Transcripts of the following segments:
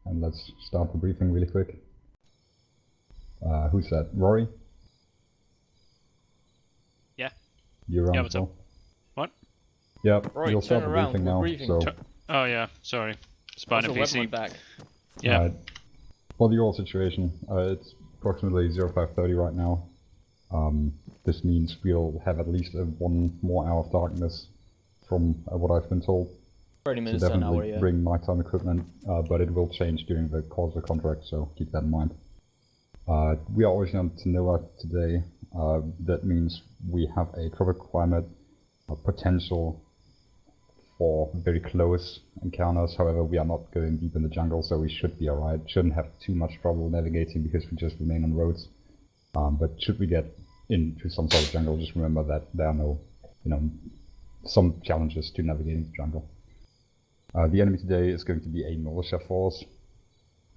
and let's start the briefing really quick. Who's that? Rory? Yeah. You're on. Yeah, what's up? What? Yeah, Rory, you'll start turn the around, briefing we're now. briefing. So, Oh yeah, sorry. Spawn Also, NPC. Webman back. Yeah. alright. For the overall situation, it's approximately 0530 right now. This means we'll have at least 1 more hour of darkness from what I've been told. 30 So minutes to an hour, definitely yeah. bring nighttime equipment, but it will change during the course of the contract, so keep that in mind. We are originally on Tanoa today. That means we have a tropical climate, potential for very close encounters. However, we are not going deep in the jungle, so we should be alright. Shouldn't have too much trouble navigating because we just remain on roads. But should we get into some sort of jungle, just remember that there are no, some challenges to navigating the jungle. The enemy today is going to be a militia force.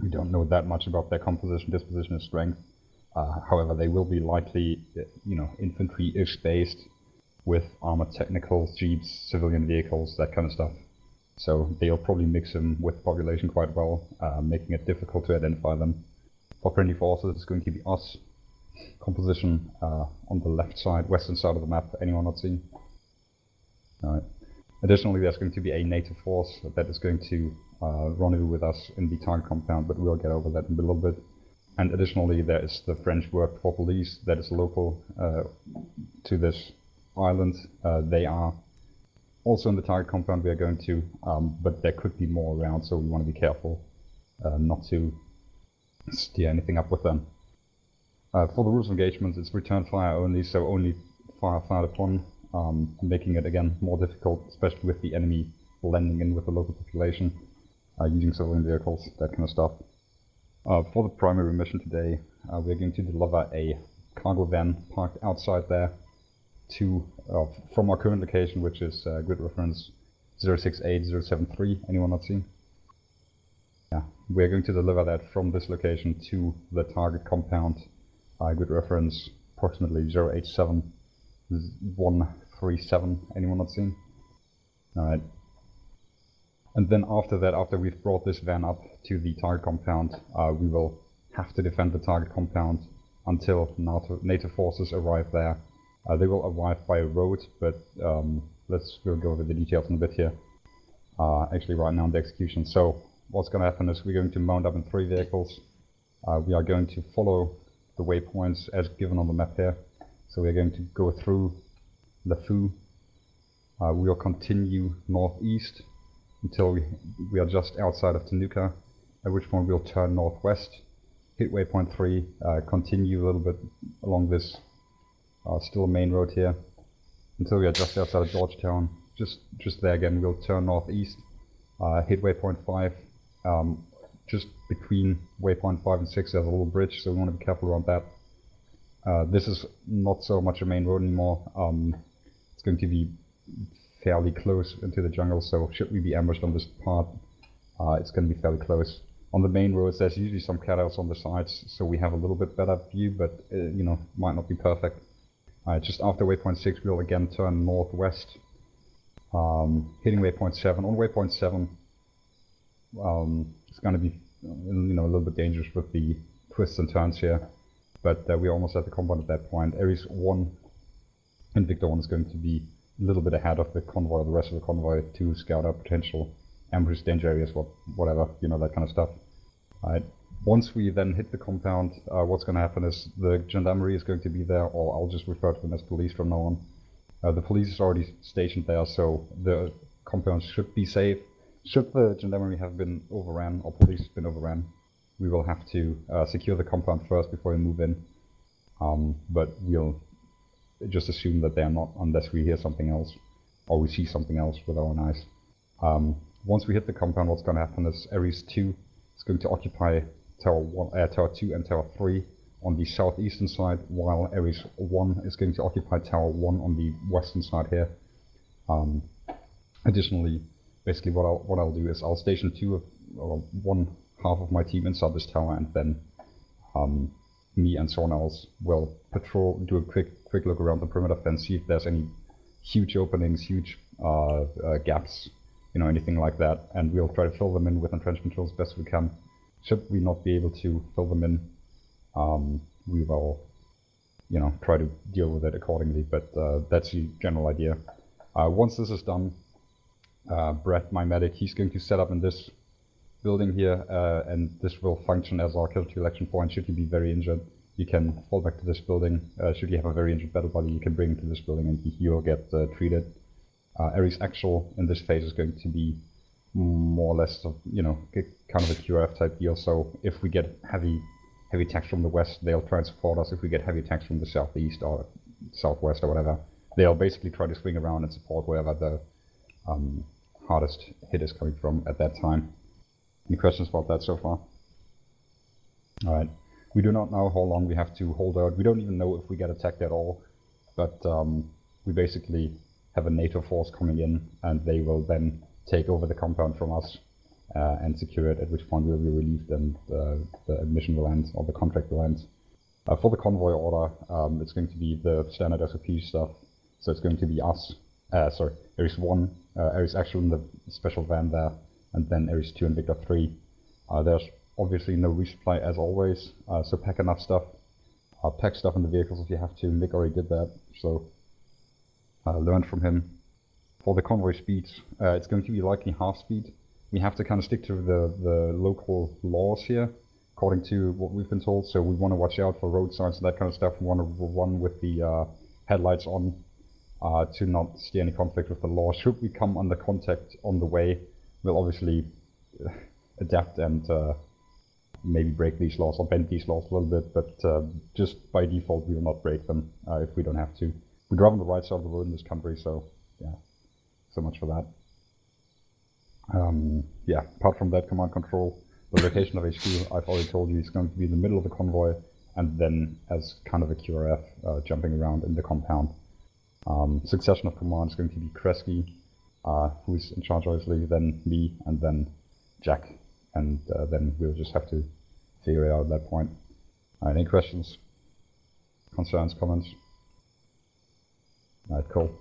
We don't know that much about their composition, disposition, and strength. However, they will be likely, infantry-ish based, with armored technicals, jeeps, civilian vehicles, that kind of stuff. So they'll probably mix them with the population quite well, making it difficult to identify them. For friendly forces, it's going to be us. Composition on the left side, western side of the map, anyone not seen? Alright. Additionally, there's going to be a native force that is going to rendezvous with us in the target compound, but we'll get over that in a little bit. And additionally, there is the French work for police that is local to this island. They are also in the target compound we are going to, but there could be more around, so we want to be careful not to steer anything up with them. For the rules of engagement, it's return fire only, so only fire fired upon, making it again more difficult, especially with the enemy blending in with the local population, using civilian vehicles, that kind of stuff. For the primary mission today, we're going to deliver a cargo van parked outside there to from our current location, which is grid reference 068073. Anyone not seen? Yeah, we're going to deliver that from this location to the target compound, grid reference approximately 087137. Anyone not seen? Alright. And then after that, after we've brought this van up to the target compound, we will have to defend the target compound until native forces arrive there. They will arrive by road, but we'll go over the details in a bit here. Actually right now in the execution. So what's going to happen is we're going to mount up in 3 vehicles. We are going to follow the waypoints as given on the map here. So we're going to go through LeFou. We'll continue northeast until we are just outside of Tanuka, at which point we'll turn northwest, hit waypoint 3, continue a little bit along this still a main road here until we are just outside of Georgetown. Just there again, we'll turn northeast, hit waypoint 5. Just between waypoint 5 and 6 there's a little bridge, so we want to be careful around that. This is not so much a main road anymore. It's going to be fairly close into the jungle, so should we be ambushed on this part, it's going to be fairly close. On the main roads there's usually some cutouts on the sides, so we have a little bit better view, but might not be perfect. Just after waypoint 6 we'll again turn northwest, hitting waypoint 7. On waypoint 7 it's going to be a little bit dangerous with the twists and turns here, but we're almost at the compound at that point. Ares 1 and Victor 1 is going to be a little bit ahead of the convoy, or the rest of the convoy, to scout out potential ambush, danger areas, whatever, that kind of stuff. Alright. Once we then hit the compound, what's going to happen is the gendarmerie is going to be there, or I'll just refer to them as police from now on. The police is already stationed there, so the compound should be safe. Should the gendarmerie have been overran, or police have been overran, we will have to secure the compound first before we move in. But we'll just assume that they are not, unless we hear something else, or we see something else with our own eyes. Once we hit the compound, what's going to happen is Ares 2 is going to occupy Tower 2 and Tower 3 on the southeastern side, while Ares 1 is going to occupy Tower 1 on the western side here. Additionally, basically what I'll do is I'll station one half of my team inside this tower, and then me and someone else will patrol, do a quick look around the perimeter fence, see if there's any huge openings, huge gaps, anything like that, and we'll try to fill them in with entrenchment drills as best we can. should we not be able to fill them in, we will, try to deal with it accordingly. But that's the general idea. Once this is done, Brett, my medic, he's going to set up in this building here, and this will function as our casualty collection point. Should you be very injured, you can fall back to this building. Should you have a very injured battle buddy, you can bring him to this building and he'll get treated. Ares Actual in this phase is going to be more or less, kind of a QRF type deal. So if we get heavy attacks from the west, they'll try and support us. If we get heavy attacks from the southeast or southwest or whatever, they'll basically try to swing around and support wherever the hardest hit is coming from at that time. Any questions about that so far? Alright. We do not know how long we have to hold out. We don't even know if we get attacked at all. But we basically have a NATO force coming in, and they will then take over the compound from us and secure it, at which point we'll be relieved and the mission will end, or the contract will end. For the convoy order, it's going to be the standard SOP stuff. So it's going to be us, Ares 1, Ares Actual in the special van there, and then Ares 2 and Victor 3. There's obviously no resupply as always, so pack enough stuff. Pack stuff in the vehicles if you have to. Nick already did that, so learn from him. For the convoy speeds, it's going to be likely half speed. We have to kind of stick to the local laws here, according to what we've been told. So we want to watch out for road signs and that kind of stuff. We want to run with the headlights on to not steer any conflict with the law. Should we come under contact on the way, we'll obviously adapt and maybe break these laws or bend these laws a little bit, but just by default we will not break them if we don't have to. We drive on the right side of the road in this country, so yeah, so much for that. Yeah, apart from that, command control, the location of HQ, I've already told you, it's going to be in the middle of the convoy, and then as kind of a QRF jumping around in the compound. Succession of command is going to be Kresge, who's in charge obviously, then me, and then Jack, and then we'll just have to figure it out at that point. Any questions, concerns, comments? Alright, cool.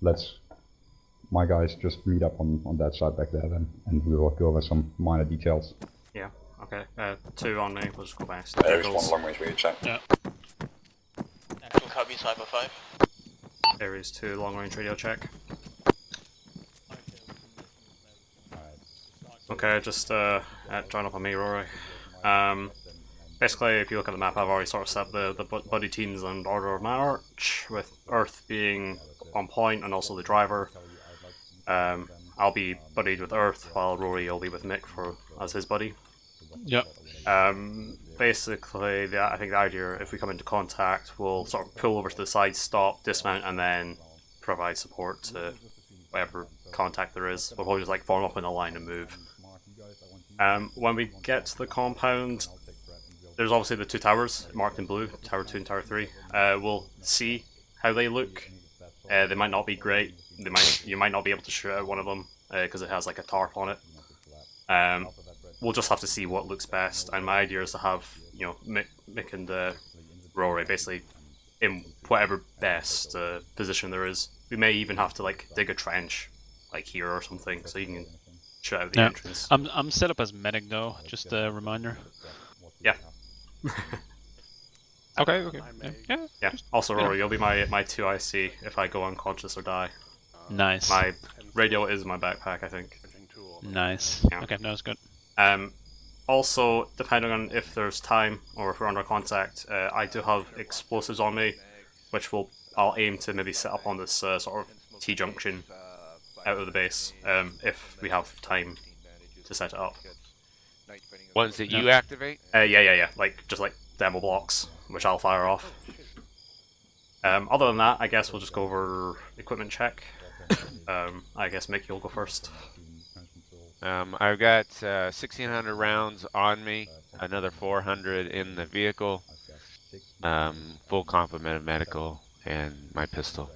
Let's, my guys, just meet up on that side back there then, and we will go over some minor details. Yeah, okay. 2 on me, we'll just go back. There's one long range radio check. Yeah. Actual copy, Cyber 5. There is 2 long range radio check. Okay, just join up on me, Rory. Basically, if you look at the map, I've already sort of set the buddy teams and order of march, with Earth being on point and also the driver. I'll be buddied with Earth, while Rory will be with Mick as his buddy. Yep. Basically, I think the idea, if we come into contact, we'll sort of pull over to the side, stop, dismount, and then provide support to whatever contact there is. We'll probably just form up in a line and move. When we get to the compound, there's obviously the 2 towers marked in blue, Tower 2 and Tower 3. We'll see how they look. They might not be great. You might not be able to shoot out one of them because it has a tarp on it. We'll just have to see what looks best. And my idea is to have Mick and Rory basically in whatever best position there is. We may even have to dig a trench here or something, so you can shoot out the entrance. I'm set up as medic though, just a reminder. Yeah. Okay. Yeah. Also, Rory, you'll be my 2 IC if I go unconscious or die. Nice. My radio is in my backpack, I think. Nice. Yeah. Okay, no, it's good. Also, depending on if there's time or if we're under contact, I do have explosives on me, which I'll aim to maybe set up on this sort of T-junction out of the base, if we have time to set it up. Ones that you activate? Yeah. Just demo blocks, which I'll fire off. Other than that, I guess we'll just go over equipment check. I guess Mick, you'll go first. I've got 1,600 rounds on me, another 400 in the vehicle, full complement of medical, and my pistol.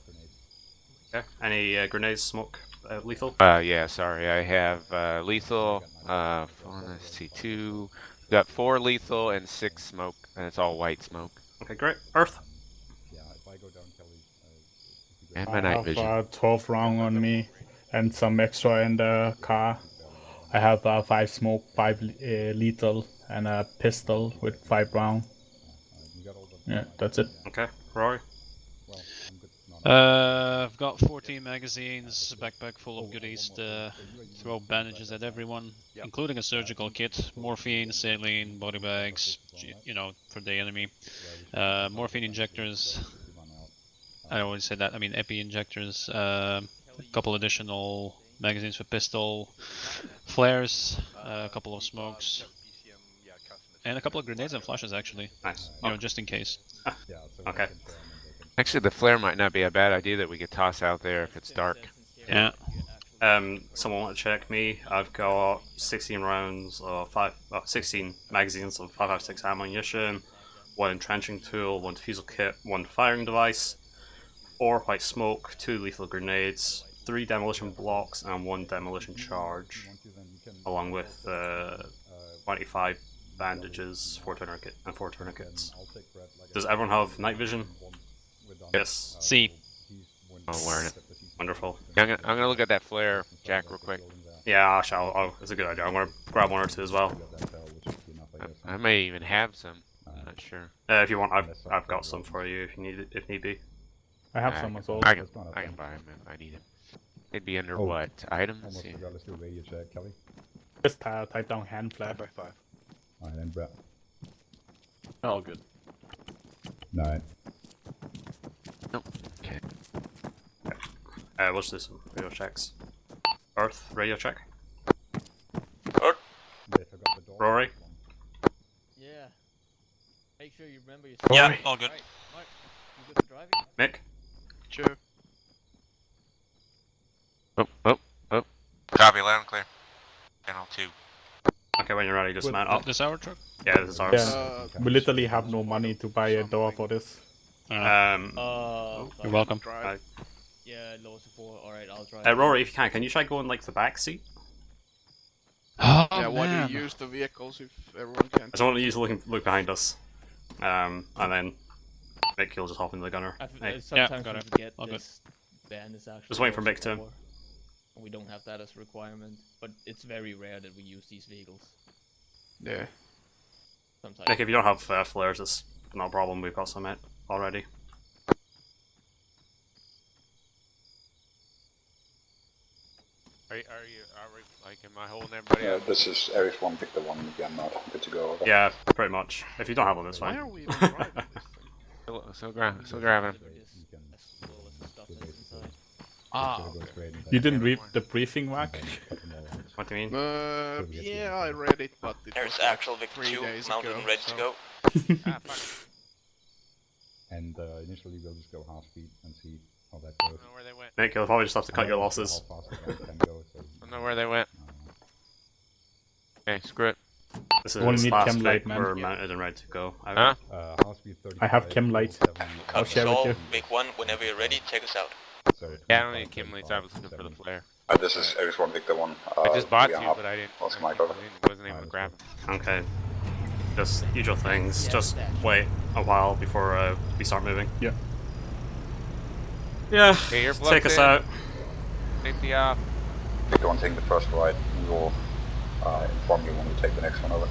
Okay. Any grenades, smoke, lethal? Yeah, sorry, I have lethal, let's see, 2, got 4 lethal and 6 smoke, and it's all white smoke. Okay, great. Earth? And my night vision. I have 12 round on me and some extra in the car. I have 5 smoke, 5 lethal, and a pistol with 5 round. Yeah, that's it. Okay, Rory. I've got 14 magazines, a backpack full of goodies to throw bandages at everyone, including a surgical kit, morphine, saline, body bags, you know, for the enemy. Morphine injectors. I always say that. I mean, epi injectors. A couple additional magazines for pistol, flares, a couple of smokes, and a couple of grenades and flashes actually. Nice. You know, just in case. Okay. Actually, the flare might not be a bad idea that we could toss out there if it's dark. Yeah. Someone want to check me? I've got 16 rounds of 16 magazines of 5.56 ammunition, 1 entrenching tool, 1 defusal kit, 1 firing device, 4 white smoke, 2 lethal grenades, 3 demolition blocks, and 1 demolition charge, along with 25 bandages, 4 tourniquets. Does everyone have night vision? Yes. See. I'm wearing it. Wonderful. I'm gonna look at that flare, Jack, real quick. Yeah, it's a good idea. I'm gonna grab 1 or 2 as well. I may even have some. I'm not sure. If you want, I've got some for you if you need it, if need be. I have some as well. I can buy them if I need them. They'd be under what? Items? Yeah. Let's do a radio check, Kelly. Just type down hand flap. Alright, then Brett. All good. Alright. Okay. We'll just do some radio checks. Earth, radio check. Earth. Rory. Yeah. Make sure you remember your. Yeah, all good. Mark, you good for driving? Mick. Sure. Oh. Copy, loud and clear. Channel 2. Okay, when you're ready, just mount up. This our truck? Yeah, this is ours. Yeah. We literally have no money to buy a door for this. You're welcome. Yeah, low support. Alright, I'll drive. Rory, if you can you try going like the back seat? Oh, Yeah, why do man. you use the vehicles if everyone can? I just want you to look behind us. And then Mick, you'll just hop into the gunner. Hey. Sometimes got we it. forget All good. this band is actually. Just waiting for low Mick to- support, and we don't have that as a requirement, but it's very rare that we use these vehicles. Yeah. Sometimes. Mick, if you don't have flares, it's not a problem. We've got some already. Are we, like, am I holding everybody up? This is Aries 1, Victor 1 again, not good to go. Over. Yeah, pretty much. If you don't have one, that's Why fine. are we even driving this thing? Still grabbing him. Ah, You didn't read the briefing, Mark? What do you mean? Yeah, I read it, but it There's was like actual Victor 3 2 days mounted ago, and ready so- to go. Ah, fuck. And initially we'll just go half speed and see how that I goes. don't know where they went. Mick, you'll probably just have to cut your losses. How fast the gun can go, so, I don't know where they went. Okay, screw it. This Only is need last chem light, Vic. man. We're mounted and ready to go. Huh? half speed 35. I have chem light. 70, I'll share with So, you. Big One, whenever you're ready, take us out. so Yeah, I don't need 25, Kim Leeds. I was looking for the 70. flare. This is Aries 1, Victor 1. I just bought we two, are but I didn't. What's I my cover? wasn't able to grab them. Okay. Just usual things. Just wait a while before we start moving. Yeah. Yeah. Okay, you're Take plugged us in. out. Safety off. Victor 1 taking the first ride. We will inform you when we take the next one over.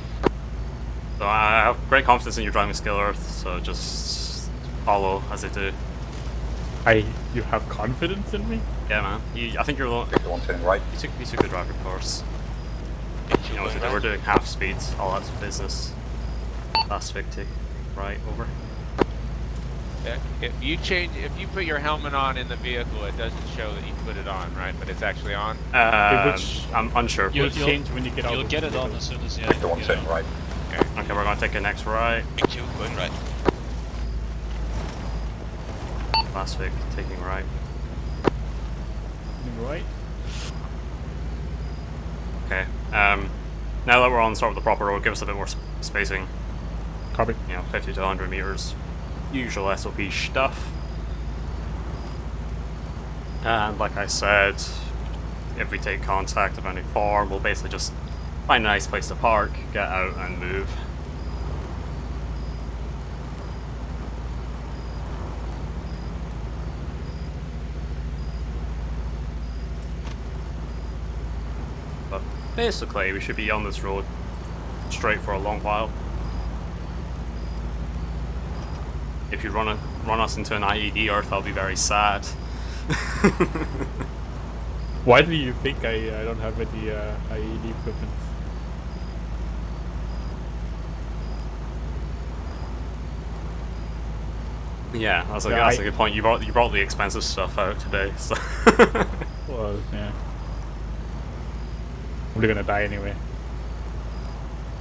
So I have great confidence in your driving skill, Earth. So just follow as they do. You have confidence in me? Yeah, man. I think you're the Victor 1 turning right. you took the driving course. You know, we're doing half speeds. All that's business. Last Vic, take right over. Yeah, if you put your helmet on in the vehicle, it doesn't show that you put it on, right? But it's actually on. I'm unsure. You'll change when you get out. You'll of get the it on vehicle. as soon as you Victor 1 get turning out. right. Okay, we're gonna take a next right. Big 2, going right. Last Vic, taking right. Right? Okay. Now that we're on sort of the proper road, give us a bit more spacing. Copy. You know, 50 to 100 meters. Usual SOP stuff. And like I said, if we take contact of any form, we'll basically just find a nice place to park, get out and move. But Basically, we should be on this road straight for a long while. If you run us into an IED Earth, I'll be very sad. Why do you think I don't have any IED equipment? Yeah, that's a good point. You brought the expensive stuff out today, so. Well, yeah. We're gonna die anyway.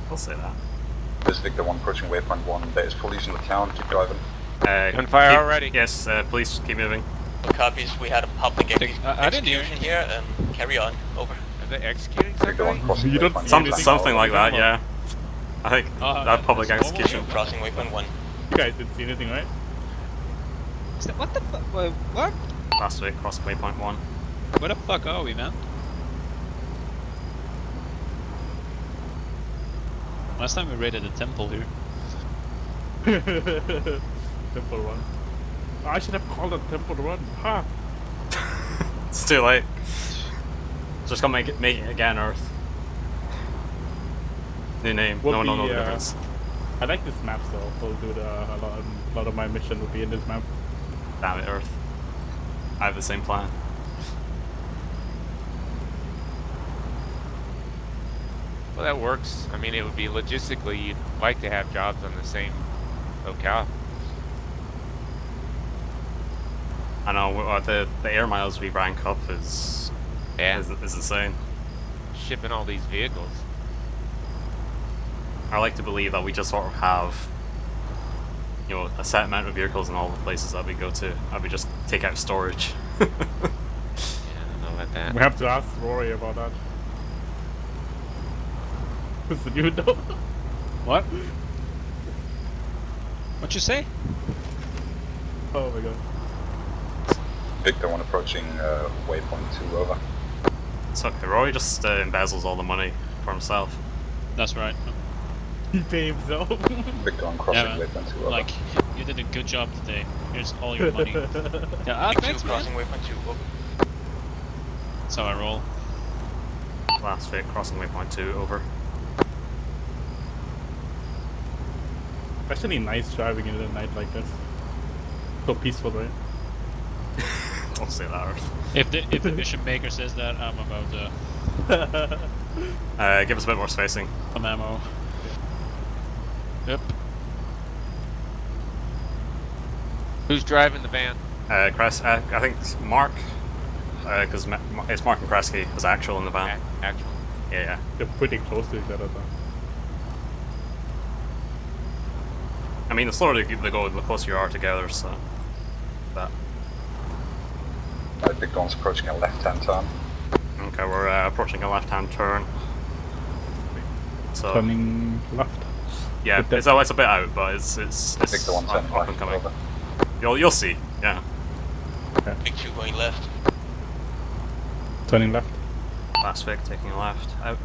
I'll say that. This is Victor 1 approaching waypoint 1. There is police in the town. Keep driving. Gunfire already. Yes, please keep moving. Copies, we had a public I didn't hear execution here, carry on, over. Are they executing Victor 1 somebody? crossing You don't waypoint see 1. Something like that, yeah. I think that public that's normal. execution. Crossing waypoint 1. You guys didn't see anything, right? What the fuck? What? Last week, crossing waypoint 1. Where the fuck are we, man? Last time we raided a temple here. Temple Run. I should have called it Temple Run. Ha! It's too late. Just gonna make it again, Earth. New name. Will No be, difference. I like this map, so we'll do a lot of my mission will be in this map. Damn it, Earth. I have the same plan. Well, that works. I mean, it would be logistically, you'd like to have jobs on the same locale. I know the air miles we rank up is insane. Shipping all these vehicles. I like to believe that we just sort of have, you know, a set amount of vehicles in all the places that we go to, and we just take out storage. Yeah, I don't know about that. We have to ask Rory about that. What's the new though? What? What you say? Oh my god. Victor 1 approaching waypoint 2, over. It's okay, Roy just embezzles all the money for himself. That's right. He paid himself. Victor 1 crossing Yeah, waypoint 2, over. Like, you did a good job today. Here's all your money. Yeah, Big 2 thanks, man. crossing waypoint 2, over. That's how I roll. Last fit, crossing waypoint 2, over. Actually nice driving in the night like this. So peaceful, right? Don't say that, Earth. If the mission maker says that, I'm about to Give us a bit more spacing. some ammo. Yep. Who's driving the van? I think it's Mark, because it's Mark and Kresge as actual in the van. Actual. Yeah. They're pretty close to each other though. I mean, the slower they go, the closer you are together, so. That. Victor 1's approaching a left-hand turn. Okay, we're approaching a left-hand turn. So. Turning left. Yeah, But it's a bit out, but it's Victor 1 turning up and left, coming. over. You'll see, yeah. Big 2 going left. Turning left. Last Vic taking a left, out.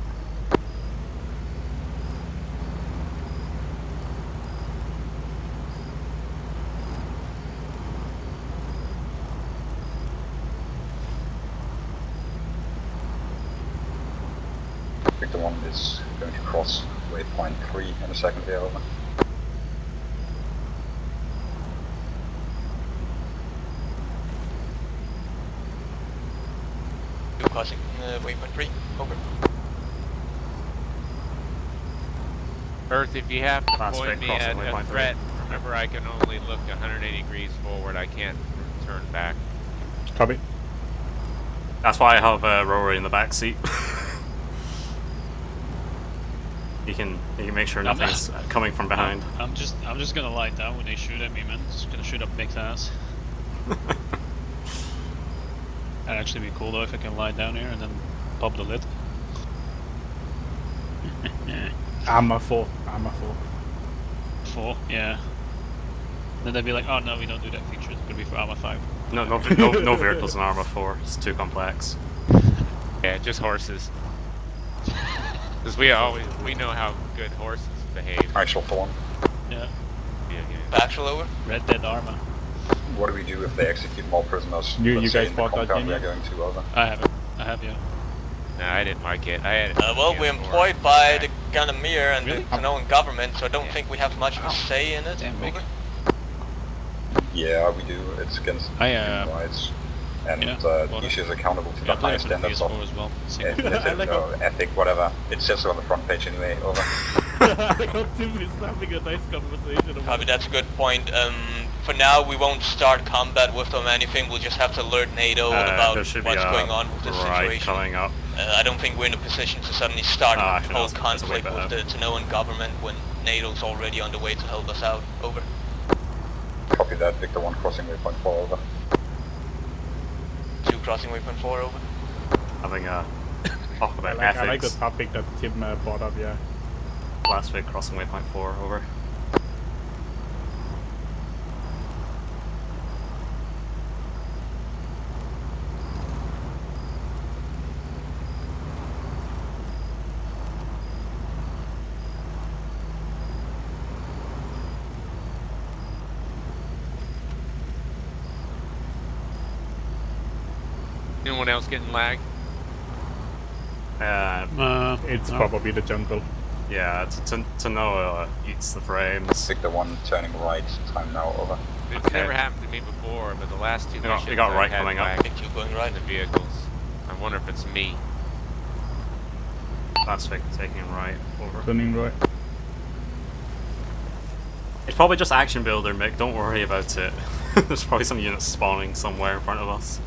Victor 1 is going to cross waypoint 3 in a second here, over. Crossing waypoint 3, over. Earth, if you have to Last point fit, me crossing at waypoint a 3. threat, remember I can only look 180 degrees forward. I can't turn back. Copy. That's why I have Rory in the back seat. He can make sure nothing's coming from behind. I'm just gonna lie down when they shoot at me, man. Just gonna shoot up Big's ass. That'd actually be cool though if I can lie down here and then pop the lid. Armor 4. 4, yeah. Then they'd be like, oh no, we don't do that feature. It's gonna be for Armor 5. No vehicles in Armor 4. It's too complex. Yeah, just horses. Because we know how good horses behave. Actual for 1. Yeah. Actual over. Red Dead Armor. What do we do if they execute more prisoners? You Let's say guys in the bought that compound game we are yet? going to, over. I have it. I have, yeah. No, I didn't mark it. I had it. Well, we're employed by the Ganamir and Really? the Kanoan government, so I don't think we have much of a say in it. Damn, Over. Yeah, we do. It's against human rights. And Nisha is accountable to the highest standards of as well. ethic, whatever. It says so on the front page anyway. Over. I got Tim is having a nice conversation about Probably that's a good point. For now, we won't start combat with them or anything. We'll just have to alert NATO about what's going on with this situation. Coming up. I don't think we're in a position to suddenly start a whole conflict with the Tanoan government when NATO's already on the way to help us out. Over. Copy that. Victor 1 crossing waypoint 4. Over. 2 crossing waypoint 4. Over. Having a talk about I like the ethics. topic that Tim brought up, yeah. Last week crossing waypoint 4. Over. Anyone else getting lag? It's probably the jungle. Yeah, Tanoa eats the frames. Victor 1 turning right. Time now. Over. It's never happened to me before, but the last 2 missions we got right I had coming up. lag Think you going right. in the vehicles. I wonder if it's me. Last week taking right. Over. Turning right. It's probably just action builder, Mick. Don't worry about it. There's probably some units spawning somewhere in front of us.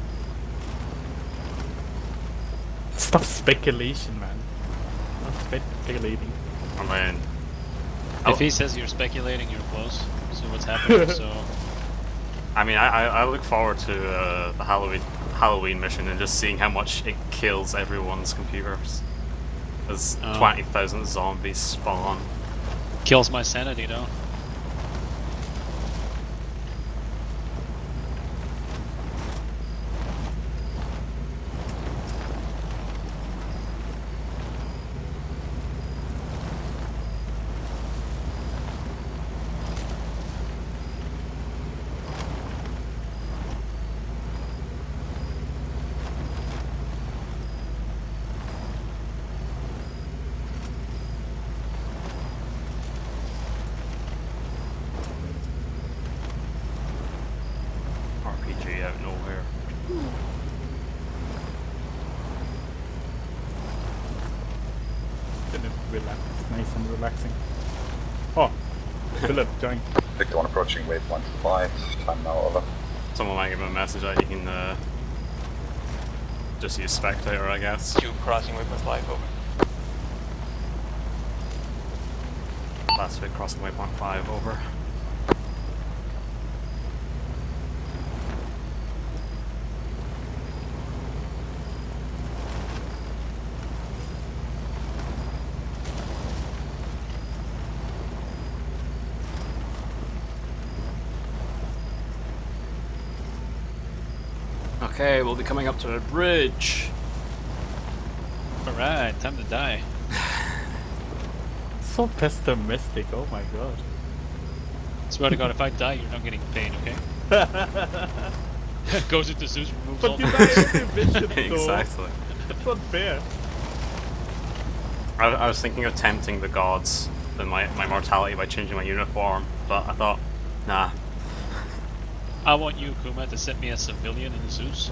Stop speculation, man. Stop speculating. I mean, If he says you're speculating, you're close. So what's happening? So I look forward to the Halloween mission and just seeing how much it kills everyone's computers. As 20,000 zombies spawn. kills my sanity, though. RPG out nowhere. Relax. Nice and relaxing. Oh, Philip, join. Victor 1 approaching waypoint 5. Time now. Over. Someone might give him a message that you can just use spectator, I guess. 2 crossing waypoint 5. Over. Last week crossing waypoint 5. Over. Okay, we'll be coming up to the bridge. Alright, time to die. So pessimistic, oh my god. Swear to God, if I die, you're not getting paid, okay? Goes into Zeus, removes all But you the... die every mission though. Exactly. It's not fair. I was thinking of tempting the gods in my mortality by changing my uniform, but I thought, nah. I want you, Kuma, to set me as civilian in Zeus.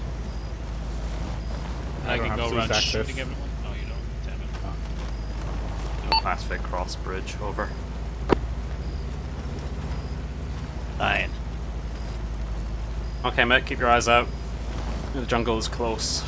I I don't can have go Zeus around access. shooting everyone. No, you don't. Damn it. Pacific Cross Bridge, over. Dying. Okay, mate, keep your eyes out. The jungle is close.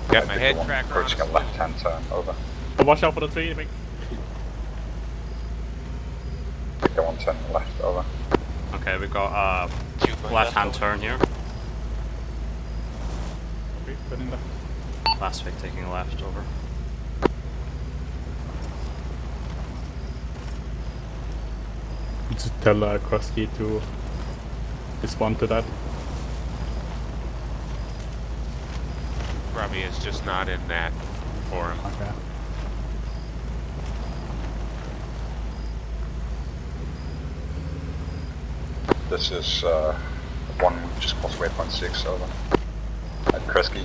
Got my head Victor 1 tracker on approaching a us. left-hand turn. Over. Oh, watch out for the tree, Mick. Victor 1 turning left. Over. Okay, we've got 2 going left-hand over. turn here. Okay, turning left. Last week taking left, over. Just tell Krusty to respond to that. Robbie is just not in that forum. Okay. This is one we just crossed waypoint 6, over. Kresge,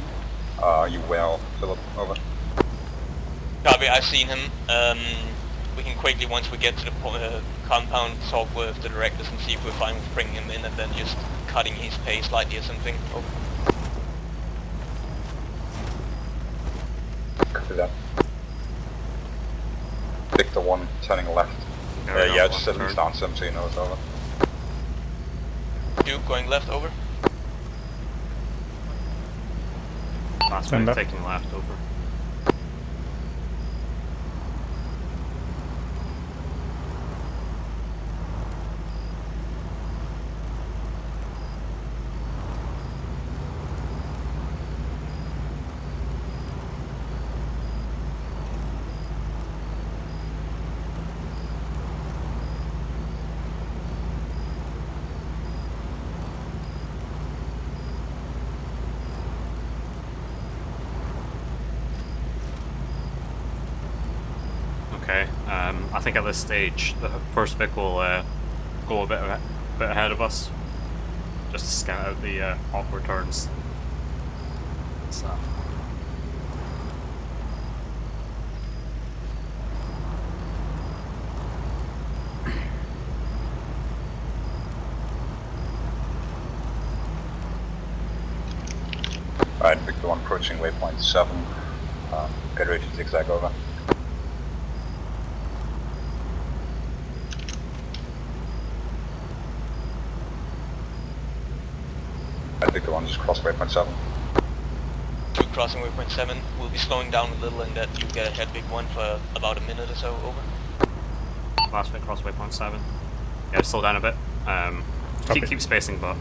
are you well, Philip? Over. Copy, I've seen him. We can quickly, once we get to the compound, talk with the directors and see if we're fine with bringing him in and then just cutting his pace slightly or something. Over. Copy that. Victor 1, turning left. Yeah, just at least down 7 so you know it's over. Duke, going left, over. Last one taking left, over. Okay, I think at this stage the first Vic will go a bit ahead of us, just to scout out the awkward turns. So. Alright, Victor 1 approaching waypoint 7. Get ready to zigzag over. Victor 1 just crossed waypoint 7. 2 crossing waypoint 7. We'll be slowing down a little and that you get ahead Big 1 for about a minute or so, over. Last bit cross waypoint 7. Yeah, slow down a bit. Keep spacing, but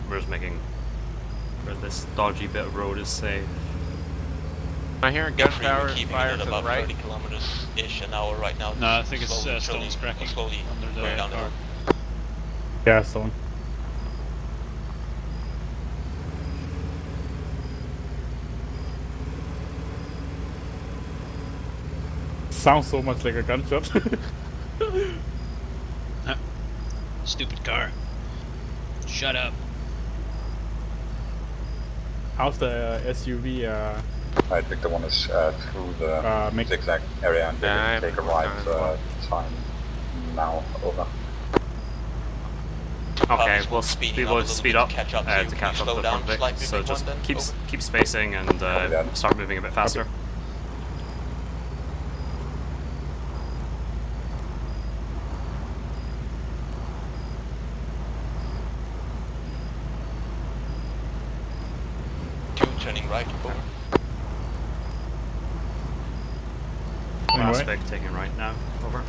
we're just making sure this dodgy bit of road is safe. I hear a gunfire Keeping fire it to at the about right. 30 kilometers-ish an hour right now. No, I think it's Slowly stones turning, cracking slowly under the going down the car. road. Yeah, stone. Sounds so much like a gunshot. Stupid car. Shut up. How's the SUV? Alright, Victor 1 is through the zigzag area and Yeah, take a right time now, over. Okay, we'll speeding we'll up a little speed bit up to catch up to to you. Can catch you up slow to the down front Vic. slightly, So Big just 1 then? keep spacing and start moving a bit faster. Turning right, over. Last right. Vic taking right now, over.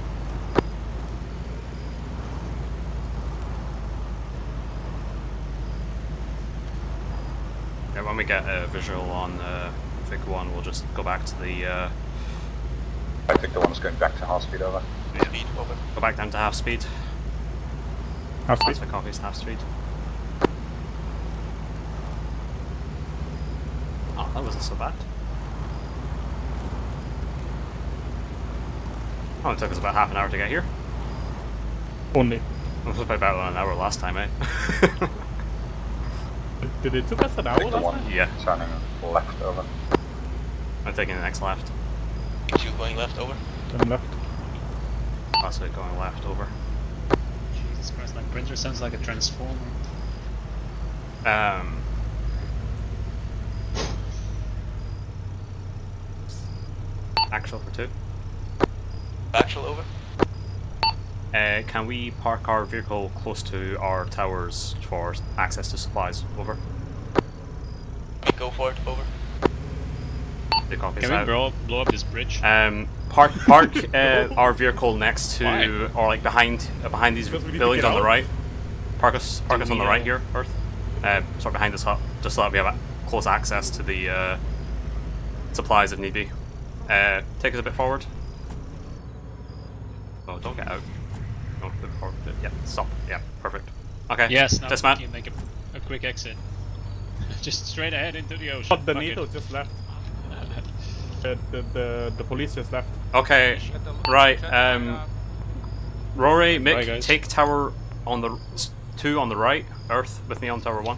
Yeah, when we get a visual on Vic 1, we'll just go back to the... I think the one's going back to half speed, over. Yeah. Speed, over. Go back down to half speed. Half speed. Last Vic copies half speed. Oh, that wasn't so bad. Oh, it took us about half an hour to get here. Only. It was about an hour last time, eh? Did it took us an hour Victor last 1 time? Yeah. turning left, over. I'm taking the next left. Big 2 going left, over. Turn left. Last Vic going left, over. Jesus Christ, my printer sounds like a transformer. Actual for 2. Actual, over. Can we park our vehicle close to our towers for access to supplies? Over. We go for it, over. The copies Can we out. blow up this bridge? Park our vehicle next to, Why? or like behind these Because we need to buildings get on the out. right. Park us on we, the right here, Earth. Sort of behind this hut, just so that we have close access to the supplies if need be. Take us a bit forward. Oh, don't get out. No, yeah, stop. Yeah, perfect. Okay. Yes, now Dismount. we can make a quick exit. Just straight ahead into the ocean. But the Fuck it. NATO just left. The police just left. Okay. Right. Rory, Mick, Right, guys. take tower on the 2 on the right. Earth with me on tower 1.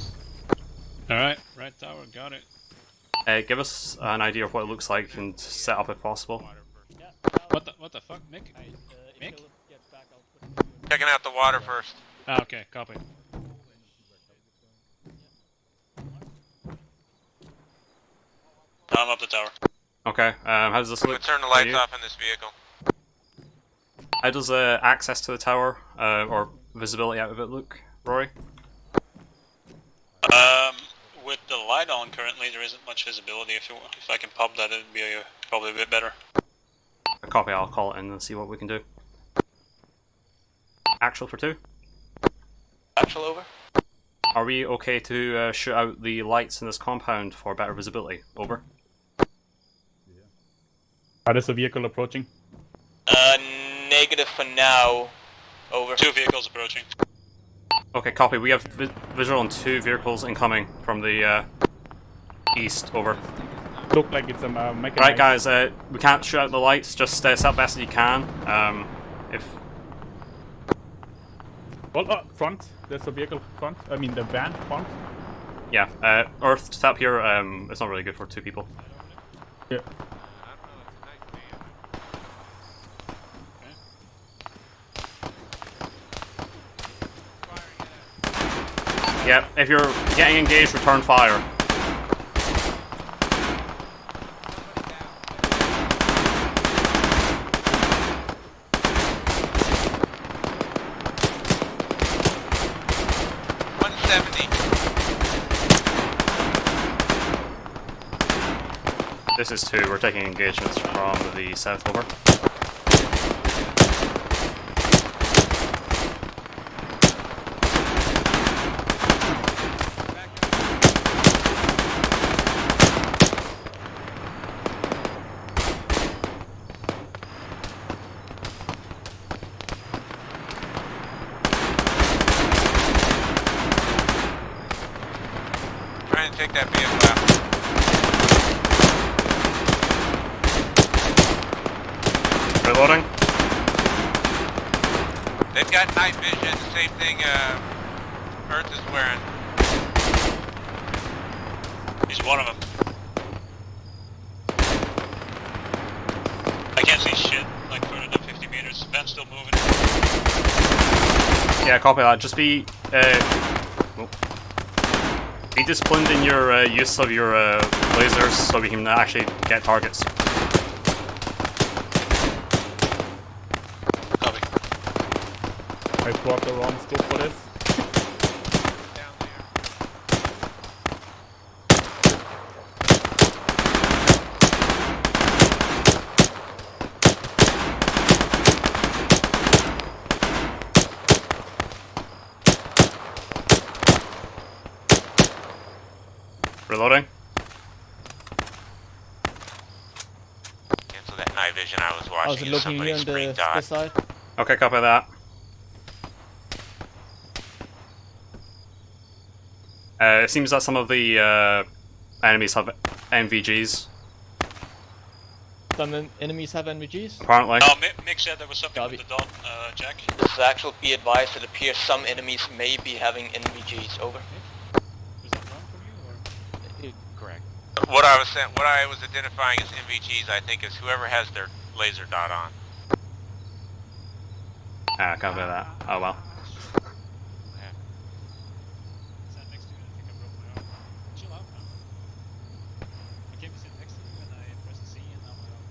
Alright, right tower, got it. Give us an idea of what it looks like and set up if possible. What the fuck, Mick? Mick? Checking out the water first. Ah, okay, copy. I'm up the tower. Okay. How does this I'm gonna look? turn the for lights you? off in this vehicle. How does access to the tower or visibility out of it look, Rory? With the light on currently, there isn't much visibility. If I can pop that, it'd be probably a bit better. A copy. I'll call it in and see what we can do. Actual for 2. Actual over. Are we okay to shoot out the lights in this compound for better visibility? Over. How is the vehicle approaching? Negative for now. Over. 2 vehicles approaching. Okay, copy. We have visual on 2 vehicles incoming from the east. Over. Look like it's a mechanized. Right, guys. We can't shoot out the lights. Just set up best as you can. If Well, front. There's a vehicle front. I mean the van front. yeah, Earth step here. It's not really good for 2 people. Yeah. Yeah, if you're getting engaged, return fire. This is 2. We're taking engagements from the south. Over. Trying to take that vehicle out. Reloading. They've got night vision, the same thing Earth is wearing. He's one of them. I can't see shit, like further than 50 meters. Van's still moving. Yeah, copy that. Just be disciplined in your use of your lasers so we can actually get targets. Copy. I brought the wrong scope for this. Down there. Reloading. Cancel that night vision I was I was watching. looking here on Somebody's the green dot. side. Okay, copy that. It seems that some of the enemies have NVGs, Some enemies have NVGs. apparently. Oh, Mick said there was something Copy. with the dot, Jack. This is actual. Be advised. It appears some enemies may be having NVGs. Over. Was that wrong from you, or? Correct. What I was identifying as NVGs, I think, is whoever has their laser dot on. Ah, copy that. Oh well. Is that next to you? I think I broke my arm. Chill out, man. I came to sit next to you and I pressed C and now my arm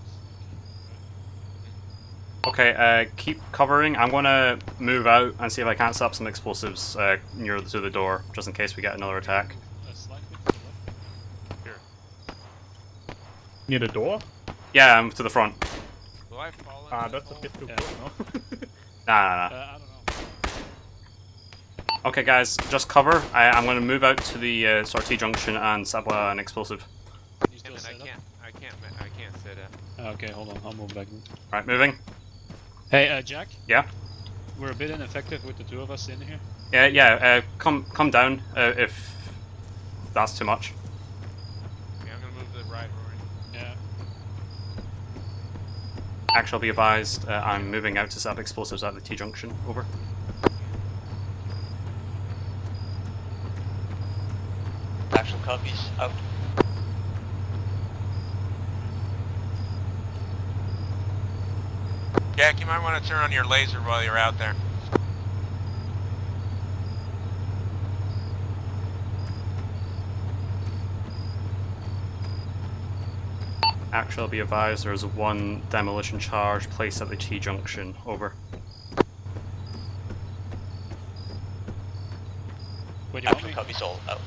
is... Okay, keep covering. I'm gonna move out and see if I can't set up some explosives near to the door, just in case we get another attack. Slide a bit to the left. Near the door? Yeah, I'm to the front. Will I fall Ah, that's a bit too Yeah. close, no? Nah. I don't know. Okay, guys, just cover. I'm gonna move out to the sort of T-junction and set up an explosive. You still I set up? can't set up. Okay, hold on. I'll move back. Right, moving. Hey, Jack. Yeah. we're a bit ineffective with the two of us in here. Yeah. Come down if that's too much. Yeah, I'm gonna move to the right, Rory. Yeah. Actually, be advised, I'm moving out to set up explosives at the T-junction. Over. Actual copies. Out. Jack, you might want to turn on your laser while you're out there. Actually, be advised, there's one demolition charge placed at the T-junction. Over. Where do you want Actual me? copies all out.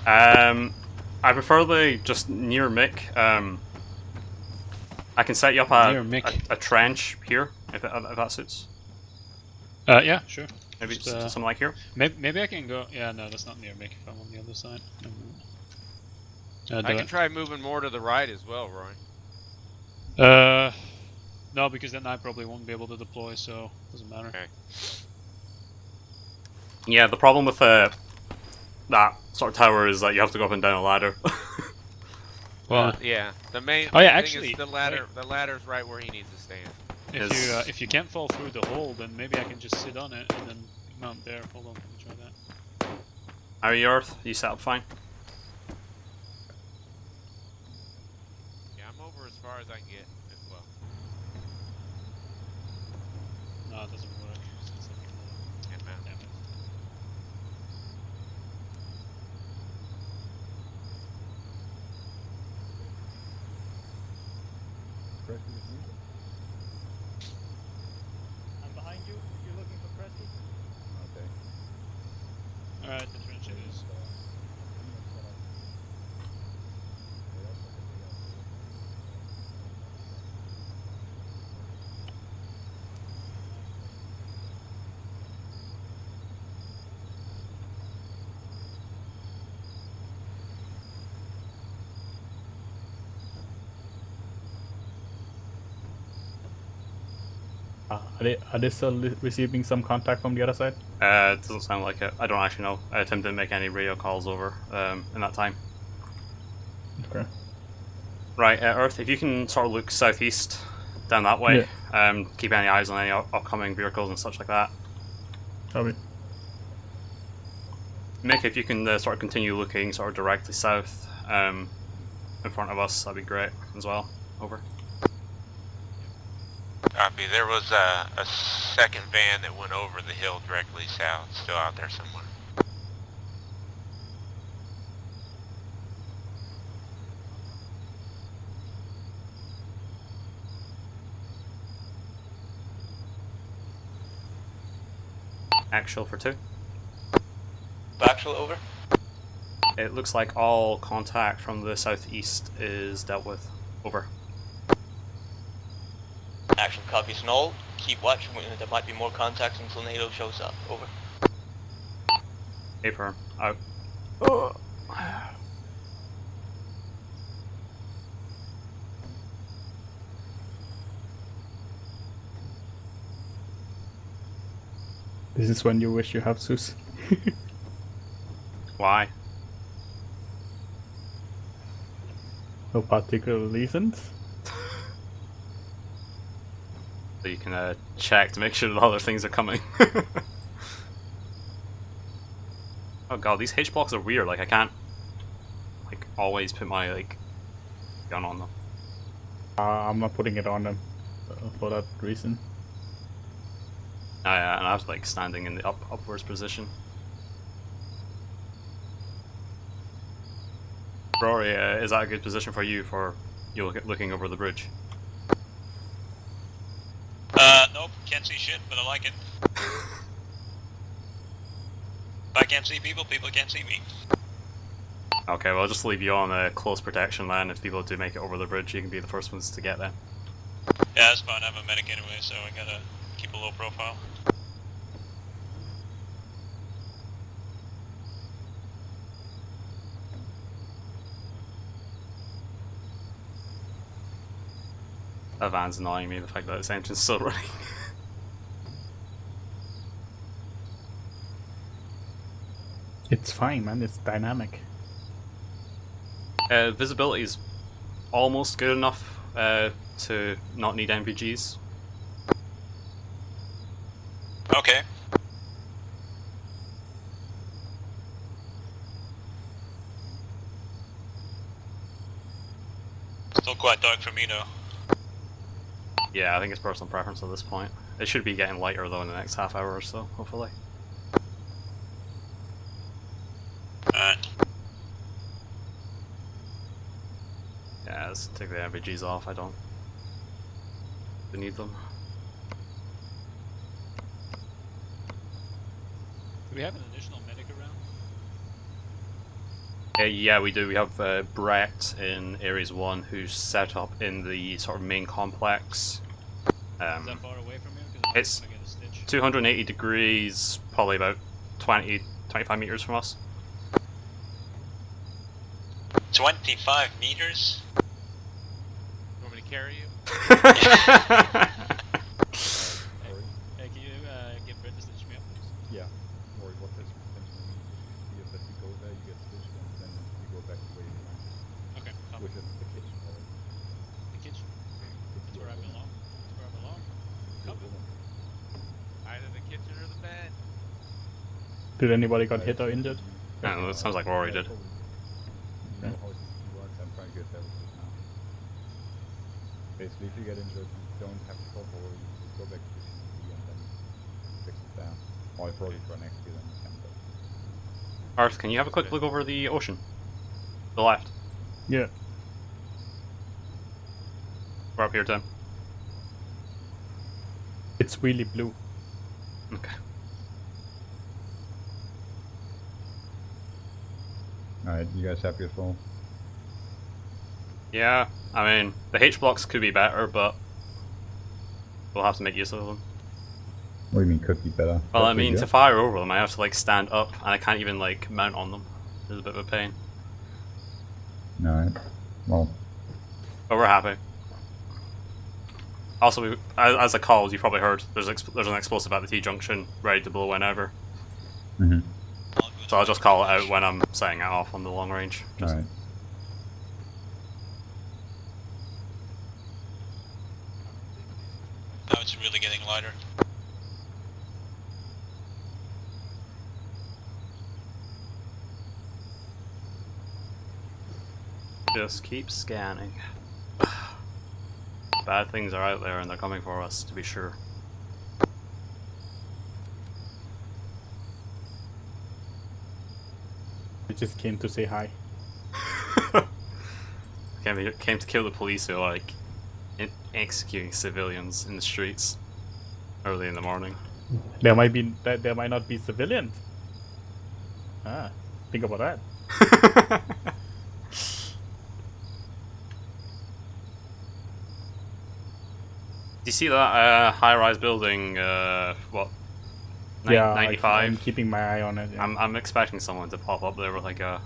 I preferably just near Mick. I can set you up Near Mick. a trench here, if that suits. Yeah, sure. Maybe Just, something like here. Maybe I can go. Yeah, no, that's not near Mick. If I'm on the other side. I can try moving more to the right as well, Roy. No, because then I probably won't be able to deploy, so doesn't matter. Okay. Yeah, the problem with that sort of tower is that you have to go up and down a ladder. Well, Yeah, the main Oh, yeah, thing actually, is the ladder. The ladder's right where he needs to stand. if you can't fall through the hole, then maybe I can just sit on it and then mount there. Hold on, let me try that. How are you, Earth? You set up fine? Yeah, I'm over as far as I can get as well. No, it doesn't work. Can't mount. Damn it. I'm behind you if you're looking for Kresge. Okay. Alright, the trench it is. Are they still receiving some contact from the other side? It doesn't sound like it. I don't actually know. Tim didn't make any radio calls over in that time. Okay. Right, Earth, if you can sort of look southeast down that way, keep any eyes on any upcoming vehicles and such like that. Copy. Mick, if you can sort of continue looking sort of directly south in front of us, that'd be great as well. Over. Copy. There was a second van that went over the hill directly south, still out there somewhere. Actual for 2. Actual over. It looks like all contact from the southeast is dealt with. Over. Actual copies null. Keep watch. There might be more contacts until NATO shows up. Over. A firm. Out. This is when you wish you have Zeus. Why? No particular reasons. So you can check to make sure that other things are coming. Oh god, these H blocks are weird. Like I can't like always put my like gun on them. I'm not putting it on them for that reason. And I was like standing in the upwards position. Rory, is that a good position for you looking over the bridge? Nope, can't see shit, but I like it. If I can't see people, people can't see me. Okay, well I'll just leave you on close protection then. If people do make it over the bridge, you can be the first ones to get there. Yeah, that's fine. I'm a medic anyway, so I gotta keep a low profile. That van's annoying me, the fact that its engine's still running. It's fine, man. It's dynamic. Visibility is almost good enough to not need NVGs. Okay. Still quite dark for me though. Yeah, I think it's personal preference at this point. It should be getting lighter though in the next half hour or so, hopefully. Alright. Yeah, let's take the NVGs off. I don't need them. Do we have an additional medic around? Yeah, we do. We have Brett in Ares 1 who's set up in the sort of main complex. Is that far away from here? Because It's I'm gonna get a stitch. 280 degrees, probably about 25 meters from us. 25 meters? You want me to carry you? Hey, can you get Brett to stitch me up, please? Yeah. Or what this potentially means is that you go there, you get stitched, and then you go back to where you belong. Okay, come. Which is the kitchen already. The kitchen. That's where I belong. That's where I belong. Come. Either the kitchen or the bed. Did anybody got hit or injured? Yeah, that sounds like Rory did. You know how it works, I'm trying to get there with this now. Basically, if you get injured, you don't have to call Rory, you just go back to the CCP and then fix it there. Or if Rory's right next to you, then you can, but... Arth, can you have a quick look over the ocean? The left. Yeah. We're up here, Tim. It's really blue. Okay. Alright, you guys happy as well? Yeah, I mean, the H blocks could be better, but we'll have to make use of them. What do you mean could be better? Well, I Could be mean, good? to fire over them, I have to like stand up, and I can't even like mount on them. It's a bit of a pain, Alright. Well, but we're happy. Also, as a call, you probably heard, there's an explosive at the T-junction, ready to blow whenever. mm-hmm. So I'll just call it out when I'm setting it off on the long range. Just Alright. Now it's really getting lighter. Just keep scanning. Bad things are out there and they're coming for us, to be sure. We just came to say hi. Came to kill the police who are like executing civilians in the streets early in the morning. There might not be civilians. Ah, think about that. Do you see that high-rise building? What? Yeah, 95. I'm keeping my eye on it. Yeah. I'm expecting someone to pop up there with like a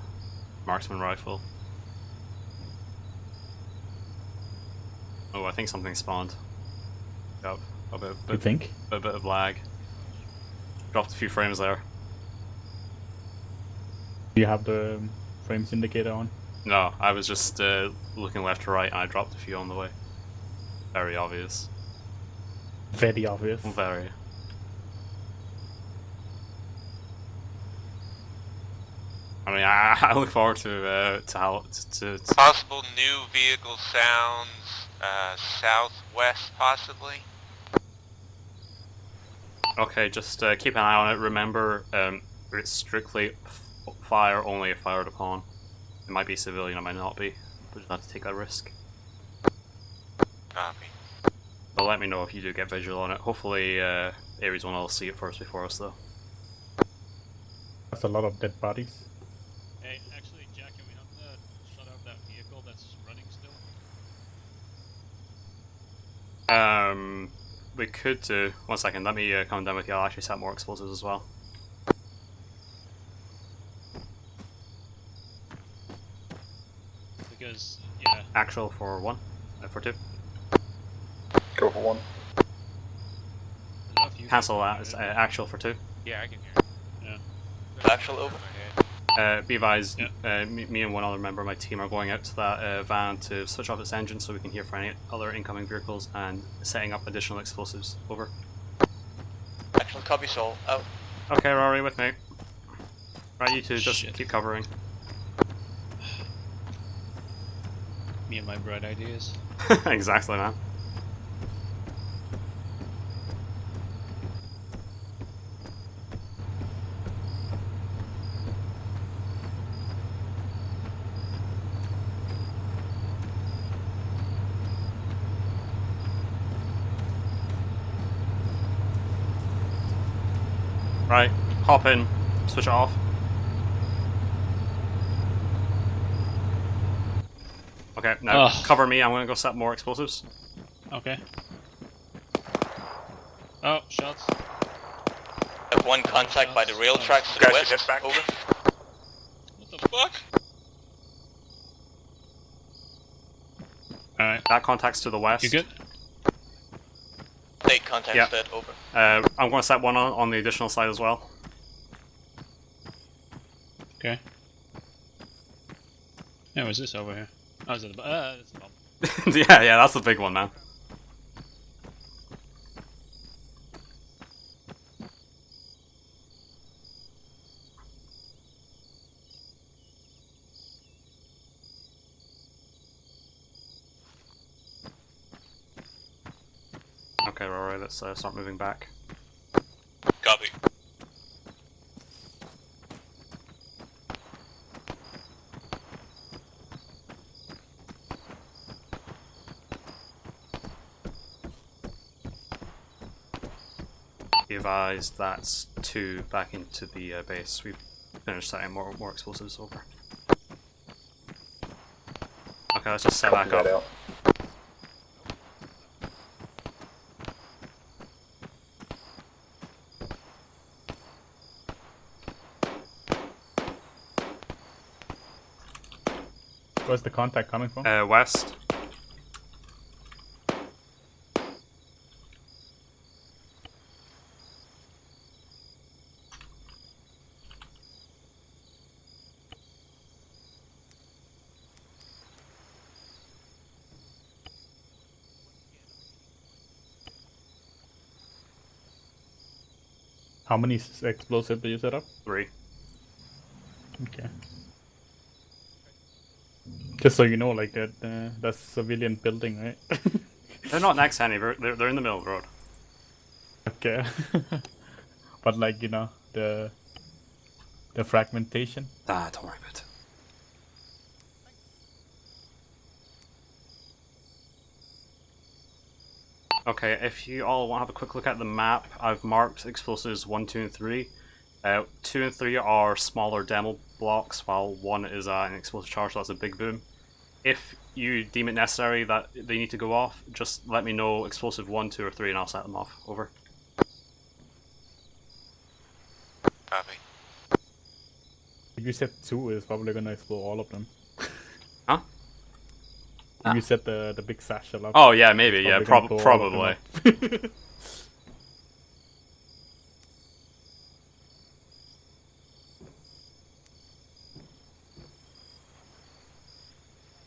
marksman rifle. Oh, I think something spawned. Yep, You think? a bit of lag. Dropped a few frames there. Do you have the frames indicator on? No, I was just looking left to right and I dropped a few on the way. Very obvious. Very obvious. Very. I mean, I look forward to how to Possible new vehicle sounds, southwest possibly. Okay, just keep an eye on it. Remember, it's strictly fire only if fired upon. It might be civilian, it might not be. We just have to take that risk. Copy. But let me know if you do get visual on it. Hopefully, Ares 1 will see it first before us, though. That's a lot of dead bodies. Hey, actually, Jack, can we not shut off that vehicle that's running still? We could do. 1 second, let me come down with you. I'll actually set more explosives as well. Because, yeah. Actual for 1, for 2. Go for 1. Cancel that. It's actual for 2. Yeah, I can hear it. Yeah. Actual over. My head. Be advised, me and one other member of my team are going out to that van to switch off its engine so we can hear for any other incoming vehicles and setting up additional explosives. Over. Actual copy, Sol. Out. Okay, Rory, with me. Right, you two, just keep covering. Me and my bright ideas. Exactly, man. Right, hop in, switch it off. Okay, now cover me, I'm gonna go set more explosives. Okay. Oh, shots. Have one contact by the rail tracks to the west. Over. What the fuck? Alright. That contact's to the west. You good? State contacts dead. Over. I'm gonna set one on the additional side as well. Okay. Yeah, what's this over here? Oh, is it a it's a bomb. yeah, that's the big one, man. Okay, Rory, let's start moving back. Copy. Be advised, that's 2 back into the base. We've finished setting more explosives. Over. Okay, let's just set back up. Out. Where's the contact coming from? West. How many explosives do you set up? 3. Okay. Just so you know, like that's civilian building, right? They're not next to any, they're in the middle of the road. Okay. But like, you know, the fragmentation. Ah, don't worry about it. Okay, if you all want to have a quick look at the map, I've marked explosives 1, 2, and 3. 2 and 3 are smaller demo blocks, while 1 is an explosive charge, so that's a big boom. If you deem it necessary that they need to go off, just let me know explosive 1, 2, or 3 and I'll set them off. Over. Copy. If you set 2, it's probably gonna explode all of them. Huh? If you set the big satchel up. Oh yeah, maybe, yeah, probably.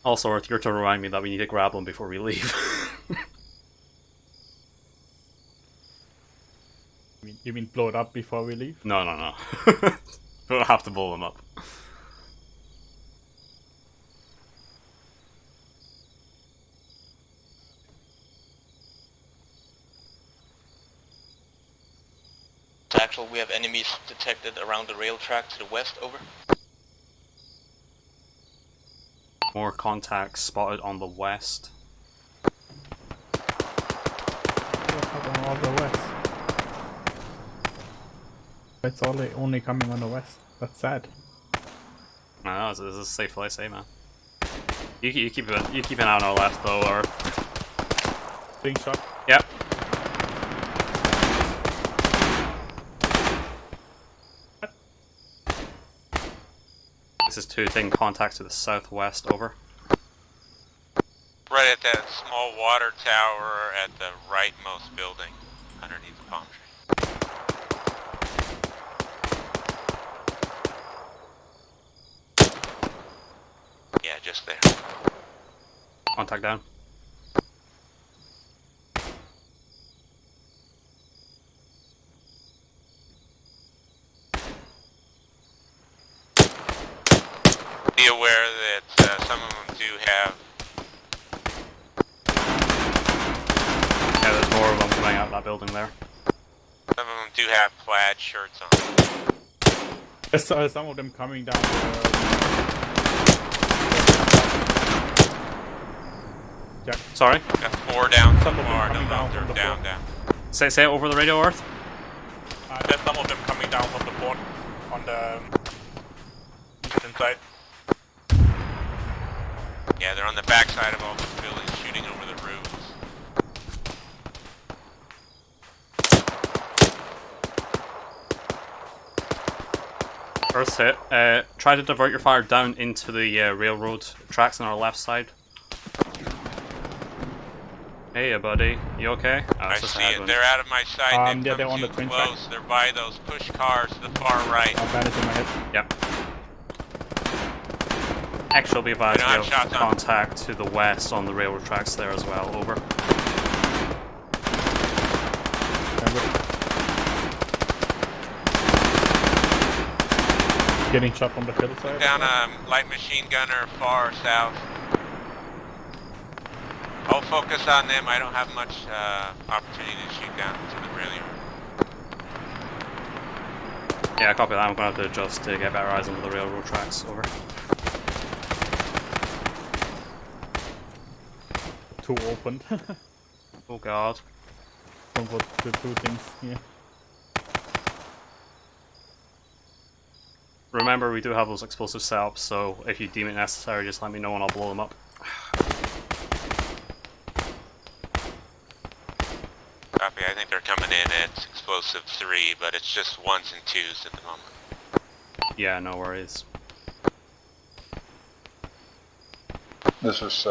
Also, Earth, you're to remind me that we need to grab them before we leave. You mean blow it up before we leave? No. We don't have to blow them up. Actual, we have enemies detected around the rail track to the west. Over. More contacts spotted on the west. All the west. It's only coming on the west. That's sad. I know, this is a safe place, eh, man? You keep an eye on our left, though, or... Being shot. Yep. This is 2 taking contact to the southwest. Over. Right at that small water tower at the rightmost building, underneath the palm tree. just there. Contact down. Be aware that some of them do have. Yeah, there's more of them coming out of that building there. Some of them do have plaid shirts on. There's some of them coming down. Jack. Sorry? Got 4 down so Some of them far. coming Don't know down if from they're the down, port. down. Say it over the radio, Earth. There's some of them coming down from the port on the eastern side. Yeah, they're on the backside of all those buildings, shooting over the roofs. Earth's hit. Try to divert your fire down into the railroad tracks on our left side. Hey, buddy. You okay? Oh, I it's just a see it. headwind. They're out of my sight. Yeah, They've they're come on the too twin close. track. They're by those push cars to the far right. I'll bandage in my head. Yep. Actually, be advised, We we don't have have shots on. contact to the west on the railroad tracks there as well. Over. Getting shot from the hillside. Down a light machine gunner far south. I'll focus on them. I don't have much opportunity to shoot down to the rail yard. Yeah, copy that. I'm going to have to adjust to get better eyes onto the railroad tracks. Over. Two opened. Oh god. Don't put the two things here. Remember, we do have those explosive setups, so if you deem it necessary, just let me know and I'll blow them up. Copy. I think they're coming in at explosive 3, but it's just 1s and 2s at the moment. Yeah, no worries. This is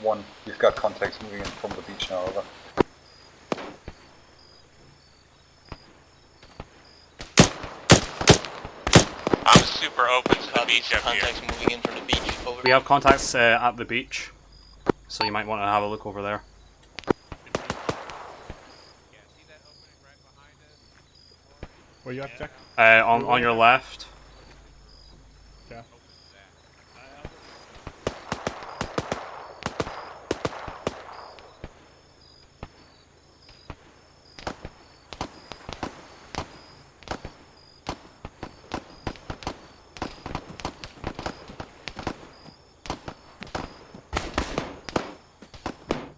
1. You've got contacts moving in from the beach now, over. I'm super open to the beach up here. Contacts moving in from the beach. Over. We have contacts at the beach, so you might want to have a look over there. Where you at, Jack? On your left. Yeah.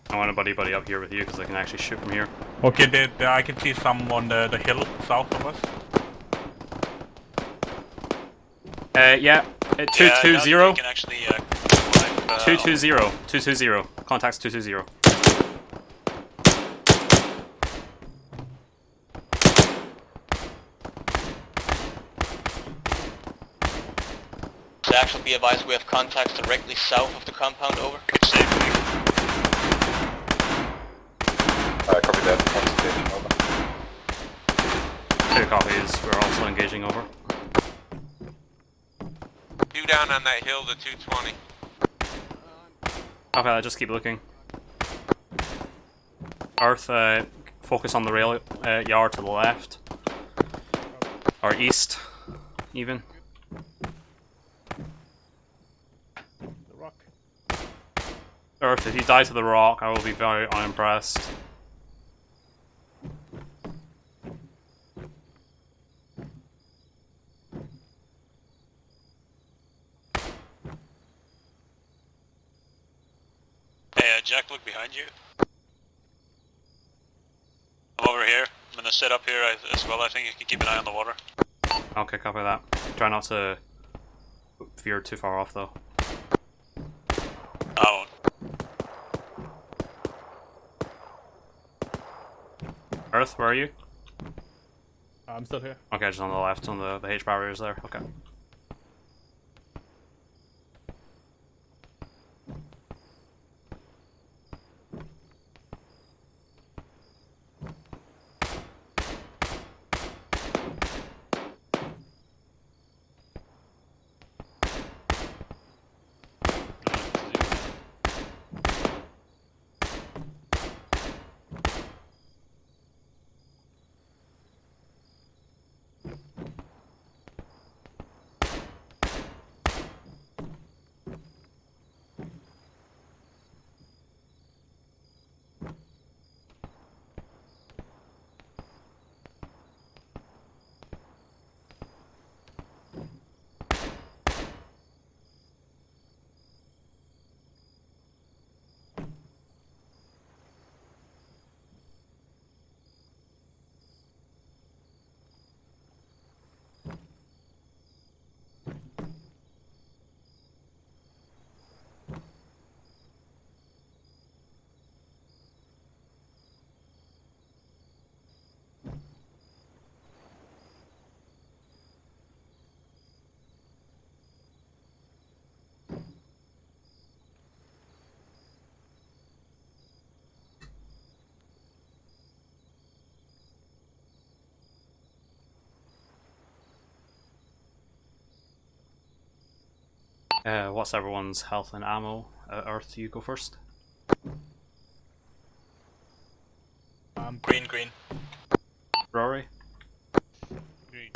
I want a buddy up here with you because I can actually shoot from here. Okay, I can see some on the hill south of us. Yeah. 220. You can actually 220. 220. Contacts 220. To actually be advised, we have contacts directly south of the compound. Over. Copy that. Concentration, over. 2 copies. We're also engaging over. 2 down on that hill to 220. Okay, just keep looking. Earth, focus on the rail yard to the left. Or east, even. The rock. Earth, if you die to the rock, I will be very unimpressed. Hey, Jack, look behind you. I'm over here. I'm gonna set up here as well. I think you can keep an eye on the water. Okay, copy that. Try not to veer too far off, though. I won't. Earth, where are you? I'm still here. Okay, just on the left, on the H barriers there. Okay. What's everyone's health and ammo? Earth, you go first. Green. Rory? Green.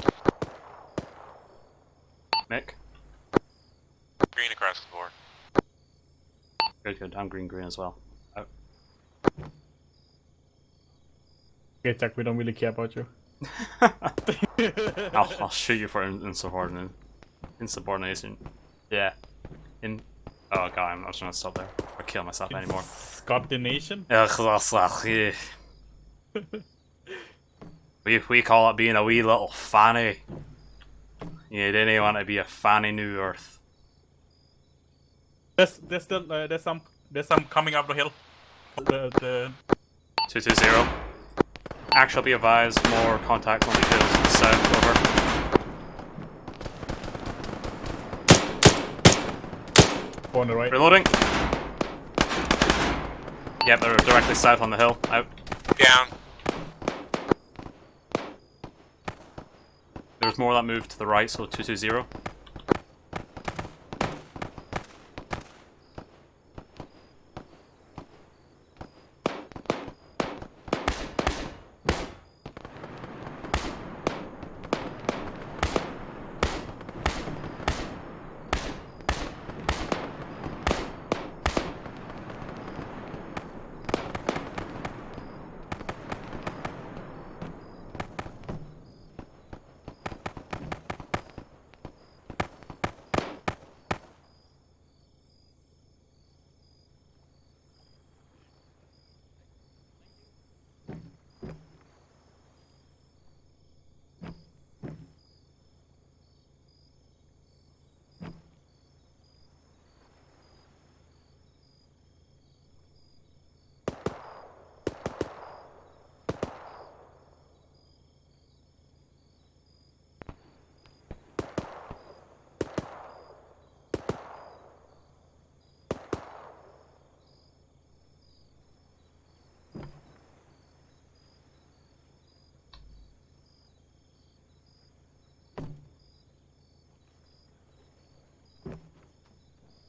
Mick? Green across the board. Good. I'm green as well. Out. Okay, Jack, we don't really care about you. I'll shoot you for insubordination. Yeah. Oh god, I'm not just gonna stop there or kill myself anymore. Scott the Nation? Yeah. we call it being a wee little fanny. You didn't want to be a fanny New Earth. There's still there's some coming up the hill. The 220. Actually, be advised, more contact on the hills to the south. Over. On the right. Reloading. Yep, they're directly south on the hill. Out. Down. There's more that moved to the right, so 220.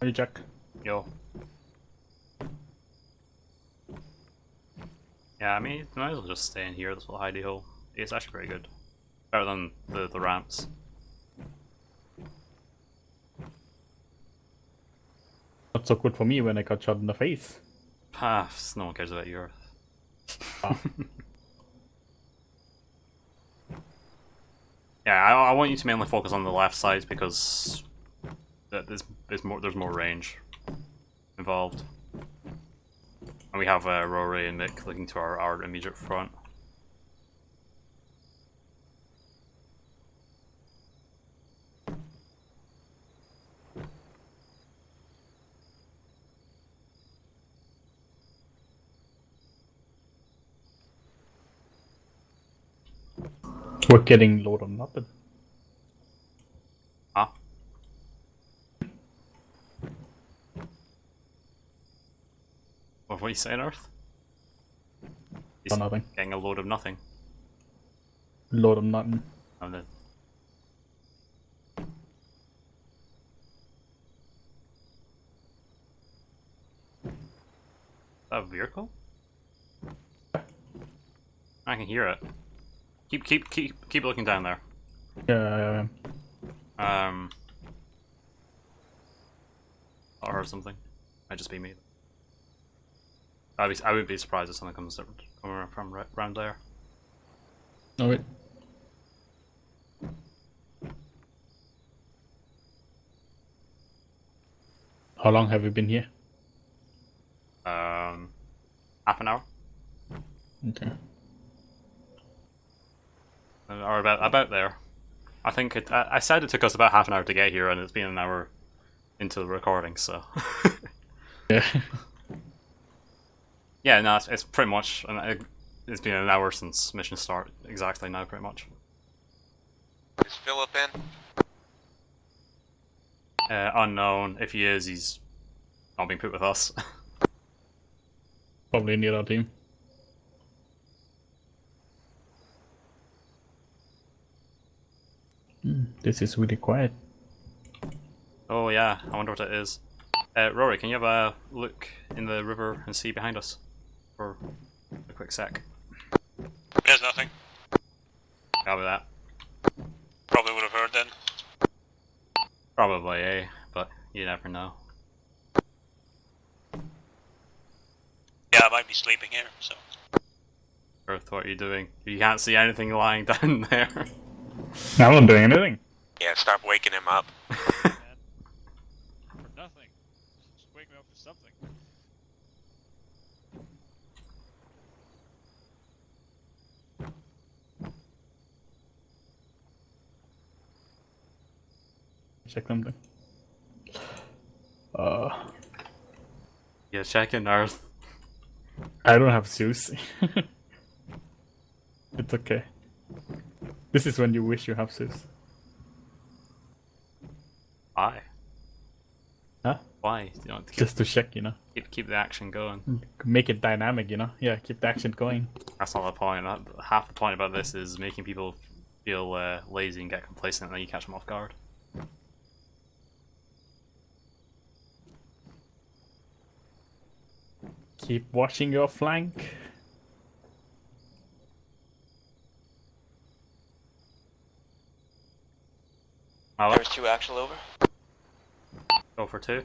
Hey, Jack. Yo. Yeah, I mean, you might as well just stay in here, this little hidey hole. It's actually pretty good. Better than the ramps. Not so good for me when I got shot in the face. Ah, no one cares about you, Earth. Yeah, I want you to mainly focus on the left side because there's more range involved. And we have Rory and Mick looking to our immediate front. We're getting load on nothing. Huh? What are you saying, Earth? He's For nothing. getting a load of nothing. Load on nothing. And then a vehicle? I can hear it. Keep looking down there. Yeah. I heard something. Might just be me. I wouldn't be surprised if something comes from around there. No, wait. How long have you been here? Half an hour. Okay. Or about there. I think I said it took us about half an hour to get here, and it's been an hour into the recording, so. Yeah. Yeah, no, it's pretty much. It's been an hour since mission start, exactly now, pretty much. Is Philip in? Unknown. If he is, he's not being put with us. Probably near our team. This is really quiet. Oh yeah, I wonder what it is. Rory, can you have a look in the river and see behind us for a quick sec? There's nothing. Copy that. Probably would have heard then. Probably, eh? But you never know. Yeah, I might be sleeping here, so. Earth, what are you doing? You can't see anything lying down there. I'm not doing anything. Yeah, stop waking him up. For nothing. Just wake me up for something. Check something. Yeah, check in Earth. I don't have Zeus. It's okay. This is when you wish you have Zeus. Why? Huh? Why? You know, Just to check, you know. keep the action going. Make it dynamic, you know. Yeah, keep the action going. That's not the point. Half the point about this is making people feel lazy and get complacent, and then you catch them off guard. Keep watching your flank. There's 2 actual over. Go for 2.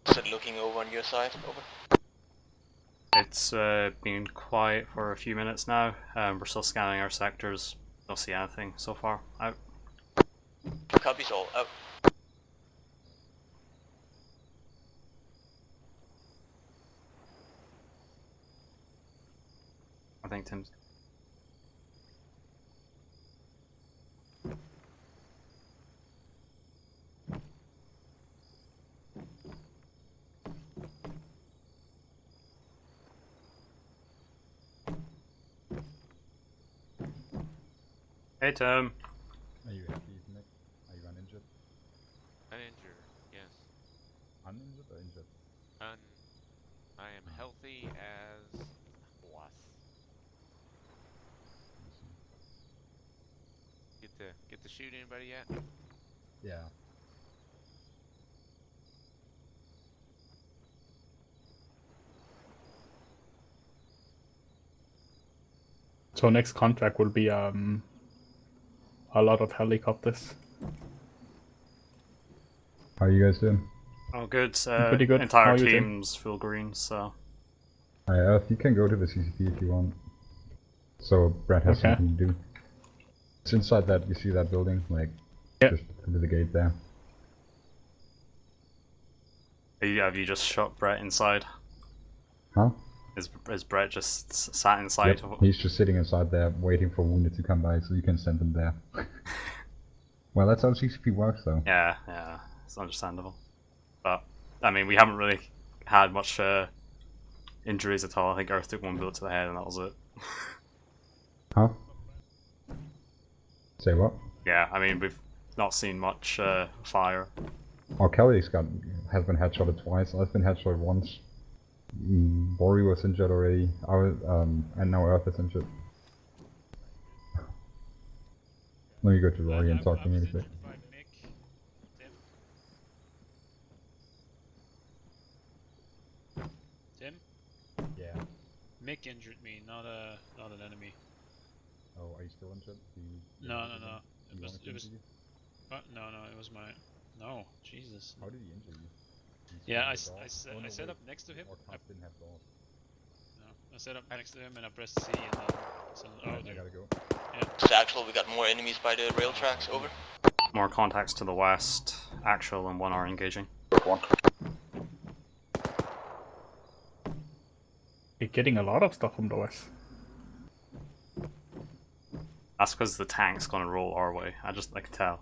Is it looking over on your side? Over. It's been quiet for a few minutes now. We're still scanning our sectors. Don't see anything so far. Out. Copies all. Out. I think Tim's. Hey Tim. Are you happy, Nick? Are you uninjured? Uninjured, yes. Uninjured or injured? I am healthy as was. Get to shoot anybody yet? Yeah. So next contract will be a lot of helicopters. How are you guys doing? Oh good. Pretty good. How Entire are you doing? team's full green, so. Hi Earth, you can go to the CCP if you want. So Brad has Okay. something to do. It's inside that, you see that building? Like, Yep. just through the gate there. Have you just shot Brett inside? Huh? Is Brett just sat inside? Yep. He's just sitting inside there, waiting for Wounded to come by, so you can send him there. Well, that's how CCP works, though. Yeah, it's understandable. But, I mean, we haven't really had much injuries at all. I think Earth took 1 bullet to the head and that was it. Huh? Say what? Yeah, I mean, we've not seen much fire. Oh, Kelly's has been headshotted twice. I've been headshotted once. Bori was injured already. And now Earth is injured. Let me go to Rory and talk to him a bit. Tim? Yeah. Mick injured me, not an enemy. Oh, are you still injured? No. It was. What? No, it was my. No, Jesus. How did he injure you? Yeah, I set up next to him. Or didn't have doors. I set up next to him and I pressed C and then. So, I there. gotta go. It's actual. We got more enemies by the rail tracks. Over. More contacts to the west. Actual and 1 are engaging. One. You're getting a lot of stuff from the west. That's because the tank's gonna roll our way. I can tell.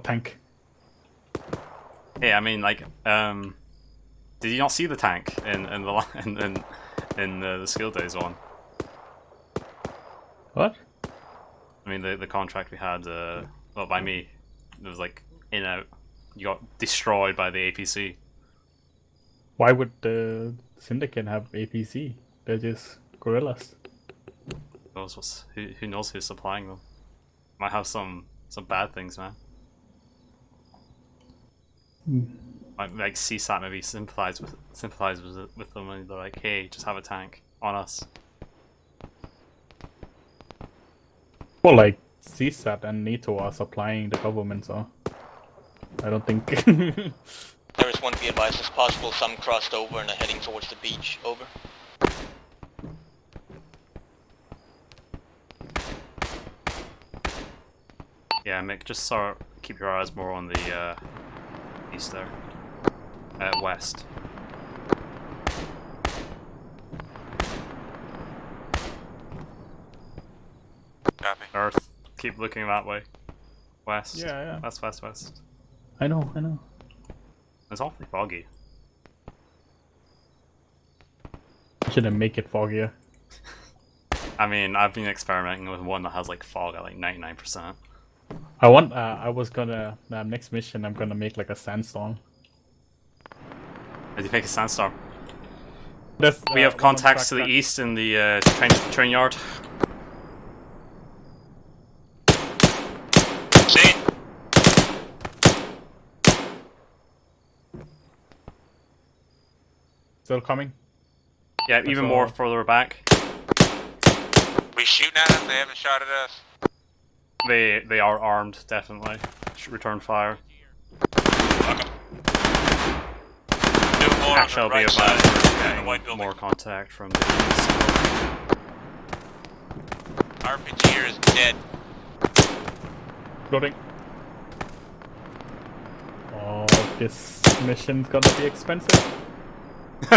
Tank. Hey, I mean, like, did you not see the tank in the skill days one? What? I mean, the contract we had, well, by me, it was like in out. You got destroyed by the APC. Why would the Syndicate have APC? They're just gorillas. Who knows who's supplying them? Might have some bad things, man. Like CSAT maybe sympathize with them and they're like, hey, just have a tank on us. Well, like CSAT and NATO are supplying the government, so I don't think. There is one to be advised as possible. Some crossed over and are heading towards the beach. Over. Yeah, Mick, just sort of keep your eyes more on the east there. West. Copy. Earth, keep looking that way. West. Yeah. West, west, west. I know. It's awfully foggy. Shouldn't make it foggier. I mean, I've been experimenting with one that has like fog at like 99%. I was gonna next mission. I'm gonna make like a sandstorm. Did you make a sandstorm? There's, We have one contacts to the track- east in the train yard. See? Still coming. Yeah, even all. more further back. We shooting at them? They haven't shot at us. They are armed, definitely. Return fire. Okay. Do more Actually, on I'll the be right side. advised in the getting white building. more contact from the east. RPG here is dead. Loading. Oh, this mission's gonna be expensive.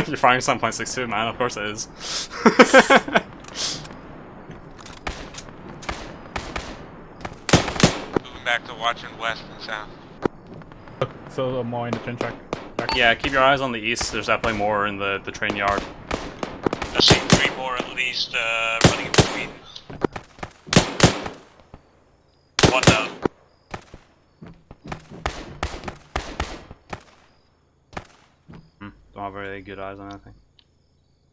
You're firing 7.62, man. Of course it is. Moving back to watching west and south. So more in the train track. Yeah, keep your eyes on the east. There's definitely more in the train yard. I see 3 more at least running in between. One down. Don't have very good eyes on anything.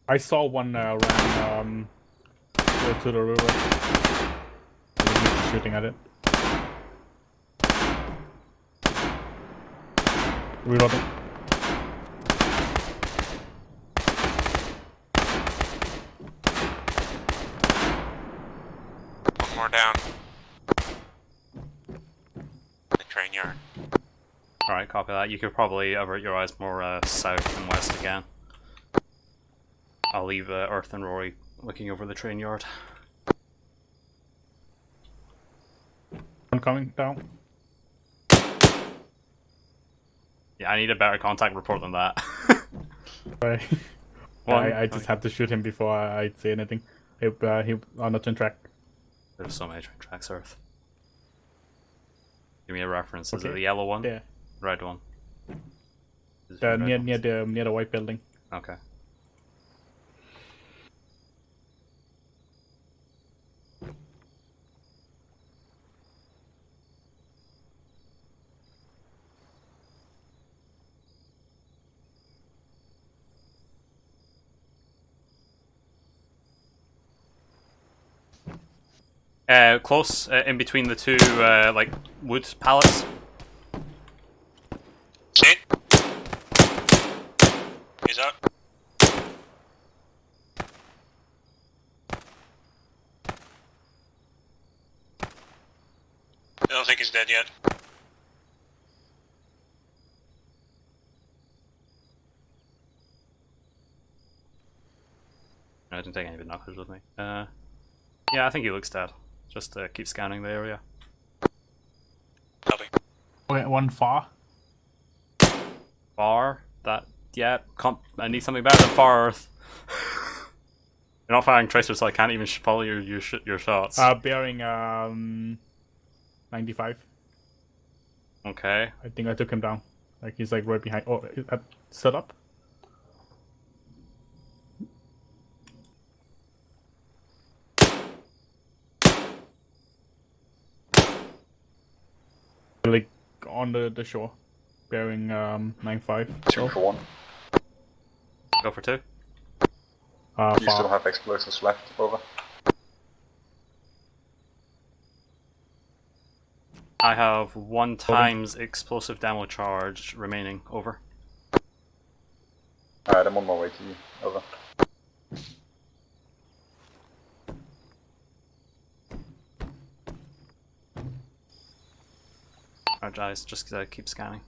I saw one ran to the river. Shooting at it. Reloading. One more down. The train yard. Alright, copy that. You could probably avert your eyes more south and west again. I'll leave Earth and Rory looking over the train yard. One coming down. Yeah, I need a better contact report than that. Right. One. I just had to shoot him before I'd say anything. He on the train track. There's so many train tracks, Earth. Give me a reference. Is it Okay. the yellow one? Yeah. Red one? Is it the red Near ones? near the white building. Okay. Close, in between the two, like, wood pallets. See? He's out. I don't think he's dead yet. I didn't take any binoculars with me. Yeah, I think he looks dead. Just keep scanning the area. Copy. Okay, one far. Far? That, yeah, I need something better than far Earth. You're not firing tracers, so I can't even follow your shots. Bearing 95. Okay. I think I took him down. Like he's like right behind. Oh, set up. Like on the shore, bearing 95. 2 for 1. Go for 2. You still Far. have explosives left, over. I have 1 times explosive demo charge remaining. Over. Alright, I'm on my way to you. Over. Alright, guys, just keep scanning.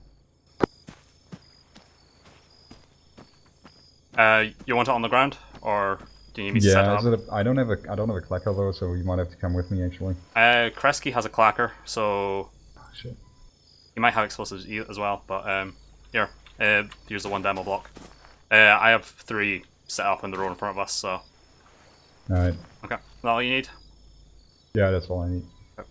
You want it on the ground, or do you need me to set it up? I don't have a clacker though, so you might have to come with me actually. Kresge has a clacker, so Oh, shit. he might have explosives as well. But here, here's the 1 demo block. I have 3 set up in the row in front of us, so. Alright. Okay, is that all you need? Yeah, that's all I need. Okay.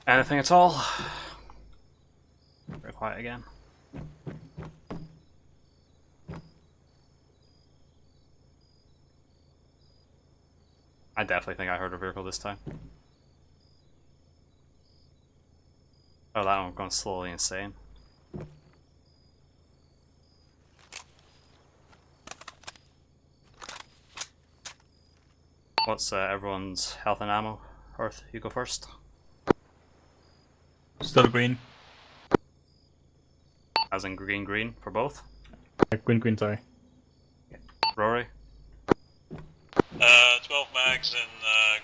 Anything at all? Very quiet again. I definitely think I heard a vehicle this time. Oh, that one going slowly insane. What's everyone's health and ammo? Earth, you go first. Still green. As in green for both? Green, sorry. Rory? 12 mags and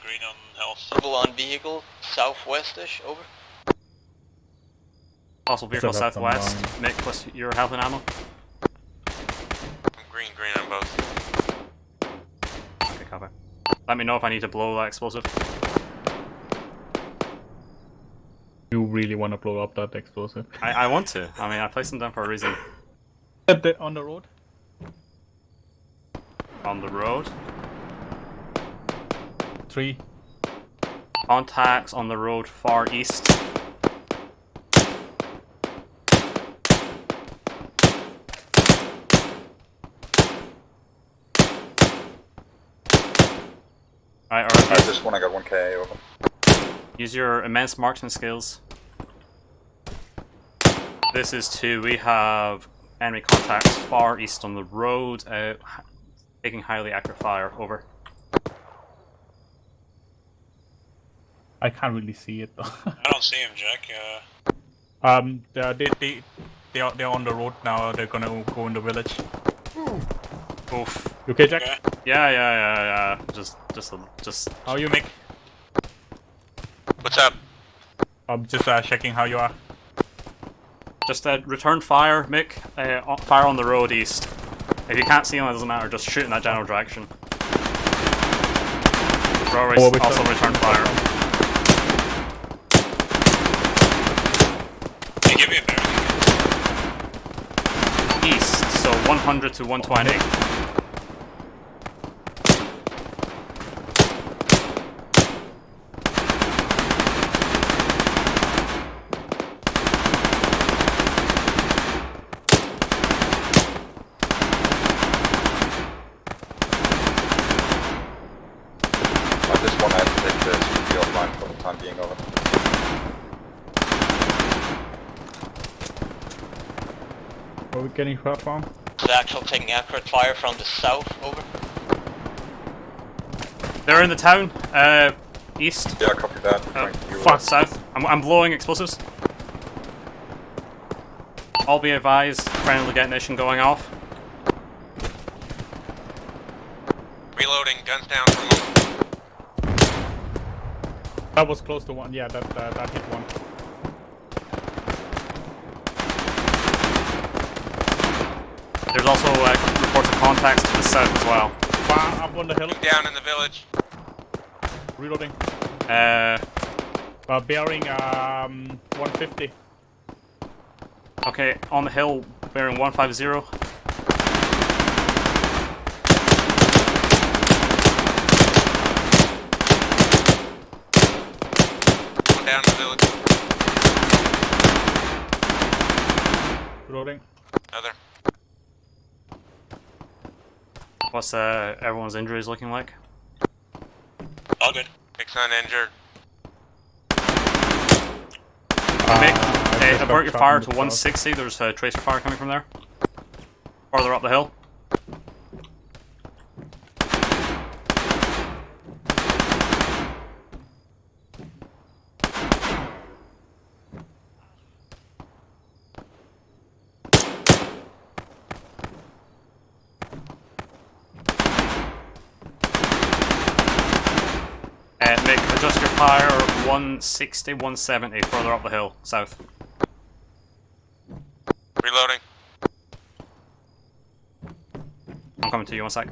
green on health. Level on vehicle, southwest-ish, over. Possible vehicle Set up some southwest. Mick, what's your health and ammo? Green on both. Okay, copy. Let me know if I need to blow that explosive. You really want to blow up that explosive? I want to. I mean, I placed them down for a reason. On the road? On the road. 3. Contacts on the road far east. Alright, I alright. just want to get 1k over. Use your immense marksman skills. This is 2. We have enemy contacts far east on the road, taking highly accurate fire. Over. I can't really see it though. I don't see him, Jack. They're on the road now. They're gonna go in the village. Oof. You okay, Jack? Okay. Yeah. Just. How are you, Mick? What's up? I'm just checking how you are. Just return fire, Mick. Fire on the road east. If you can't see him, it doesn't matter. Just shoot in that general direction. Rory, also return fire. Hey, give me a bearing. East, so 100 to 120. I just want to take the security offline for the time being. Over. Are we getting shot from? The actual taking accurate fire from the south, over. They're in the town, east. Yeah, copy that. Going to you, Fuck, south. I'm blowing explosives. All be advised, friendly detonation going off. Reloading, guns down for a moment. That was close to 1. Yeah, that hit 1. There's also reports of contacts to the south as well. Far up on the hill. Down in the village. Reloading. Uh, Bearing 150. okay, on the hill, bearing 150. One down in the village. Reloading. Another. What's everyone's injuries looking like? All good. Mick's not injured. Mick, avert your fire to 160. There's a tracer fire coming from there. Farther up the hill. adjust your fire 160, 170 further up the hill, south. Reloading. I'm coming to you, 1 sec.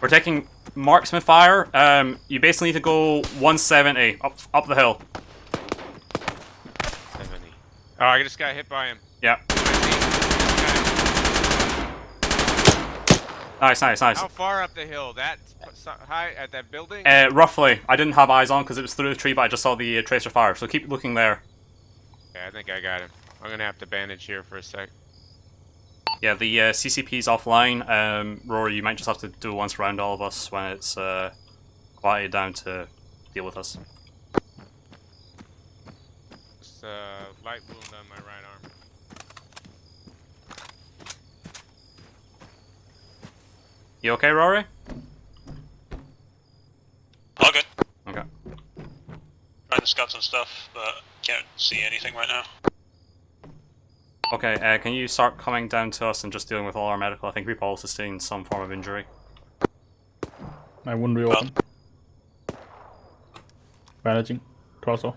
We're taking marksman fire. You basically need to go 170 up the hill. 70. Oh, I just got hit by him. Yeah. Nice. How far up the hill? That high at that building? Roughly. I didn't have eyes on because it was through the tree, but I just saw the tracer fire. So keep looking there. Yeah, I think I got him. I'm gonna have to bandage here for a sec. Yeah, the CCP's offline. Rory, you might just have to do it once around all of us when it's quieted down to deal with us. Just light wound on my right arm. You okay, Rory? All good. Okay. Trying to scout some stuff, but can't see anything right now. Okay, can you start coming down to us and just dealing with all our medical? I think we've all sustained some form of injury. My wound reopen. Bandaging. Torso.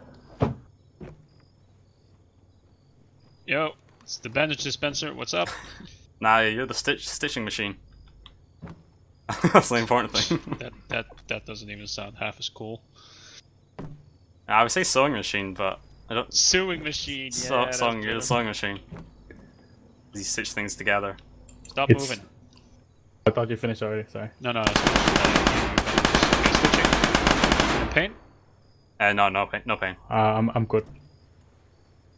Yo, it's the bandage dispenser. What's up? Nah, you're the stitching machine. That's the important thing. that doesn't even sound half as cool. I would say sewing machine, but I don't. Sewing machine. Yeah. You're the sewing machine. You stitch things together. Stop It's- moving. I thought you finished already, sorry. No, I finished. Stitching. In pain? No pain. I'm good.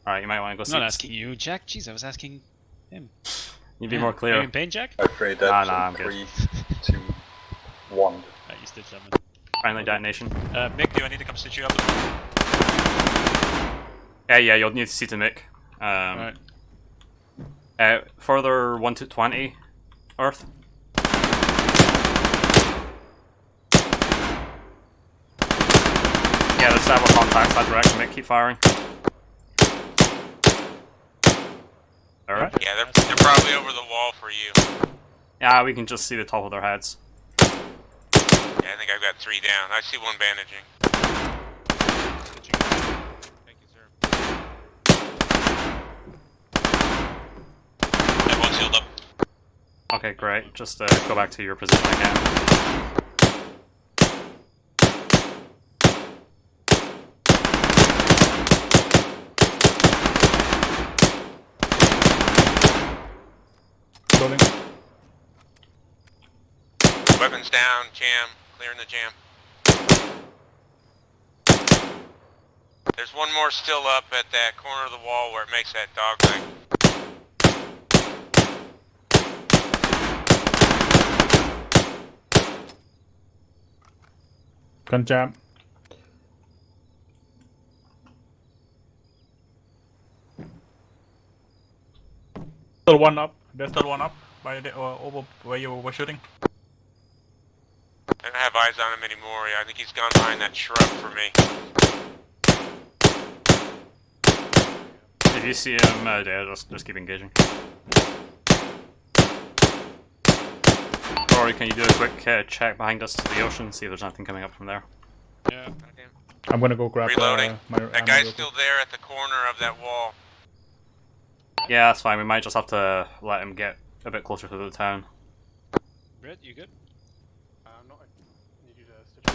Alright, you might want to go see. I'm not asking you, Jack. Jeez, I was asking him. You'd be more clear. Are you in pain, Jack? I pray that Nah, I'm good. 3, 2, 1. You stitched them. Finally, detonation. Mick, do I need to come stitch you up? Yeah, you'll need to see to Mick. Alright. Further 1 to 20, Earth. Yeah, there's several contacts that direction, Mick. Keep firing. Alright. Yeah, they're probably over the wall for you. Yeah, we can just see the top of their heads. Yeah, I think I've got 3 down. I see one bandaging. Thank you, sir. Everyone's healed up. Okay, great. Just go back to your position again. Loading. Weapons down, jam, clearing the jam. There's one more still up at that corner of the wall where it makes that dog leg. Gun jam. Still one up. There's still one up by the over where you were shooting. I don't have eyes on him anymore. I think he's gone behind that shrub for me. If you see him, yeah, just keep engaging. Rory, can you do a quick check behind us to the ocean, see if there's anything coming up from there? Yeah. I'm gonna go grab Reloading. my That ammo guy's real still there at the corner of that wall. Yeah, that's fine. We might just have to let him get a bit closer to the town. Britt, you good? No, I need you to stitch.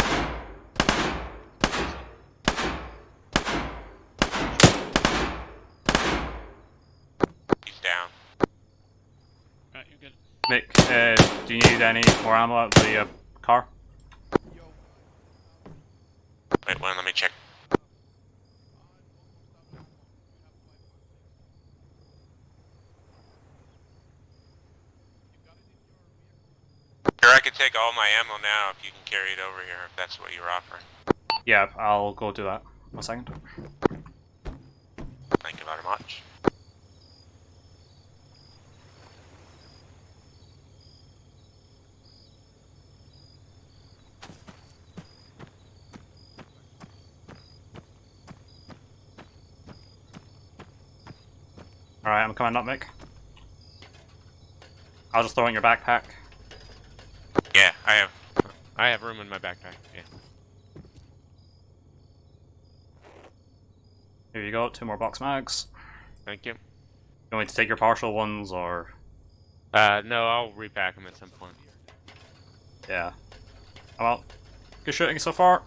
He's down. Alright, you're good. Mick, do you need any more ammo at the car? Wait, let me check. Sure, I could take all my ammo now if you can carry it over here, if that's what you're offering. Yeah, I'll go do that. 1 second. Thank you very much. Alright, I'm coming up, Mick. I'll just throw it in your backpack. Yeah, I have I have room in my backpack. Yeah. Here you go, 2 more box mags. Thank you. You want me to take your partial ones, or...? No, I'll repack them at some point. Yeah. Well, good shooting so far.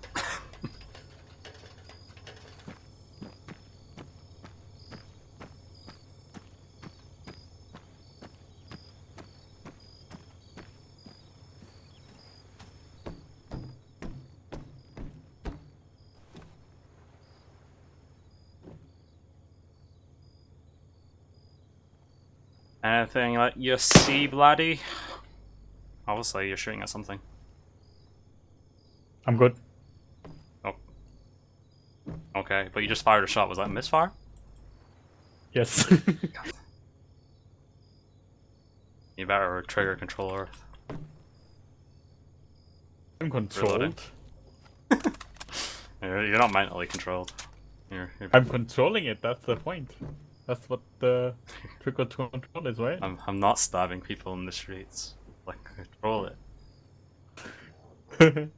Anything that you see, Bloody? Obviously, you're shooting at something. I'm good. Oh. Okay, but you just fired a shot. Was that a misfire? Yes. You better trigger control Earth. I'm controlled. You're not mentally controlled. You're I'm controlling it, that's the point. That's what the trigger to control is, right? I'm not stabbing people in the streets. Like, control it.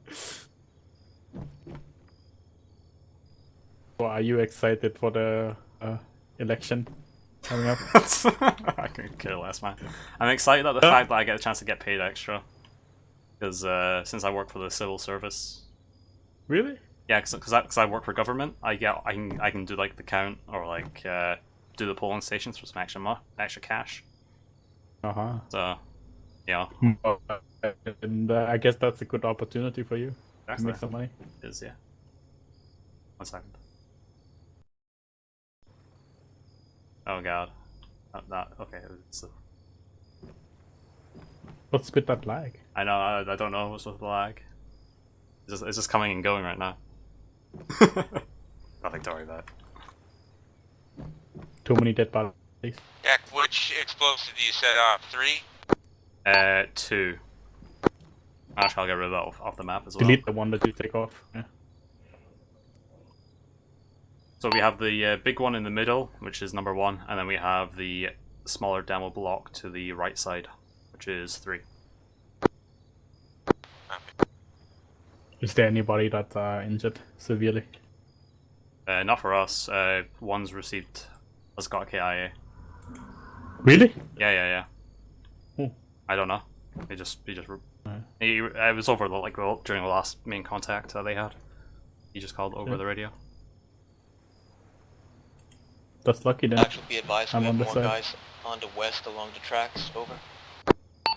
So are you excited for the election coming up? I couldn't care less, man. I'm excited at the fact that I get a chance to get paid extra. Because since I work for the civil service. Really? Yeah, because I work for government, I can do like the count or like do the polling stations for some extra cash. So, yeah. And I guess that's a good opportunity for you to make some money. It is, yeah. 1 second. Oh god. Okay. What's with that lag? I know. I don't know what's with the lag. It's just coming and going right now. Nothing to worry about. Too many dead bodies. Jack, which explosive do you set off? 3? 2. Actually, I'll get rid of that off the map as well. Delete the one that you take off. Yeah. So we have the big one in the middle, which is number 1, and then we have the smaller demo block to the right side, which is 3. Is there anybody that's injured severely? Not for us. One's has got a KIA. Really? Yeah. Oh. I don't know. He was over during the last main contact that they had. He just called over the radio. That's lucky then. Actually, be advised, we I'm have on the more side. guys on the west along the tracks. Over.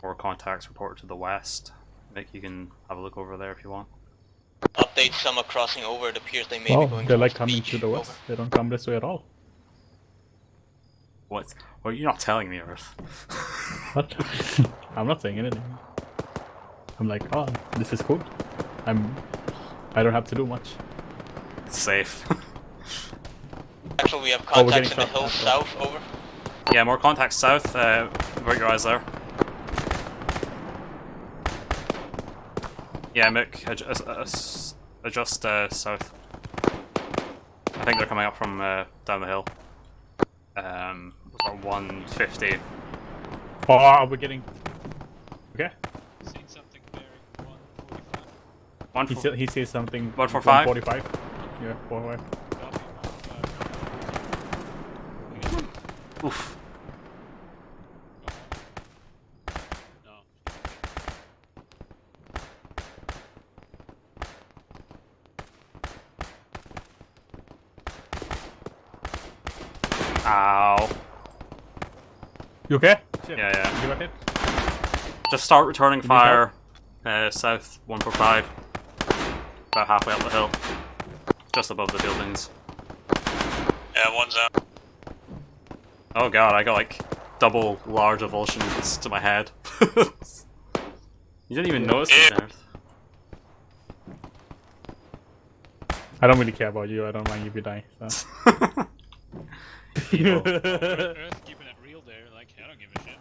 4 contacts reported to the west. Nick, you can have a look over there if you want. Update some are crossing over. It appears they may be Oh, going they're like towards coming the to beach. the west. They don't come this way at all. What? Well, you're not telling me, Earth. What? I'm not saying anything. I'm like, oh, this is cool. I don't have to do much. It's safe. Actually, we have Oh, we're contacts in getting the hills shot. south. Over. Yeah, more contacts south. Avert your eyes there. Yeah, Mick, adjust south. I think they're coming up from down the hill. About 150. Oh, we're getting. Okay. Seeing something bearing 145. He sees something. 145? 145. Yeah, 145. Oof. No. Ow. You okay? Yeah. You got hit? Just start returning Can you fire. South 145. About halfway up the hill. Just above the buildings. Yeah, one's out. Oh god, I got like double large avulsions to my head. You didn't even notice it, Earth. I don't really care about you. I don't mind if you die. So. Earth keeping it real there, like, I don't give a shit.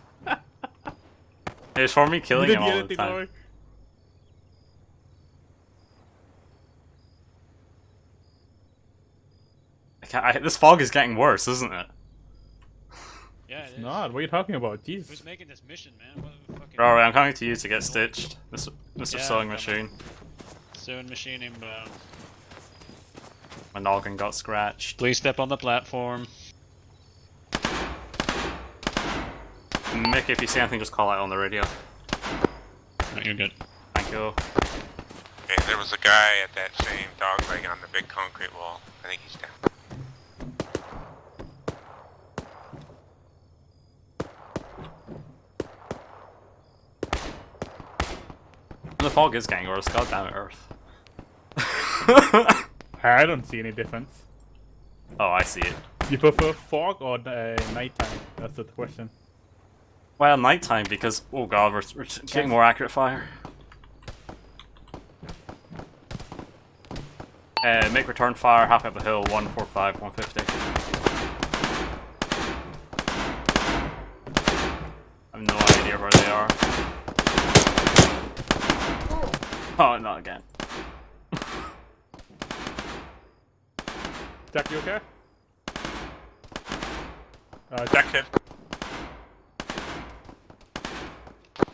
It's for me killing You him didn't all get the anything, time. This fog is getting worse, isn't it? Yeah, it is. Not. What are you talking about? Jeez. Who's making this mission, man? What the fucking... Alright, I'm coming to you to get stitched. Mr. Yeah, Sewing coming. Machine. Sewing machine inbound. My noggin got scratched. Please step on the platform. Mick, if you see anything, just call out on the radio. No, you're good. Thank you. Okay, there was a guy at that same dog leg on the big concrete wall. I think he's down. The fog is getting worse, goddamn it, Earth. I don't see any difference. Oh, I see it. You prefer fog or nighttime? That's the question. Well, nighttime, because, oh god, we're getting more accurate fire. Make return fire, half up the hill, 145, 150. I have no idea where they are. Oh, not again. Jack, you okay? Jack's hit.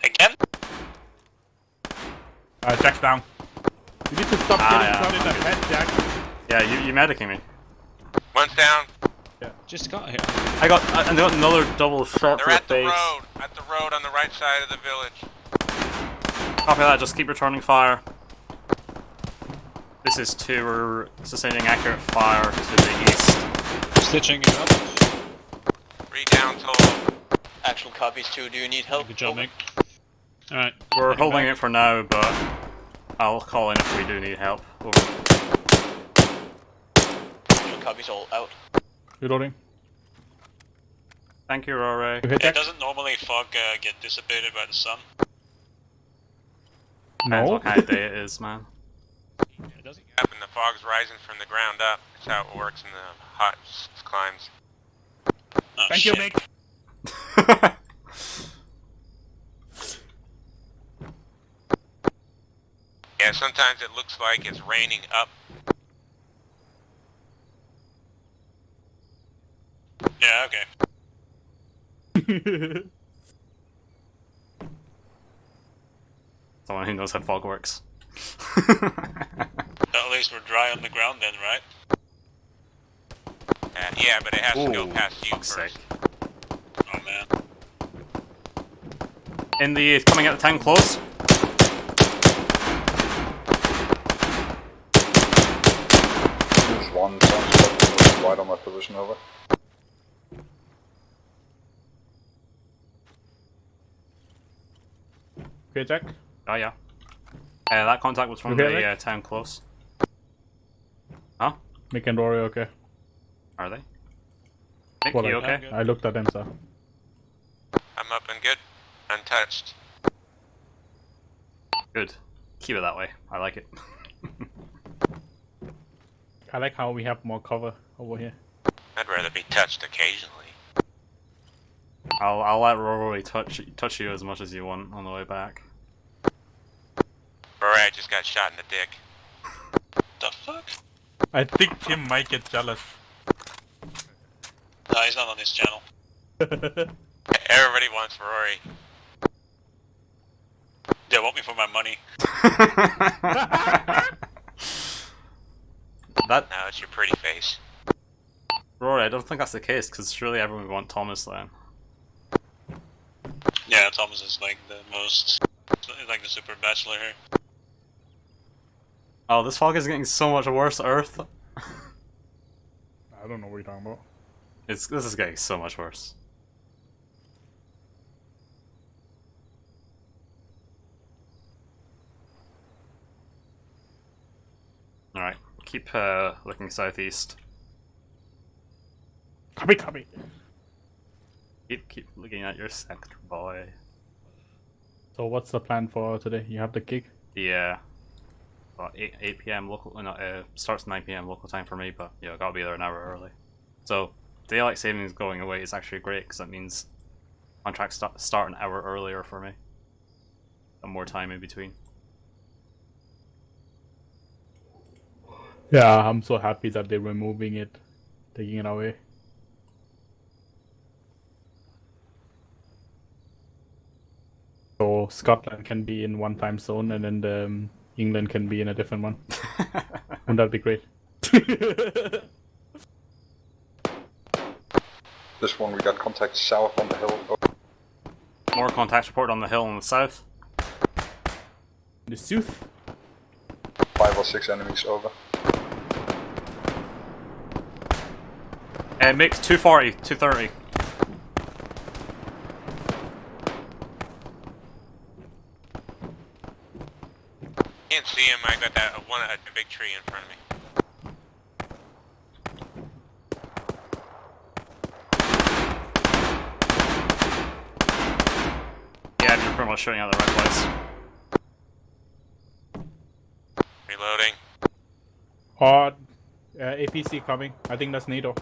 Again? Jack's down. You need to stop getting shot in the head, Jack. Yeah, you medicing me. One's down. Just got here. I got another double shot to They're the at the face. road. At the road on the right side of the village. Copy that, just keep returning fire. This is 2, we're sustaining accurate fire to the east. Stitching it up. 3 down total. Actual copies too. Do you need help? Good job, Mick. Alright. We're holding it for now, but I'll call in if we do need help. Over. Actual copies all out. Reloading. Thank you, Rory. You hit Jack? doesn't normally fog get dissipated by the sun? Depends No. what kind of day it is, man. It doesn't. Up and the fog's rising from the ground up. That's how it works in the hot climes. Oh, Thank shit. you, Mick. Yeah, sometimes it looks like it's raining up. Yeah, okay. Someone who knows how fog works. At least we're dry on the ground then, right? Yeah, but it has to go Ooh, past you fuck's first. sake. Oh man. In the coming out of town close. There's one sounds right on my position over. Okay, Jack. Oh yeah. That contact was from Okay, the Rick? town close. Huh? Mick and Rory, okay. Are they? Nick, Well, you I- okay? I looked at them, so. I'm up and good. Untouched. Good. Keep it that way. I like it. I like how we have more cover over here. I'd rather be touched occasionally. I'll let Rory touch you as much as you want on the way back. Rory, I just got shot in the dick. The fuck? I think Tim might get jealous. No, he's not on this channel. Everybody wants Rory. They want me for my money. That Now it's your pretty face. Rory, I don't think that's the case because surely everyone would want Thomas then. Yeah, Thomas is like the most, like the super bachelor here. Oh, this fog is getting so much worse, Earth. I don't know what you're talking about. This is getting so much worse. Alright, keep looking southeast. Copy, copy. Keep looking at your sector, boy. So what's the plan for today? You have the gig? Yeah. Well, 8 p.m. local, starts 9 p.m. local time for me, but yeah, I gotta be there an hour early. So, daylight savings going away is actually great because that means contracts start an hour earlier for me. And more time in between. Yeah, I'm so happy that they're removing it, taking it away. So Scotland can be in one time zone, and then England can be in a different one. Wouldn't that be great? This one, we got contact south on the hill. More contacts reported on the hill in the south. The South. 5 or 6 enemies over. Mix 240, 230. Can't see him. I got that one a big tree in front of me. Yeah, you're pretty much shooting at the right place. Reloading. APC coming. I think that's NATO.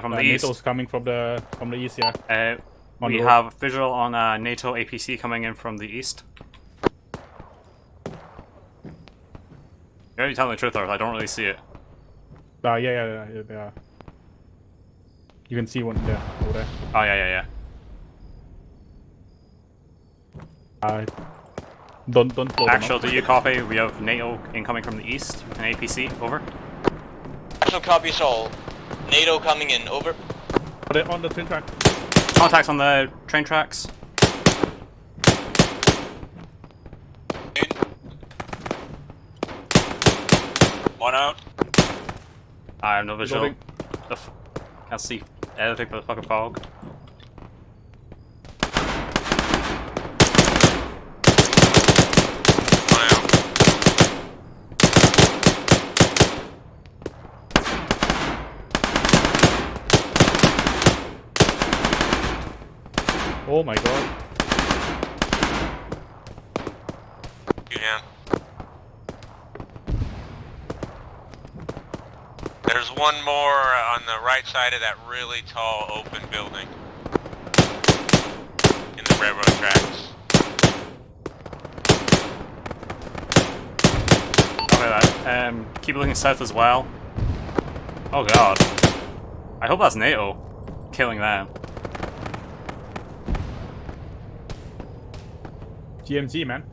From the east. NATO's coming from the east, yeah. We have visual on NATO APC coming in from the east. You're telling the truth, Arth. I don't really see it. Yeah. You can see one there, over there. Oh, yeah. Don't blow them Actual, up. do you copy? We have NATO incoming from the east and APC, over. Actual copies all. NATO coming in, over. On the twin track. Contacts on the train tracks. One out. I have no visual. Loading. Can't see anything for the fucking fog. One out. Oh my god. Two down. There's one more on the right side of that really tall open building. In the railroad tracks. Copy that. Keep looking south as well. Oh god. I hope that's NATO killing them. GMG, man.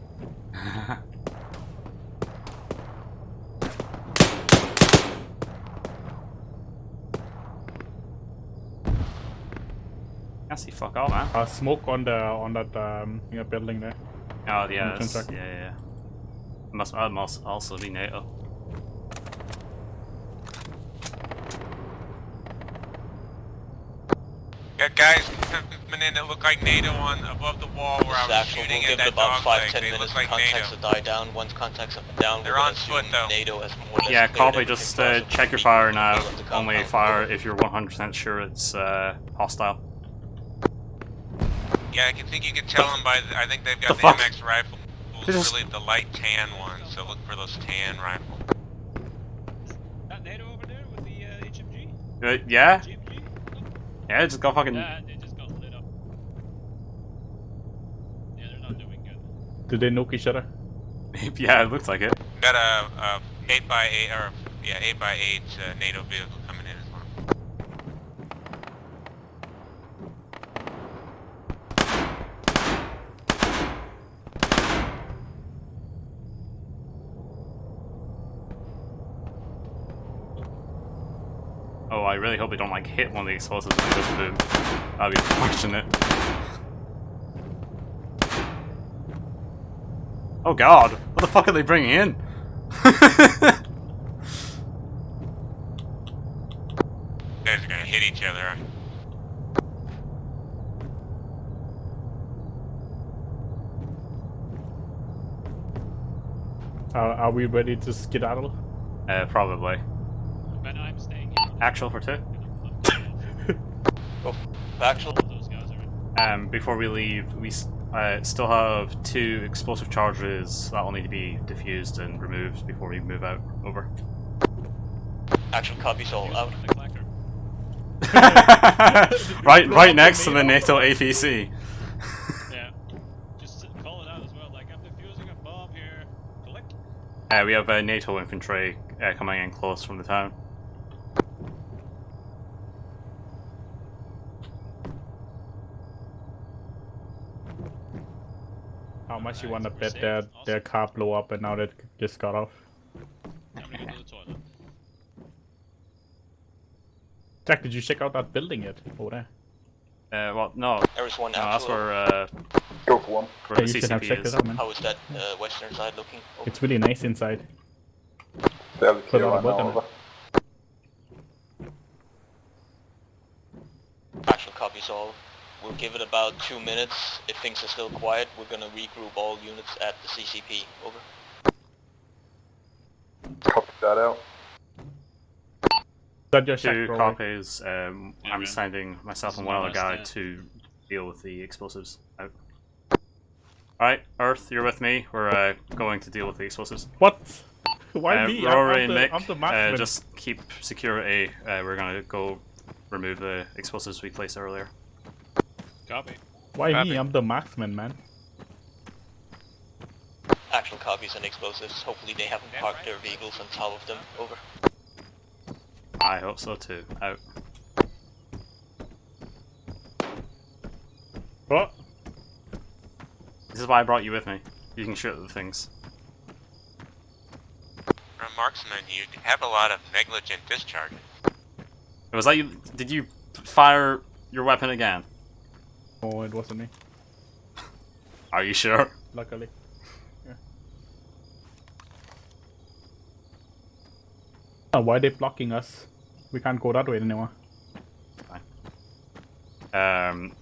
Can't see fuck all, man. Smoke on that building there. Oh yeah, twin track. yeah. Must also be NATO. Got guys coming in that look like NATO on above the wall where I was Actual, shooting we'll at give it that about dog 5-10 leg. They minutes look for like contacts NATO. to die down. Once contacts are down, They're we're on gonna foot, assume though. NATO has more or less Yeah, cleared copy. everything Just for us to check your be fire able now. to Only compound. fire if you're 100% sure it's hostile. Yeah, I think you can tell them by. I think they've got The the fuck? MX rifles, Just- really the light tan ones. So look for those tan rifles. That NATO over there with the HMG? Yeah? GMG? Yeah, it just got fucking... Yeah, they just got lit up. Yeah, they're not doing good. Did they nuke each other? yeah, it looks like it. Got a 8x8 or 8x8 NATO vehicle coming in as well. Oh, I really hope they don't like hit one of the explosives and they just boom. That'd be unfortunate. Oh god, what the fuck are they bringing in? You guys are gonna hit each other. Are we ready to skedaddle? Probably. But I'm staying here. Actual for 2. Actual. All of those guys are in. Before we leave, we still have 2 explosive charges that will need to be diffused and removed before we move out. Over. Actual copies all out. The clacker. right next to the NATO APC. Yeah. Just call it out as well. Like, I'm defusing a bomb here. Click. We have NATO infantry coming in close from the town. How much you wanna bet their car blew up and now they just got off? I'm gonna go to the toilet. Jack, did you check out that building yet? Over there. Well, no. There is one No, that's actual. where Go for one. where Yeah, the you should have CCP checked is. it out, man. How is that western side looking? Over. It's really nice inside. Fairly clear a lot right of now, wood on it. over. Actual copies all. We'll give it about 2 minutes. If things are still quiet, we're gonna regroup all units at the CCP. Over. Copy that out. Is that your Two shack, copies. I'm man. sending myself This and is one my other last guy day. to deal with the explosives. Out. Alright, Earth, you're with me. We're going to deal with the explosives. What? Why me? Rory I'm and Mick, the marksman. just keep security. We're gonna go remove the explosives we placed earlier. Copy. Why Copy. me? I'm the marksman, man. Actual copies and explosives. Hopefully they haven't parked their vehicles on top of them. Over. I hope so too. Out. What? This is why I brought you with me. You can shoot at the things. For a marksman, you have a lot of negligent discharges. Was that you? Did you fire your weapon again? Oh, it wasn't me. Are you sure? Luckily. Yeah. Oh, why are they blocking us? We can't go that way anymore.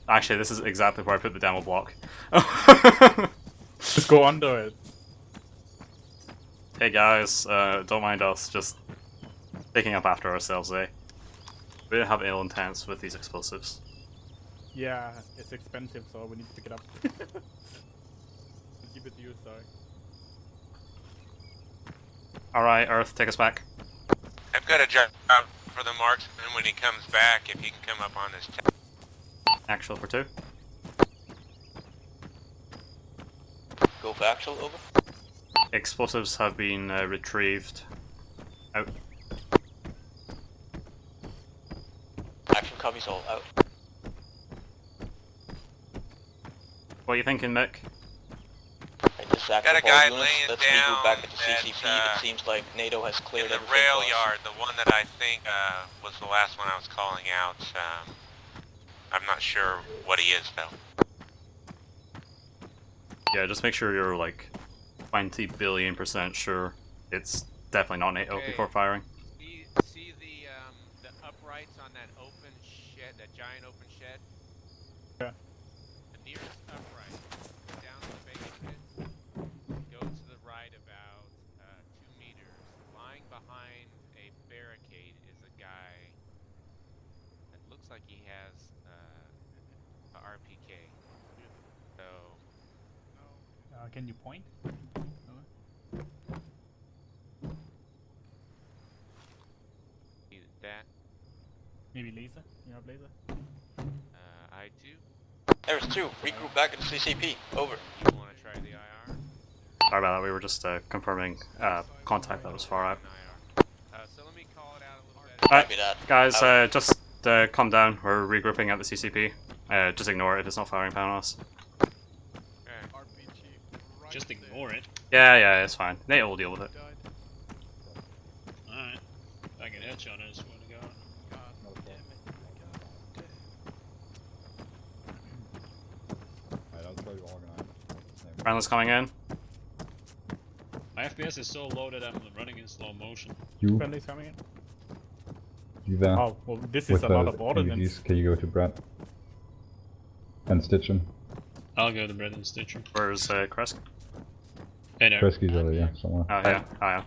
Actually, this is exactly where I put the demo block. Just go under it. Hey guys, don't mind us, just picking up after ourselves, eh? We don't have ill intents with these explosives. Yeah, it's expensive, so we need to pick it up. Give it to you, sorry. Alright, Earth, take us back. I've got a job for the marksman when he comes back, if he can come up on this Actual for 2. Go for actual. Over. Explosives have been retrieved. Out. Actual copies all out. What are you thinking, Mick? Got a guy laying Let's down regroup back at the that's, CCP. It seems like NATO has in cleared the everything rail for us. yard, the one that I think was the last one I was calling out. I'm not sure what he is though. Yeah, just make sure you're like 20 billion% sure it's definitely not NATO Okay. before firing. See the uprights on that open shed, that giant open shed? Yeah. The nearest upright, down the base pit, go to the right about 2 meters. Lying behind a barricade is a guy that looks like he has a RPK. So, Can you point? either that, Maybe laser? You have laser? I do. There's 2. Regroup back at the CCP. Over. You want to try the IR? Sorry about that, we were just confirming contact that was far out. So let me call it out a little bit. Alright, Copy that. guys, Out. just calm down. We're regrouping at the CCP. Just ignore it if it's not firing upon us. Just ignore it. Yeah, it's fine. NATO will deal with it. Alright. If I get headshot, I swear to God. Alright, I'll try to organize. Friendly's coming in. My FPS is so low that I'm running in slow motion. You, Friendly's coming in. you there? Oh, well, this is With a the lot of ordnance. AVGs, can you go to Brad? And stitch him. I'll go to Bread and Stitcher. Where's Kresk? Hey there. Rescue's over there somewhere. Oh yeah, oh yeah.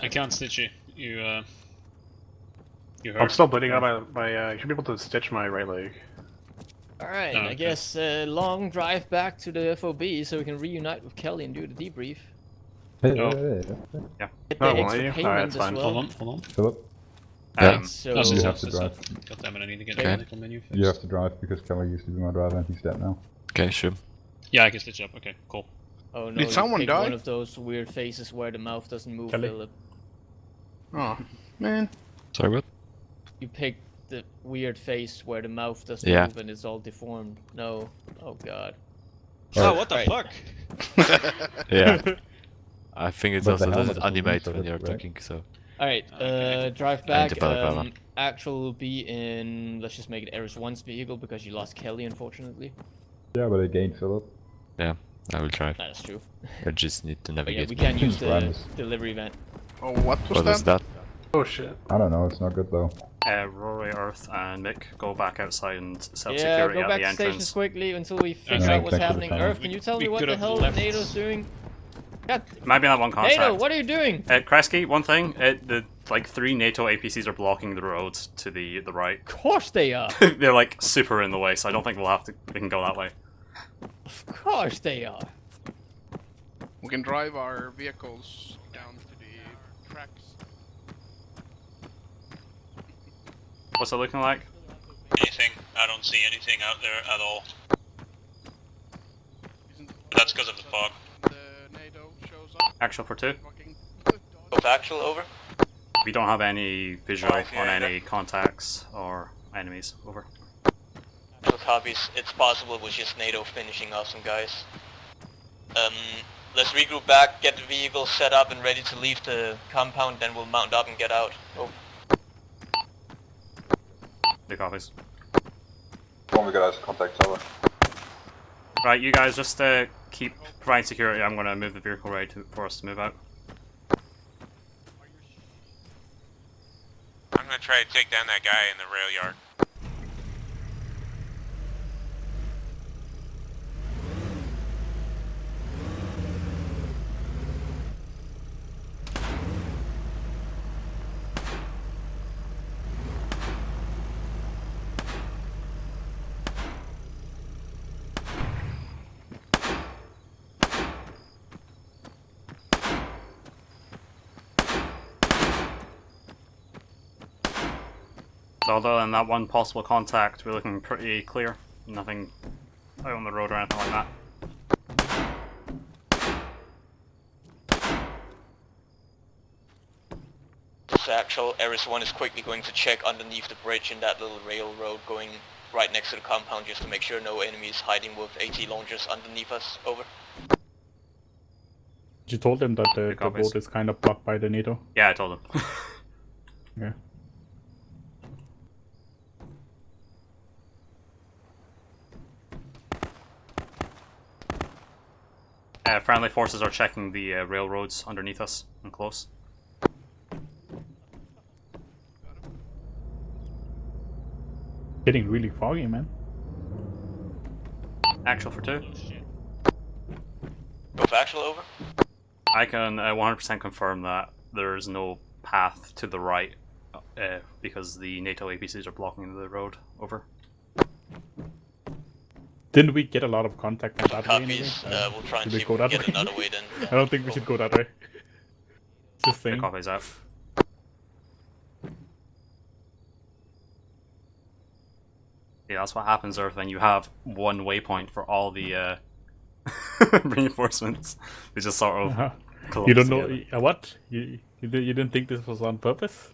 I can't stitch you. You hurt. I'm still bleeding out my you should be able to stitch my right leg. Alright, Oh, I okay. guess long drive back to the FOB so we can reunite with Kelly and do the debrief. Hey, Oh. hey. Get Oh, the will extra you? payment Alright, as fine. well. Hold on. Philip, So, No, you it's have not, to it's not. drive. God damn it, I need to get Okay. the medical menu first. You have to drive because Kelly used to be my driver and he's dead now. Okay, sure. Yeah, I can stitch up. Okay, cool. oh no, Did you someone picked die? one of those weird faces where the mouth doesn't move, Kelly. Philip. Oh, man. Sorry, what? You picked the weird face where the mouth doesn't Yeah. move and it's all deformed. No. Oh god. Oh, what the Right. fuck? Yeah. I think it's But the also a helmet little is on me, animate so when that's you're great. talking, so. Alright, drive And back. the balaclava. Actual will be in, let's just make it Eris 1's vehicle because you lost Kelly, unfortunately. Yeah, but I gained Philip. Yeah, I will try. That's true. I just need to But yeah, navigate. we can't use the Rams. delivery van. Oh, what What was that? Oh shit. I don't know, it's not good though. Rory, Earth, and Mick, go back outside and set up Yeah, security go at back the to stations entrance. quickly until we figure Yeah, out what's exactly the happening. same. Earth, can you tell We me what the could've hell left. NATO's doing? God, Maybe not one contact. NATO, what are you doing? Kresge, one thing. The like 3 NATO APCs are blocking the road to the right. Of course they are. They're like super in the way, so I don't think we'll have to. We can go that way. Of course they are. We can drive our vehicles down to the tracks. What's it looking like? Anything? I don't see anything out there at all. But that's because of the fog. The NATO shows up. Actual for 2. Fucking Both actual, over. We don't have any visual Alright, on yeah, any contacts or enemies. Over. So copies. It's possible it was just NATO finishing off some guys. Let's regroup back, get the vehicle set up and ready to leave the compound, then we'll mount up and get out. Over. Big copies. When we get out of contact, over. Right, you guys just keep providing security. I'm gonna move the vehicle ready for us to move out. I'm gonna try to take down that guy in the rail yard. So other than that one possible contact, we're looking pretty clear. Nothing out on the road or anything like that. This actual Eris 1 is quickly going to check underneath the bridge in that little railroad going right next to the compound just to make sure no enemies hiding with AT launchers underneath us. Over. You told him that the copies. road is kind of blocked by the NATO. Yeah, I told him. Yeah. Friendly forces are checking the railroads underneath us and close. Getting really foggy, man. Actual for 2. Both actual, over. I can 100% confirm that there's no path to the right because the NATO APCs are blocking the road. Over. Didn't we get a lot of contact from that way anyway? Copies. We'll try and Should we see if go we can that get way? another way then. I don't think we should go that way. Just The saying. copies out. Yeah, that's what happens, Earth, when you have one waypoint for all the reinforcements. They just sort of Uh-huh. collapse You don't know together. what? You didn't think this was on purpose?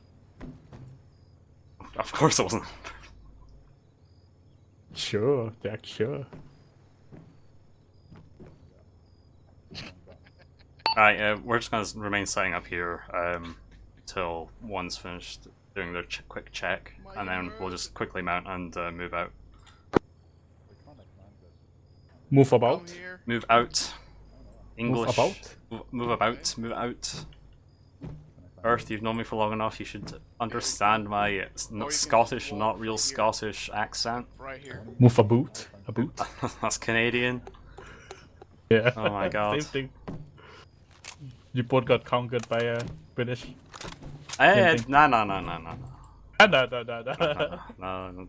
Of course it wasn't. Sure, Jack. Sure. Alright, we're just gonna remain setting up here till one's finished doing their quick check, and then we'll just quickly mount and move out. Move about. Move out. English. Move about. Move about. Move out. Earth, you've known me for long enough. You should understand my Scottish, not real Scottish accent. right here. Move a boot. A boot. That's Canadian. Yeah. Oh my god. Same thing. You both got conquered by a British. Eh, thing. no. No. No,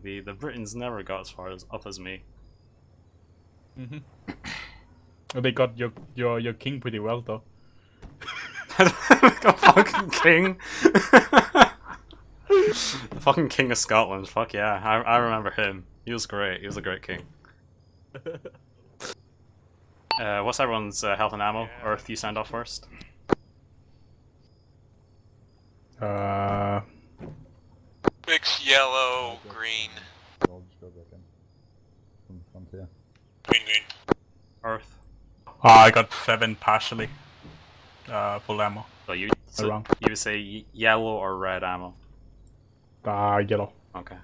the Britons never got as far up as me. They got your king pretty well though. A fucking king. The fucking king of Scotland. Fuck yeah, I remember him. He was great. He was a great king. What's everyone's health and ammo? Earth, you send off first. Fix yellow, green. I'll just go back in. From frontier. Green. Earth. I got 7 partially. Full ammo. So you Around. would say yellow or red ammo? Yellow. Okay.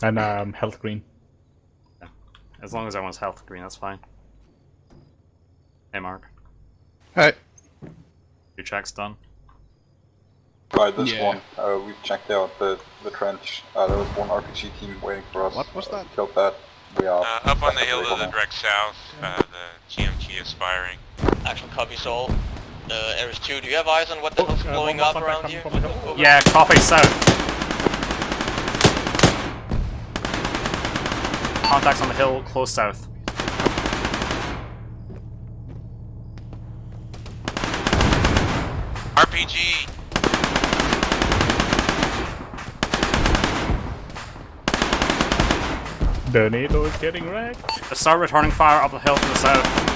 And health green. Yeah. As long as everyone's health green, that's fine. Hey Mark. Hey. Your check's done. Right, this Yeah. one, we checked out the trench. There was one RPG team waiting for us. What was that? We killed that. We are Up on the hill to the now. direct south, the GMT is firing. Action copy, Sol. Ares 2, do you have eyes on what the hell's blowing one up more around contact here? coming from the hill. Over. Yeah, copy south. Contacts on the hill, close south. RPG! The NATO is getting wrecked. Just start returning fire up the hill to the south.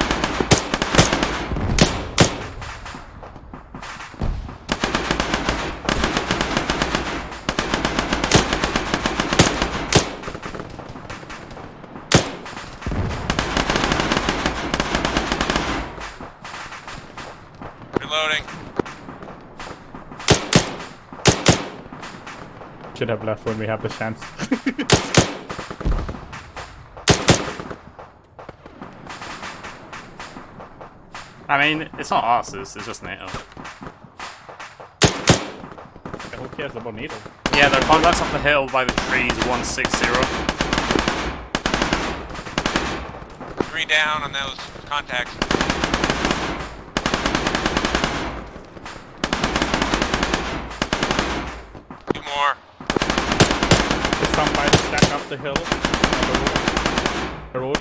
Reloading. Should have left when we have the chance. I mean, it's not us, it's just NATO. Who cares about NATO? Yeah, their contacts up the hill by the trees, 160. 3 down on those contacts. Two more. Is somebody stack up the hill? On the road?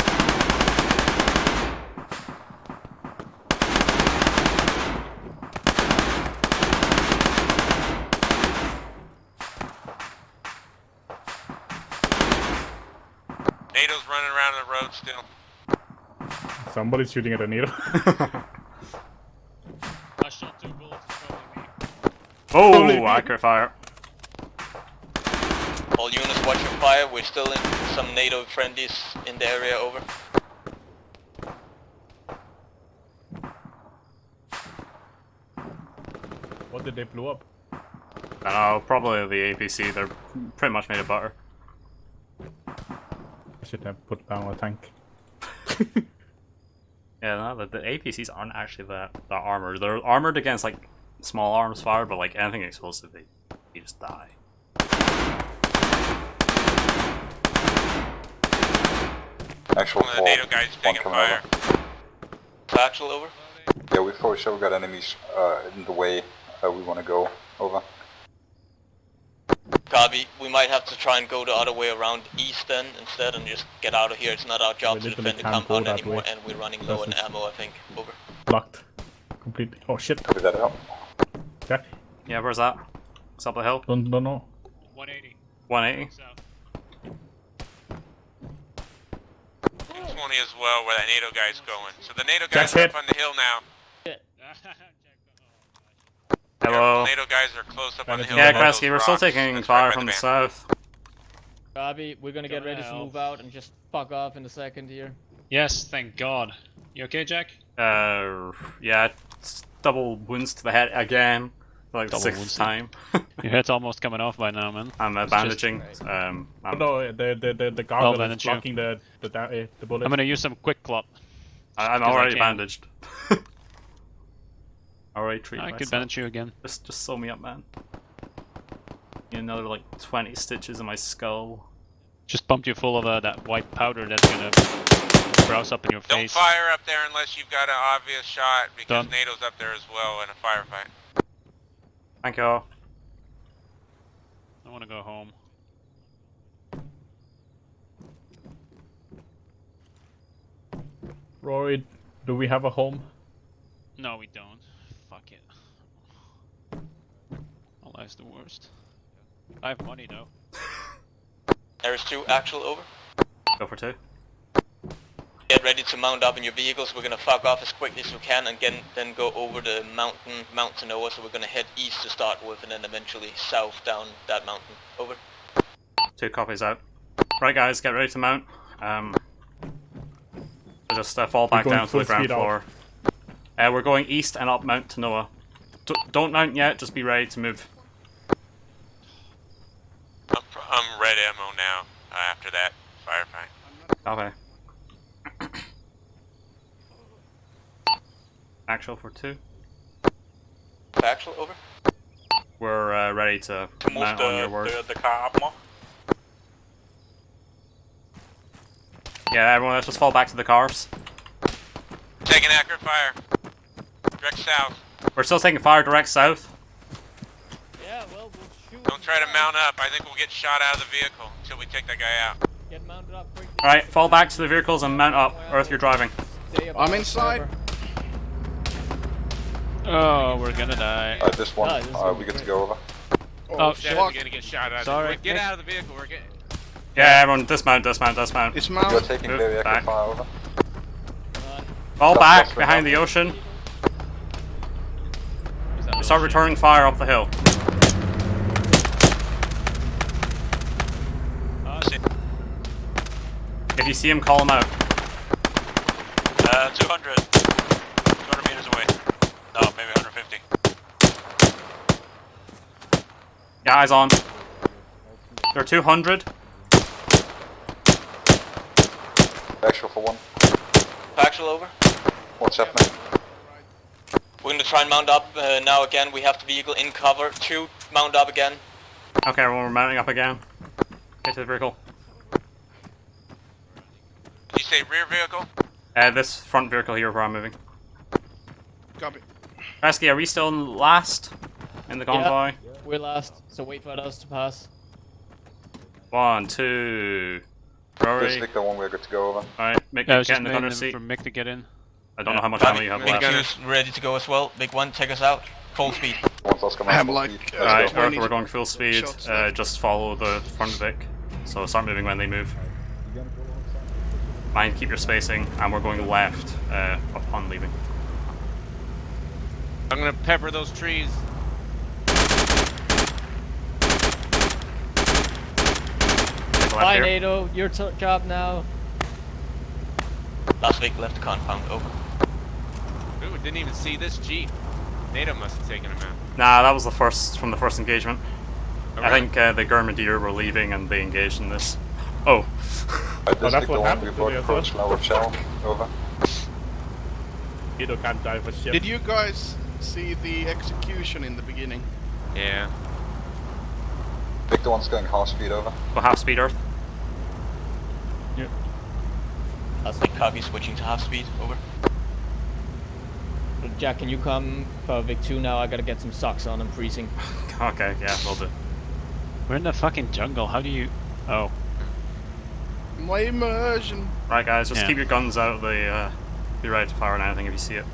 NATO's running around the road still. Somebody's shooting at a NATO. I shot 2 bullets, it's Oh, probably me. accurate fire. All units watch your fire, we're still in some NATO friendlies in the area, over. What did they blow up? I don't know, probably the APC, they're pretty much made of butter. I should have put down a tank. Yeah, no, the APCs aren't actually that armored. They're armored against like small arms fire, but like anything explosive, you just die. Actual One of the NATO guys taking fire. Factual, over. Yeah, we for sure got enemies in the way we want to go. Over. Copy, we might have to try and go the other way around east then instead and just get out of here. It's not our job to defend the compound anymore and we're running low on ammo, I think. Over. Blocked. Completely. Oh shit. Copy that out. Jack? Yeah, where's that? It's up the hill. Don't know. 180. 180. South. 220 as well, where that NATO guy's going. So the NATO Jack's guys are hit. up on the hill now. Hello. NATO guys are close up on the hill. Yeah, above those Kresge, we're still rocks. taking That's fire right by from the van. south. Robbie, we're gonna get Gonna ready to help. move out and just fuck off in a second here. Yes, thank God. You okay, Jack? Yeah, it's double wounds to the head again. For like the Double 6th wounds. time. Your head's almost coming off by now, man. I'm bandaging. Oh, no, the gargoyle is bandage you. blocking the bullet. I'm gonna use some quick clop. I'm 'cause I already can. bandaged. Already treat I myself. could bandage you again. Just sew me up, man. Need another like 20 stitches in my skull. Just pumped you full of that white powder that's gonna browse up in your Don't face. fire up there unless you've got an obvious shot, because Done. NATO's up there as well in a firefight. Thank you all. I wanna go home. Rory, do we have a home? No, we don't. Fuck it. My life's the worst. I have money though. Ares 2, actual, over. Go for 2. Get ready to mount up in your vehicles. We're gonna fuck off as quickly as we can and then go over the mountain, Mount Tanoa. So we're gonna head east to start with and then eventually south down that mountain. Over. 2 copies out. Right guys, get ready to mount. There's So just fall back going down to the full ground speed out. floor. We're going east and up Mount Tanoa. Don't mount yet, just be ready to move. I'm red ammo now. After that firefight. Okay. Actual for 2. Actual, over. We're ready to move mount on your word. the car up more. Yeah, everyone, let's just fall back to the cars. Taking accurate fire. Direct south. We're still taking fire direct south. Yeah, well, we'll shoot. Don't try to mount up. I think we'll get shot out of the vehicle until we take that guy out. Get mounted up quickly. Alright, fall back to the vehicles and mount up. Earth, you're driving. Stay up I'm inside. Oh, we're gonna die. This one, we get to go over. Oh, shit. We're gonna get shot out. Sorry. Get out of the vehicle. We're getting. Yeah, everyone, dismount, dismount, dismount. Dismount. You're taking Move very back. accurate fire over. Fall Stop, back stop, behind stop. the ocean. Is that Start returning fire up the hill. If you see him, call him out. 200. 200 meters away. No, maybe 150. Yeah, eyes on. They're 200. Actual for 1. Actual, over. What's happening? We're going to try and mount up now again. We have the vehicle in cover. 2, mount up again. Okay, everyone, we're mounting up again. Get to the vehicle. Did you say rear vehicle? This front vehicle here where I'm moving. Copy. Resky, are we still last in the convoy? We're last, so wait for us to pass. 1, 2. This Rory. Victor 1, we're good to go over. Alright, Mick, Yeah, I was get just in the waiting gunner seat. for Mick to get in. I don't know how much ammo you have Big left. 2 is ready to go as well. Big 1, take us out. Full speed. Once us come I out, have we'll like, leave. uh, Alright, Let's go. Earth, we're going full speed. shots left. Just follow the front Vic. So start moving when they move. Mind, keep your spacing, and we're going left upon leaving. I'm gonna pepper those trees. Take the left Bye, here. NATO. Your job now. Last week left the compound. Over. Ooh, didn't even see this Jeep. NATO must have taken him out. Nah, that was the first from the first engagement. Oh, I really? think the Gurmadir were leaving and they engaged in this. Oh. This that's Victor what 1, happened we've to got me as approach well. level channel. Over. Guido can't drive a ship. Did you guys see the execution in the beginning? Yeah. Victor 1's going half speed over. Go half speed, Earth. Last week copy, switching to half speed. Over. Jack, can you come for Vic 2 now? I gotta get some socks on. I'm freezing. Okay, yeah, we'll do. We're in the fucking jungle. How do you... Oh. My immersion. Right, guys, just Yeah. keep your guns out. Be ready to fire on anything if you see it.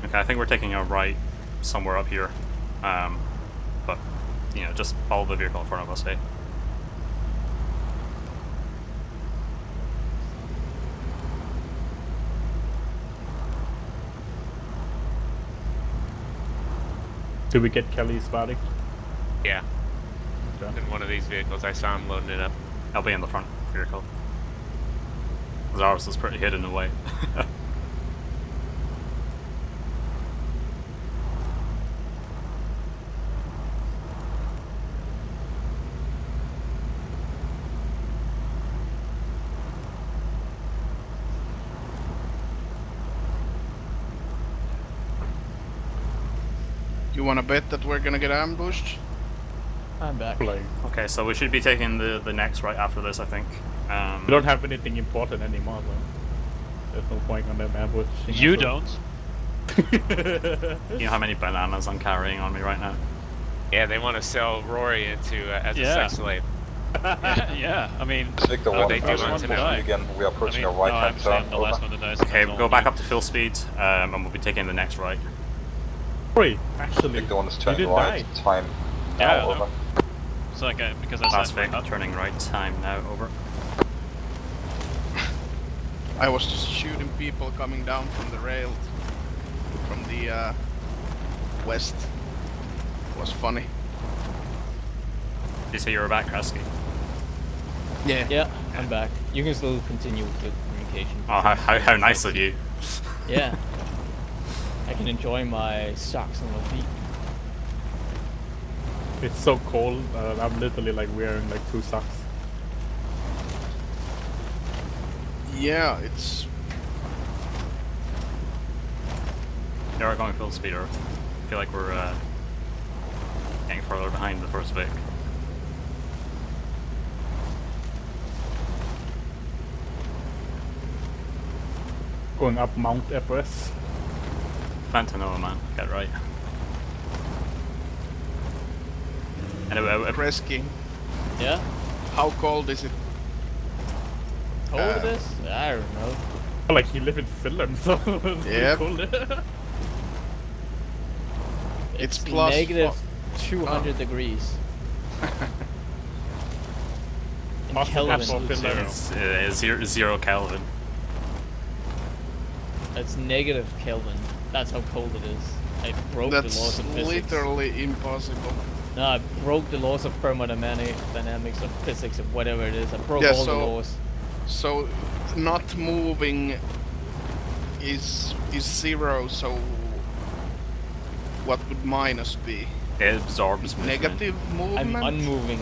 Okay, I think we're taking a right somewhere up here. But, you know, just follow the vehicle in front of us, hey? Do we get Kelly's body? Yeah. Okay. In one of these vehicles, I saw him loading it up. I'll be in the front vehicle. Because ours is pretty hidden away. You wanna bet that we're gonna get ambushed? I'm back. Like, Okay, so we should be taking the next right after this, I think. we don't have anything important anymore, so there's no point on them ambushing. You us. don't. You know how many bananas I'm carrying on me right now? Yeah, they want to sell Rory into as a Yeah. sex slave. Yeah, I mean... This Victor Oh, 1, they do as want to unfortunately die. again, we are I approaching mean, a right no, hand I'm turn. saying the last Over. one that dies. Okay, that's go all back me. up to full speed, and we'll be taking the next right. Sorry, actually. Victor 1 is you turning didn't right. die. Time Yeah, now. I know. Over. It's like, because I Last said... Vic, turning right, time now, over. I was just shooting people coming down from the rail, from the west. It was funny. You say you were back, Kresge? Yeah. Yeah, I'm back. You can still continue with the communication. Oh, how nice of you. Yeah. I can enjoy my socks on my feet. It's so cold. I'm literally like wearing like 2 socks. Yeah, it's... Yeah, we're going full speed. I feel like we're getting further behind the first Vic. Going up Mount Everest. Fantanoa, man. Get right. Anyway, Kresge, Yeah? how cold is it? How old it is? I don't know. Like you live in Finland, so it's Yep. pretty cold. It's plus negative 200 degrees. In Awesome. Kelvin. That's for Finland. it's zero Kelvin. It's negative Kelvin. That's how cold it is. I broke the laws That's of physics. literally impossible. No, I broke the laws of thermodynamics or physics or whatever it is. I broke Yeah, all the so- laws. So, not moving is 0, so what would minus be? It absorbs movement. Negative movement? I'm unmoving.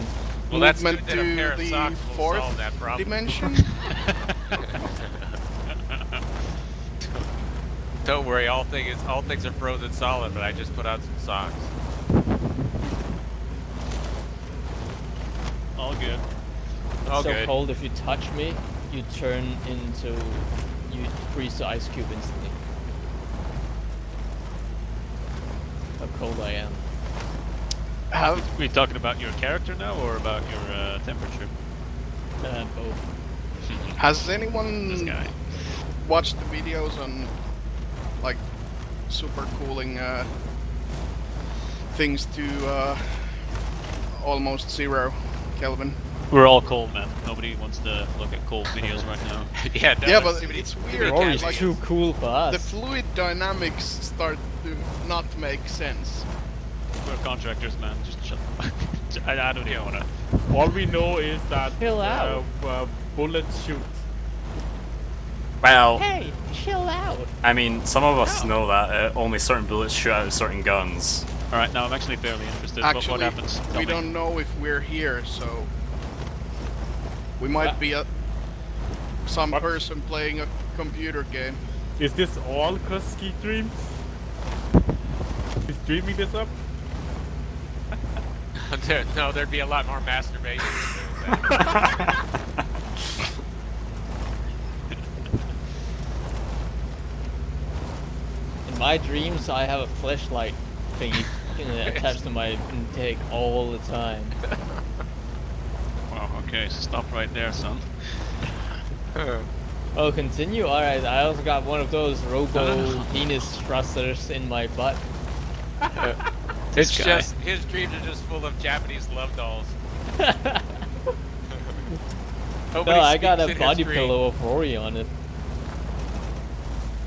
Well, that's Movement good that a pair to of the socks will fourth solve that problem. dimension? Don't worry, all things are frozen solid, but I just put on some socks. All good. All so good. cold if you touch me, you freeze the ice cube instantly. How cold I am. Have We talking about your character now, or about your temperature? Both. Has This anyone guy. watched the videos on like super cooling things to almost 0 Kelvin? We're all cold, man. Nobody wants to look at cold videos right now. Yeah, no, Yeah, it's but too many- it's too many weird. Rory's like, too cool for us. the fluid dynamics start to not make sense. We're contractors, man. Just shut. I don't even wanna. All we know is that Chill out. bullets shoot. Well, Hey, chill out. I mean, some of us know that only certain bullets shoot out of certain guns. All right, now I'm actually fairly interested. Actually, what happens? Tell we me. don't know if we're here, so we might be some What? person playing a computer game. Is this all Kresge dreams? He's dreaming this up? No, there'd be a lot more masturbation. In my dreams, I have a flashlight thingy attached to my intake all the time. Wow. Okay, so stop right there, son. Oh, continue? Alright, I also got one of those robo penis thrusters in my butt. It's guy. just his dreams are just full of Japanese love dolls. No, I got speaks a in body his dream. pillow of Rory on it.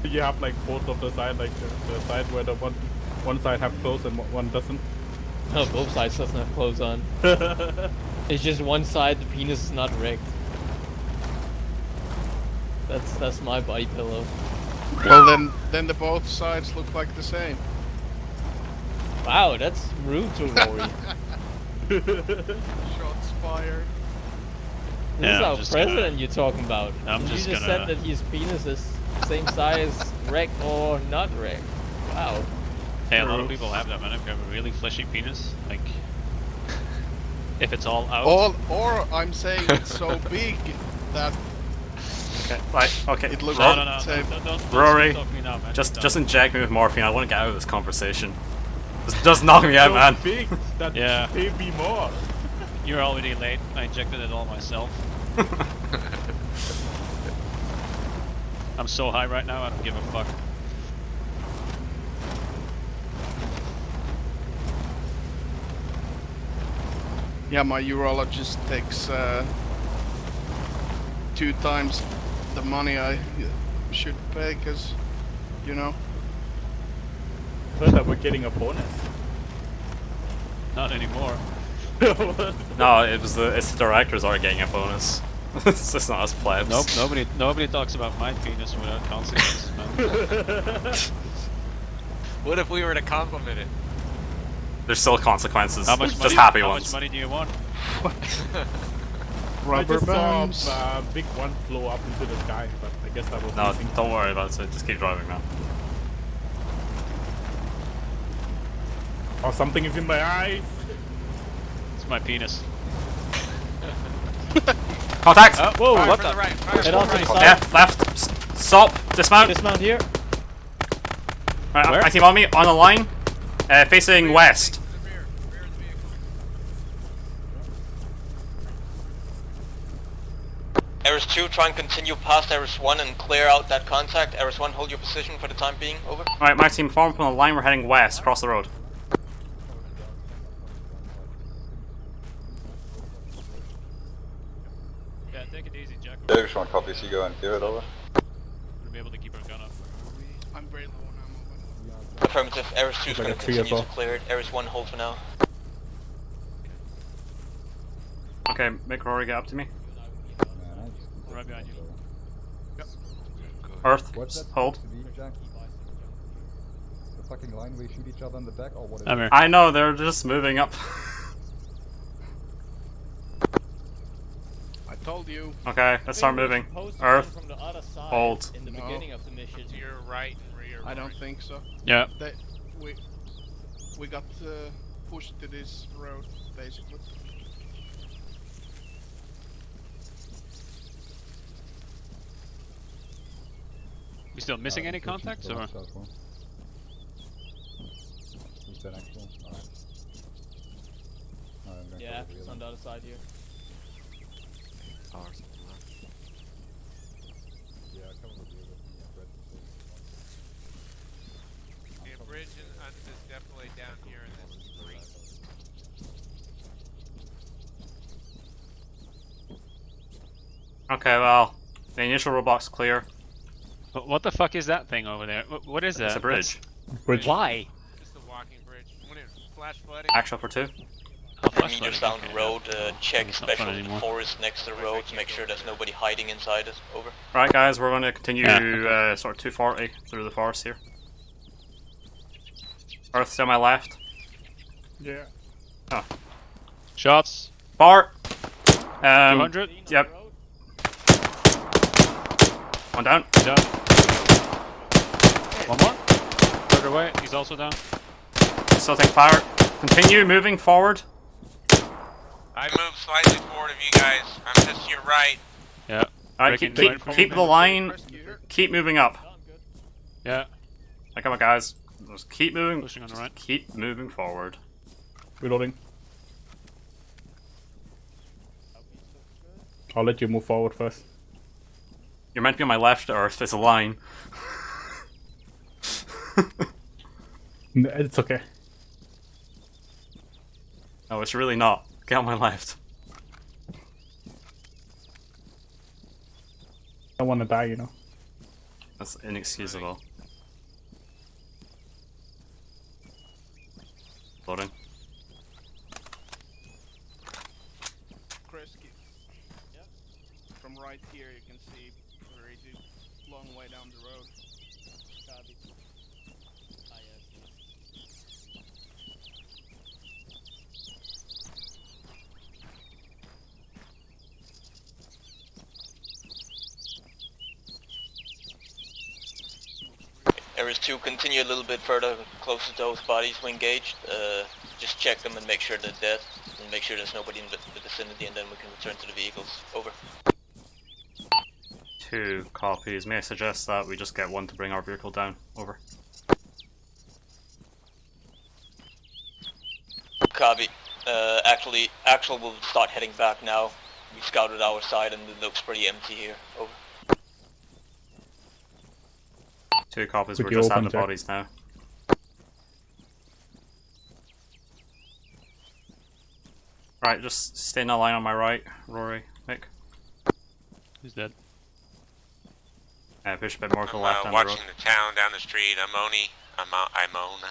You have like both of the side, like the side where the one side have clothes and one doesn't. No, both sides doesn't have clothes on. It's just one side, the penis is not rigged. That's my body pillow. Well, then the both sides look like the same. Wow, that's rude to Rory. Shots fired. This Yeah, is I'm our just president gonna- you're talking about. I'm you just just gonna- said that his penis is same size, reg or not reg. Wow. Hey, a lot of people have that, man. If you have a really fleshy penis, like if it's all out. Or I'm saying it's so big that Okay, right, okay. it looks No, like no, the no, same. don't Rory, talk to me now, man. just inject me with morphine. I want to get out of this conversation. Just knock me out, So man. big that Yeah. pay me more. You're already late. I injected it all myself. I'm so high right now, I don't give a fuck. Yeah, my urologist takes 2 times the money I should pay, cause you know. Heard that we're getting a bonus. Not anymore. No, it's the directors are getting a bonus. It's just not us plebs. Nope, nobody talks about my penis without consequences, man. What if we were to compliment it? There's still consequences. How much just money? happy How ones. much money do you want? I just saw big one flow up into the sky, but I guess that was No, missing. don't worry about it. Just keep driving now. Oh, something is in my eyes. It's my penis. Contact! Whoa, Fire what from the? right, fire Head from off to the right. side. Yeah, left. Stop. Dismount. Dismount here. Right, Where? my team on me, on the line. Facing west. Eris 2, try and continue past Eris 1 and clear out that contact. Eris 1, hold your position for the time being. Over. Alright, my team form up on the line. We're heading west, across the road. Yeah, take it easy, Jack. There's one copy, so you go and clear it over. We'll be able to keep our gun up. I'm very low on ammo. Affirmative. Eris 2 is Like going a to tree continue as to well. clear it. Eris 1, hold for now. Okay, make Rory get up to me. Right behind you. Earth, What's that hold. supposed to be, Jack? The fucking line where you shoot each other in the back, or what is I'm it? here. I know, they're just moving up. I told you. Okay, let's start moving. Earth, From the other side hold. in the No. beginning of the mission. To your right and rear. I don't think so. Yeah. We got pushed to this road, basically. We still missing any contacts, or? Who's that actual? Alright. Alright, I'm gonna Yeah, cover the it's other on the other side here. one. Yeah, cover the other. Yeah, Brett. Yeah, bridge is definitely down here in this street. Okay, well, the initial roadblock's clear. What the fuck is that thing over there? What is that? It's a bridge. Bridge. Why? Just a walking bridge. When it flash flooding. Actual for 2. Meters down the road, check It's not fun especially the anymore. forest next to the road to make sure there's nobody hiding inside it. Over. Right, guys, we're going to continue Yeah. sort of 240 through the forest here. Earth's to my left. Yeah. Oh. Shots. Bart! 200. Yep. One down. Down. One more. Further away. He's also down. Still take fire. Continue moving forward. I moved slightly forward of you guys. I'm just to your right. Yeah. Alright, Breaking keep, right from keep me. the line. Rescue here. Keep moving up. Yeah. Like, come on, guys. Just keep moving. Pushing on the just right. Keep moving forward. Reloading. I'll let you move forward first. You're meant to be on my left, Earth. It's a line. It's okay. No, it's really not. Get on my left. I don't want to die, you know. That's inexcusable. Loading. Chris, from right here you can see pretty long way down the road. Copy. Ah, yes. Eris 2, continue a little bit further, close to those bodies we engaged. Just check them and make sure they're dead, and make sure there's nobody in the vicinity, and then we can return to the vehicles. Over. 2 copies. May I suggest that we just get one to bring our vehicle down? Over. Copy. Actually, Actual will start heading back now. We scouted our side and it looks pretty empty here. Over. 2 copies. Could We're you just open at the check? bodies now. Right, just stay in the line on my right, Rory, Mick. He's dead. Push a bit more to the I'm left down the road. watching the town down the street. I'm Oni. I'm Imona.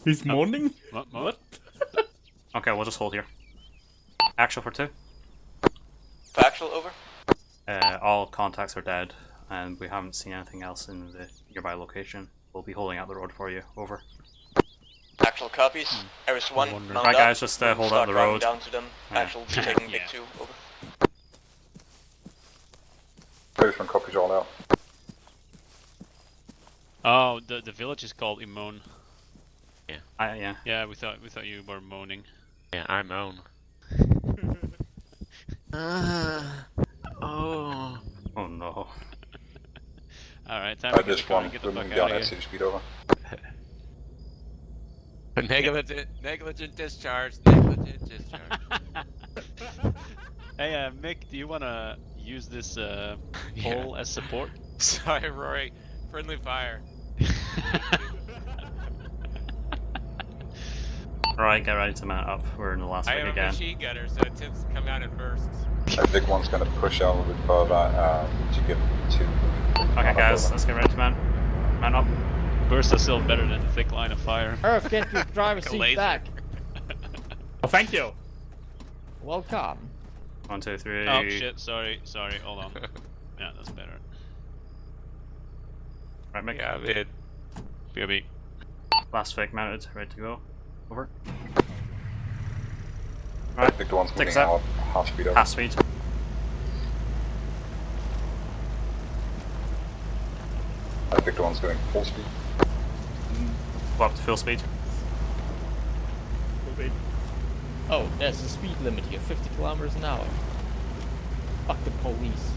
He's mourning? What? Okay, we'll just hold here. Actual for 2. Factual over. All contacts are dead, and we haven't seen anything else in the nearby location. We'll be holding out the road for you. Over. Actual copies. Eris 1, mount Right, up. guys, just hold out Start the driving road. down to them. Yeah. Actual taking Big 2. Over. Postman copies all out. Oh, the village is called Imone. Yeah. Yeah, we thought you were moaning. Yeah, I moan. Oh. Oh no. Alright, time to get This the car one, and get the we're fuck moving out down of at here. 6 speed over. Negligent discharge. Negligent discharge. Hey, Mick, do you wanna use this pole as support? Sorry, Rory. Friendly fire. Right, get ready to mount up. We're in the last I week have a again. machine gunner, so it tends to come out in bursts. The big one's going to push out a little bit further to give to. Okay, guys, let's get ready to mount up. Bursts are still better than the thick line of fire. Earth, get your driver's Like a seat laser. back. Oh, thank you. Welcome. 1, 2, 3. Oh shit, sorry, hold on. Yeah, that's better. Right, Mick. Yeah, it. BRB. Last fake mounted, ready to go. Over. Right, big one's moving Six up. out half speed over. Half speed. Big one's going full speed. Go up to full speed. Oh, there's a speed limit here, 50 kilometers an hour. Fuck the police.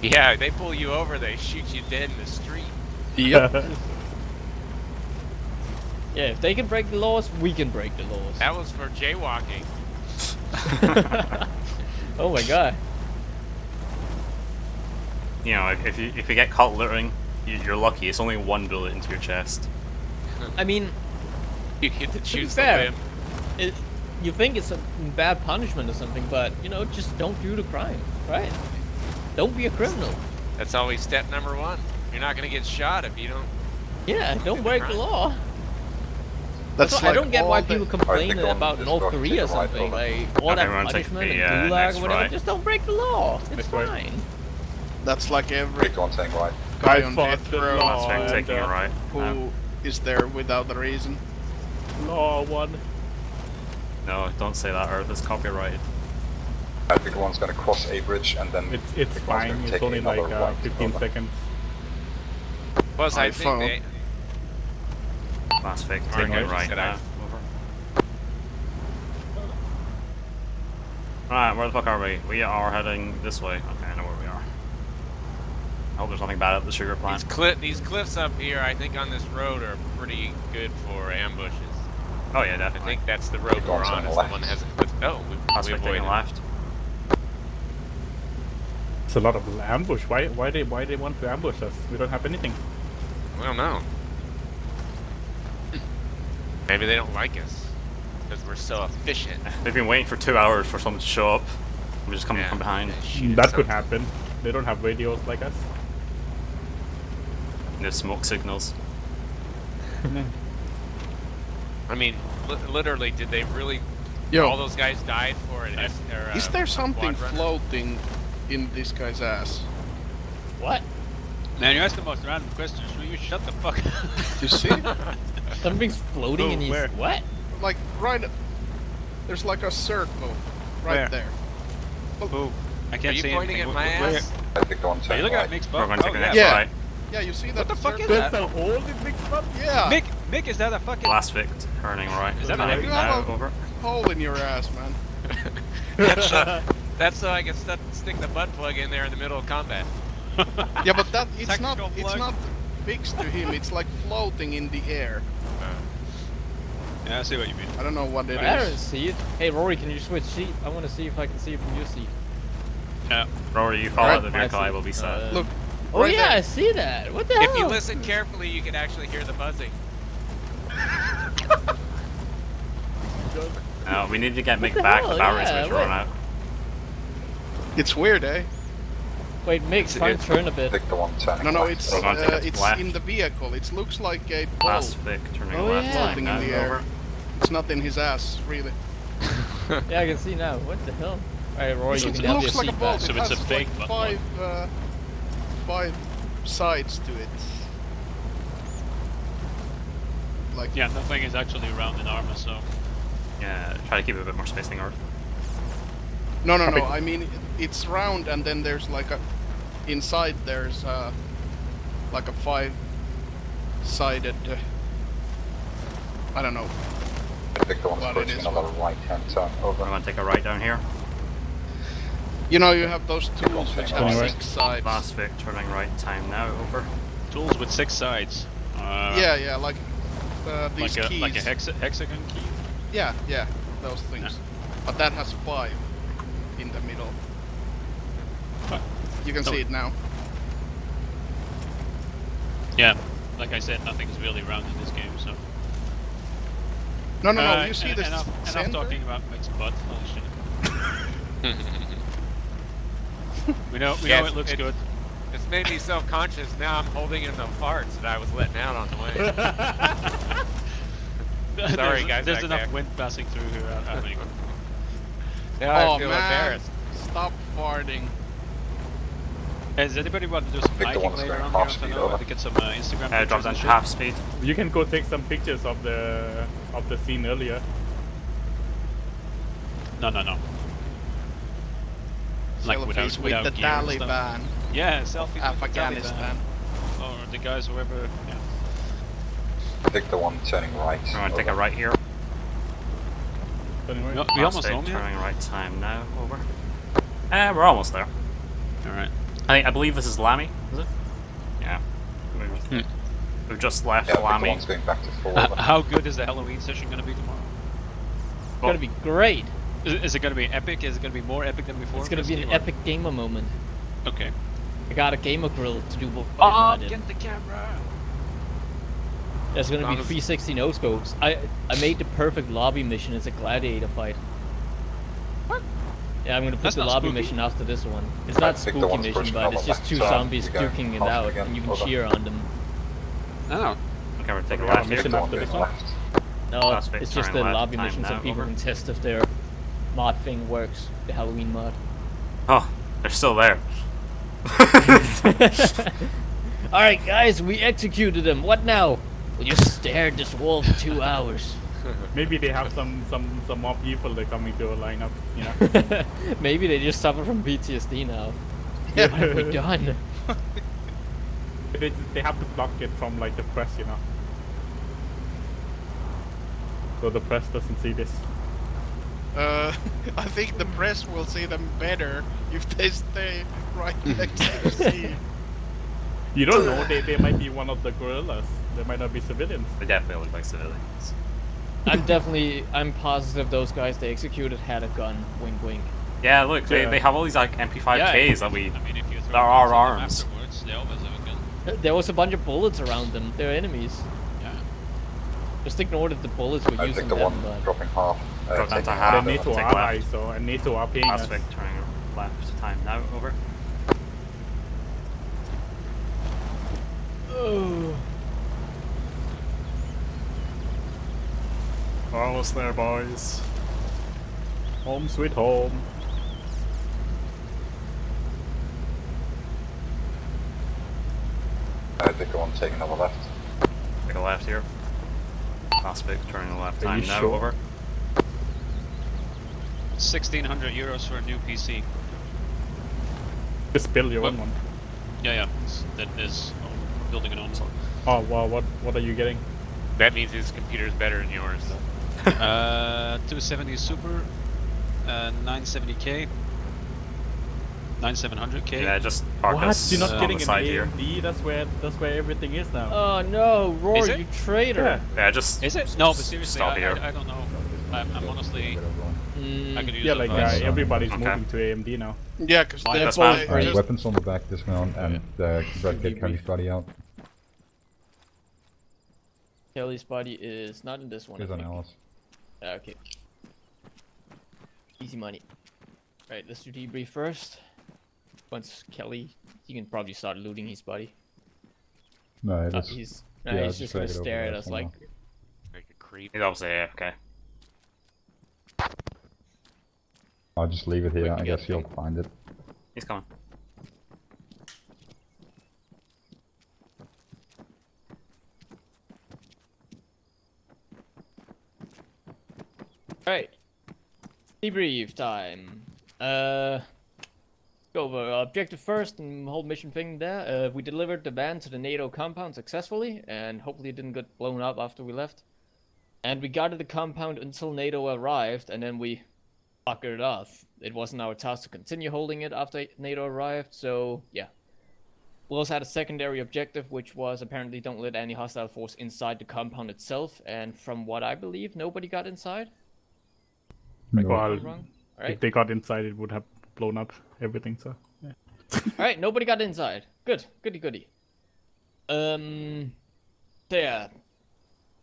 Yeah, they pull you over, they shoot you dead in the street. Yep. Yeah, if they can break the laws, we can break the laws. That was for jaywalking. Oh my god. You know, if you get caught littering, you're lucky. It's only 1 bullet into your chest. I mean, You get to to be choose the fair, limb. you think it's a bad punishment or something, but, you know, just don't do the crime, right? Don't be a criminal. That's always step number 1. You're not gonna get shot if you don't. Yeah, don't break the law. That's So like I don't get all why the- people complain Alright, about just North go Korea take or a right something. over. Like, all Okay, that we're gonna take punishment the, and gulag next or whatever, right. just don't break the law. It's Next right. fine. That's like every Big one saying right. guy I on fought death the row law. Last fake taking it and, right. who is there without a reason. Law 1. No, don't say that, or it's copyrighted. Big one's going to cross a bridge and then. It's big one's fine. gonna It's take only like another right 15 over. seconds. Plus, I I think found- they. Last fake Alright, taking guys, it just right said now. I've- Over. Alright, where the fuck are we? We are heading this way. Okay, I know where we are. I hope there's nothing bad at the sugar plant. These cliffs up here, I think on this road are pretty good for ambushes. Oh yeah, I definitely. think that's the road Keep we're going on. on the Is the left. one that has a cliff. Oh, Last we fake avoided. taking left. It's a lot of ambush. Why they want to ambush us? We don't have anything. I don't know. Maybe they don't like us because we're so efficient. They've been waiting for 2 hours for someone to show up. We're just coming Yeah. from behind. That could happen. They don't have radios like us. No smoke signals. I mean, literally, did they really? Yo, All those guys died for an is there something quad runner? floating in this guy's ass? What? Man, you ask the most random questions. Will you shut the fuck up? You see? Something's floating Oh, in his... where? What? Like right, there's like a circle right Where? there. Ooh, I Are can't you see pointing anything. at my Where- ass? Big one Are you saying looking right. at Mick's We're butt? going to Oh, take the yeah. next Yeah. right. Yeah, you see that? What the fuck is circle? that? There's a hole in Big Spot? Yeah, Mick, is that a fucking... Last fake turning right. Is that Right. a... you Now, have a over. hole in your ass, man. That's so I can stick the butt plug in there in the middle of combat. Yeah, but that it's not Tactical it's plug. not fixed to him. It's like floating in the air. Yeah, I see what you mean. I don't know what it I don't is. see it. Hey, Rory, can you switch seat? I want to see if I can see it from your seat. Yeah. Rory, you follow Right. the vehicle, I will be set. Look, Oh right yeah, there. I see that. What the If hell? you listen carefully, you can actually hear the buzzing. We need to get What Mick the back. hell? The batteries Yeah, are run out. It's weird, eh? Wait, Mix, try and turn a bit. Victor 1 turning No, left. it's We're gonna take it it's left. in the vehicle. It looks like a ball Last Vic turning Oh, left. yeah. Time floating now. in the air. Over. It's not in his ass, really. Yeah, I can see now. What the hell? Alright, Roy, you It can have your looks like a seat ball. back. So It it's has a fake like button. five sides to it. Like Yeah, nothing is actually round in armor, so Yeah, try to keep it a bit more spacing out. no. I mean, it's round, and then there's like a inside. There's like a five-sided. I don't know. Victor 1's Well, it approaching is another right-hand turn. Over. We're gonna take a right down here. You know, you have those tools which have Anyway. 6 sides. Last Vic turning right. Time now. Over. tools with 6 sides. Yeah, like these keys. like a hexagon key. Yeah, those things. Yeah. But that has 5 in the middle. Huh. You can No. see it now. Yeah, like I said, nothing's really round in this game, so. No. You see the enough center? talking about mixed butt. Holy shit. we know Yes, it looks it's- good. It's made me self-conscious. Now I'm holding in the farts that I was letting out on the way. Sorry, guys There's back enough there. wind passing through here. I think. Now Oh I feel man, embarrassed. stop farting. Does anybody want to do some Victor hiking wants later going on half here? I speed don't know, over. to get some Instagram pictures Drop down and to shit? half speed. You can go take some pictures of the scene earlier. No. Like Selfies without with the gear and stuff. Taliban. Yeah, selfies with the Afghanistan. Taliban. Or the guys, whoever. Yeah. Victor 1 turning right. We're gonna take a over. right here. Anyway. We Last almost Vic home yet? turning right. Time now. Over. We're almost there. Alright. I believe this is Lamy. Is it? Yeah. We've just left Yeah, Victor Lamy. 1's going back to 4 over. How good is the Halloween session gonna be tomorrow? It's gonna be great. Is it gonna be epic? Is it gonna be more epic than before? It's gonna be an Christy, or- epic gamer moment. Okay. I got a gamer grill to do what Oh, I did. get the camera! There's gonna be Long as- 360 no scopes. I made the perfect lobby mission as a gladiator fight. What? Yeah, I'm gonna put That's the not lobby spooky. mission after this one. It's not Victor spooky 1's mission, pushing but over it's just left 2 turn. zombies You go duking it half out, again, and you can over. cheer on them. Oh. Okay, we're taking Okay, left mission here. after this going one? left. No, Last bit it's just turning a left, lobby time mission so now, people over. can test if their mod thing works. The Halloween mod. Oh, they're still there. Alright guys, we executed him. What now? We just stare at this wall for 2 hours. Maybe they have some more people that coming to a lineup. You know. Maybe they just suffer from PTSD now. What have we done? They have to block it from like the press, you know. So the press doesn't see this. I think the press will see them better if they stay right next to the scene. You don't know, they might be one of the guerrillas. They might not be civilians. They definitely look like civilians. I'm positive those guys they executed had a gun. Wink wink. Yeah, look, Yeah. they have all these like MP5Ks that we. I mean, if you throw There are guns at them arms. afterwards, they always have a gun. There was a bunch of bullets around them. They're enemies. Yeah. Just ignore that the bullets were I using think the them, one but dropping half. Drop down to taking half. half. They need to take ally, left. so and NATO are paying Last us. Vic turning left. Time now. Over. Almost there, boys. Home sweet home. Victor 1 taking another left. Take a left here. Last Vic turning left. Are Time you now. sure? Over. 1,600 euros for a new PC. Just build your What? own one. Yeah. That is building an own one. Oh wow, what are you getting? That means his computer's better than yours. 270 Super, 970K, 9700K. Yeah, just park What? us You're not on getting the an side here. AMD? That's where everything is now. oh no, Is Rory, it? you traitor! Yeah, just. Is it? No, but seriously, Stop here. I don't know. I'm honestly, I could use Yeah, a like device. everybody's Okay. moving to AMD now. Yeah, because Why they're that's both fine. Alright, just weapons on the back dismount and get Kelly's body out. Kelly's body is not in this one. Here's I an think. Alice. Okay. Easy money. Right, let's do debrief first. once Kelly, he can probably start looting his body. No, that's He's just just gonna drag it over stare there at us somehow. like, Like a creep. He's obviously AFK. I'll just leave it here. Quick to I get guess he'll thing. find it. He's coming. alright. Debrief time. Go over objective first and whole mission thing there. We delivered the van to the NATO compound successfully, and hopefully it didn't get blown up after we left. And we guarded the compound until NATO arrived, and then we fucked it off. It wasn't our task to continue holding it after NATO arrived, so yeah. We also had a secondary objective, which was apparently don't let any hostile force inside the compound itself, and from what I believe, nobody got inside. No. Well, Wrong? if Alright. they got inside, it would have blown up everything. So yeah. Alright, nobody got inside. Good. Goody. Yeah.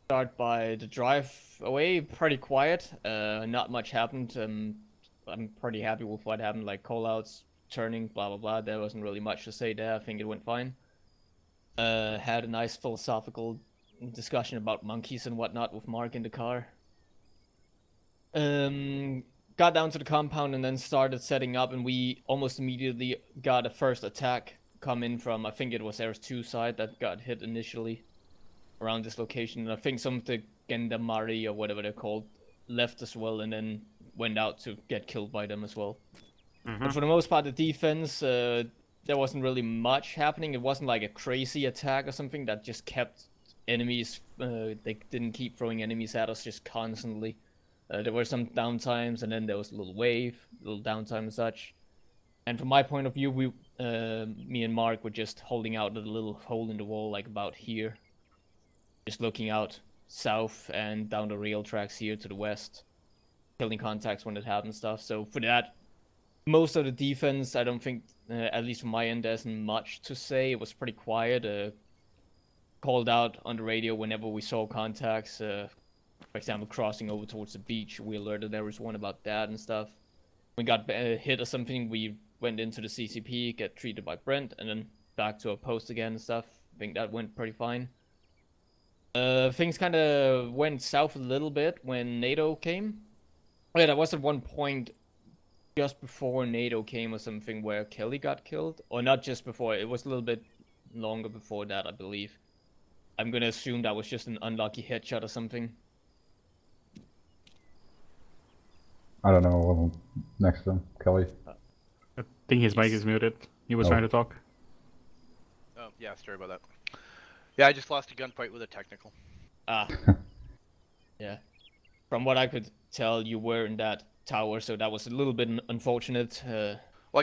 Start by the drive away, pretty quiet. Not much happened. I'm pretty happy with what happened, like callouts, turning, blah blah blah. There wasn't really much to say there. I think it went fine. Had a nice philosophical discussion about monkeys and whatnot with Mark in the car. Got down to the compound and then started setting up, and we almost immediately got a first attack come in from, I think it was Ares 2 side that got hit initially around this location. And I think some of the Gendamari or whatever they're called left as well, and then went out to get killed by them as well. But for the most part, the defense, there wasn't really much happening. It wasn't like a crazy attack or something that just kept enemies, they didn't keep throwing enemies at us just constantly. There were some downtimes, and then there was a little wave, a little downtime and such. And from my point of view, me and Mark were just holding out a little hole in the wall, like about here. Just looking out south and down the rail tracks here to the west. Killing contacts when it happened stuff. So for that, most of the defense, I don't think, at least from my end, there isn't much to say. It was pretty quiet. Called out on the radio whenever we saw contacts. For example, crossing over towards the beach, we alerted everyone about that and stuff. We got hit or something, we went into the CCP, get treated by Brent, and then back to our post again and stuff. I think that went pretty fine. Things kind of went south a little bit when NATO came. Yeah, there was at one point just before NATO came or something where Kelly got killed. Or not just before, it was a little bit longer before that, I believe. I'm gonna assume that was just an unlucky headshot or something. I don't know. Next to him, Kelly. I think his mic is muted. He was trying to talk. Oh, yeah, sorry about that. Yeah, I just lost a gunfight with a technical. Ah. Yeah. From what I could tell, you were in that tower, so that was a little bit unfortunate. Well,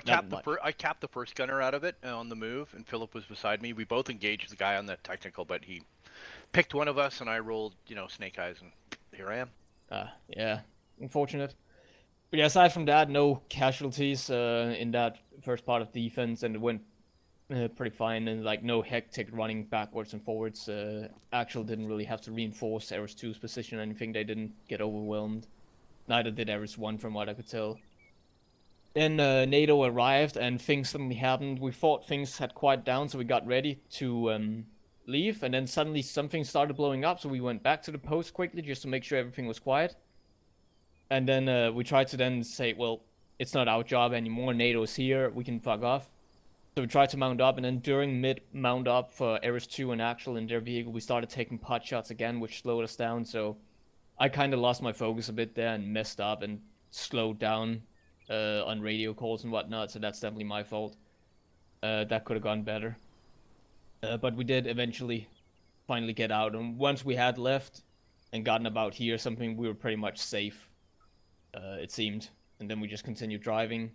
I capped the first gunner out of it on the move, and Philip was beside me. We both engaged the guy on the technical, but he picked one of us, and I rolled, snake eyes, and here I am. Yeah. Unfortunate. But yeah, aside from that, no casualties in that first part of defense, and it went pretty fine, and like no hectic running backwards and forwards. Actual didn't really have to reinforce Ares 2's position or anything. They didn't get overwhelmed. Neither did Ares 1 from what I could tell. Then NATO arrived and things suddenly happened. We thought things had quieted down, so we got ready to leave, and then suddenly something started blowing up, so we went back to the post quickly just to make sure everything was quiet. And then we tried to then say, well, it's not our job anymore, NATO's here, we can fuck off. So we tried to mount up, and then during mid-mount up for Ares 2 and Actual in their vehicle, we started taking pot shots again, which slowed us down, so I kind of lost my focus a bit there and messed up and slowed down on radio calls and whatnot, so that's definitely my fault. That could have gone better. But we did eventually finally get out, and once we had left and gotten about here, something we were pretty much safe. It seemed, and then we just continued driving,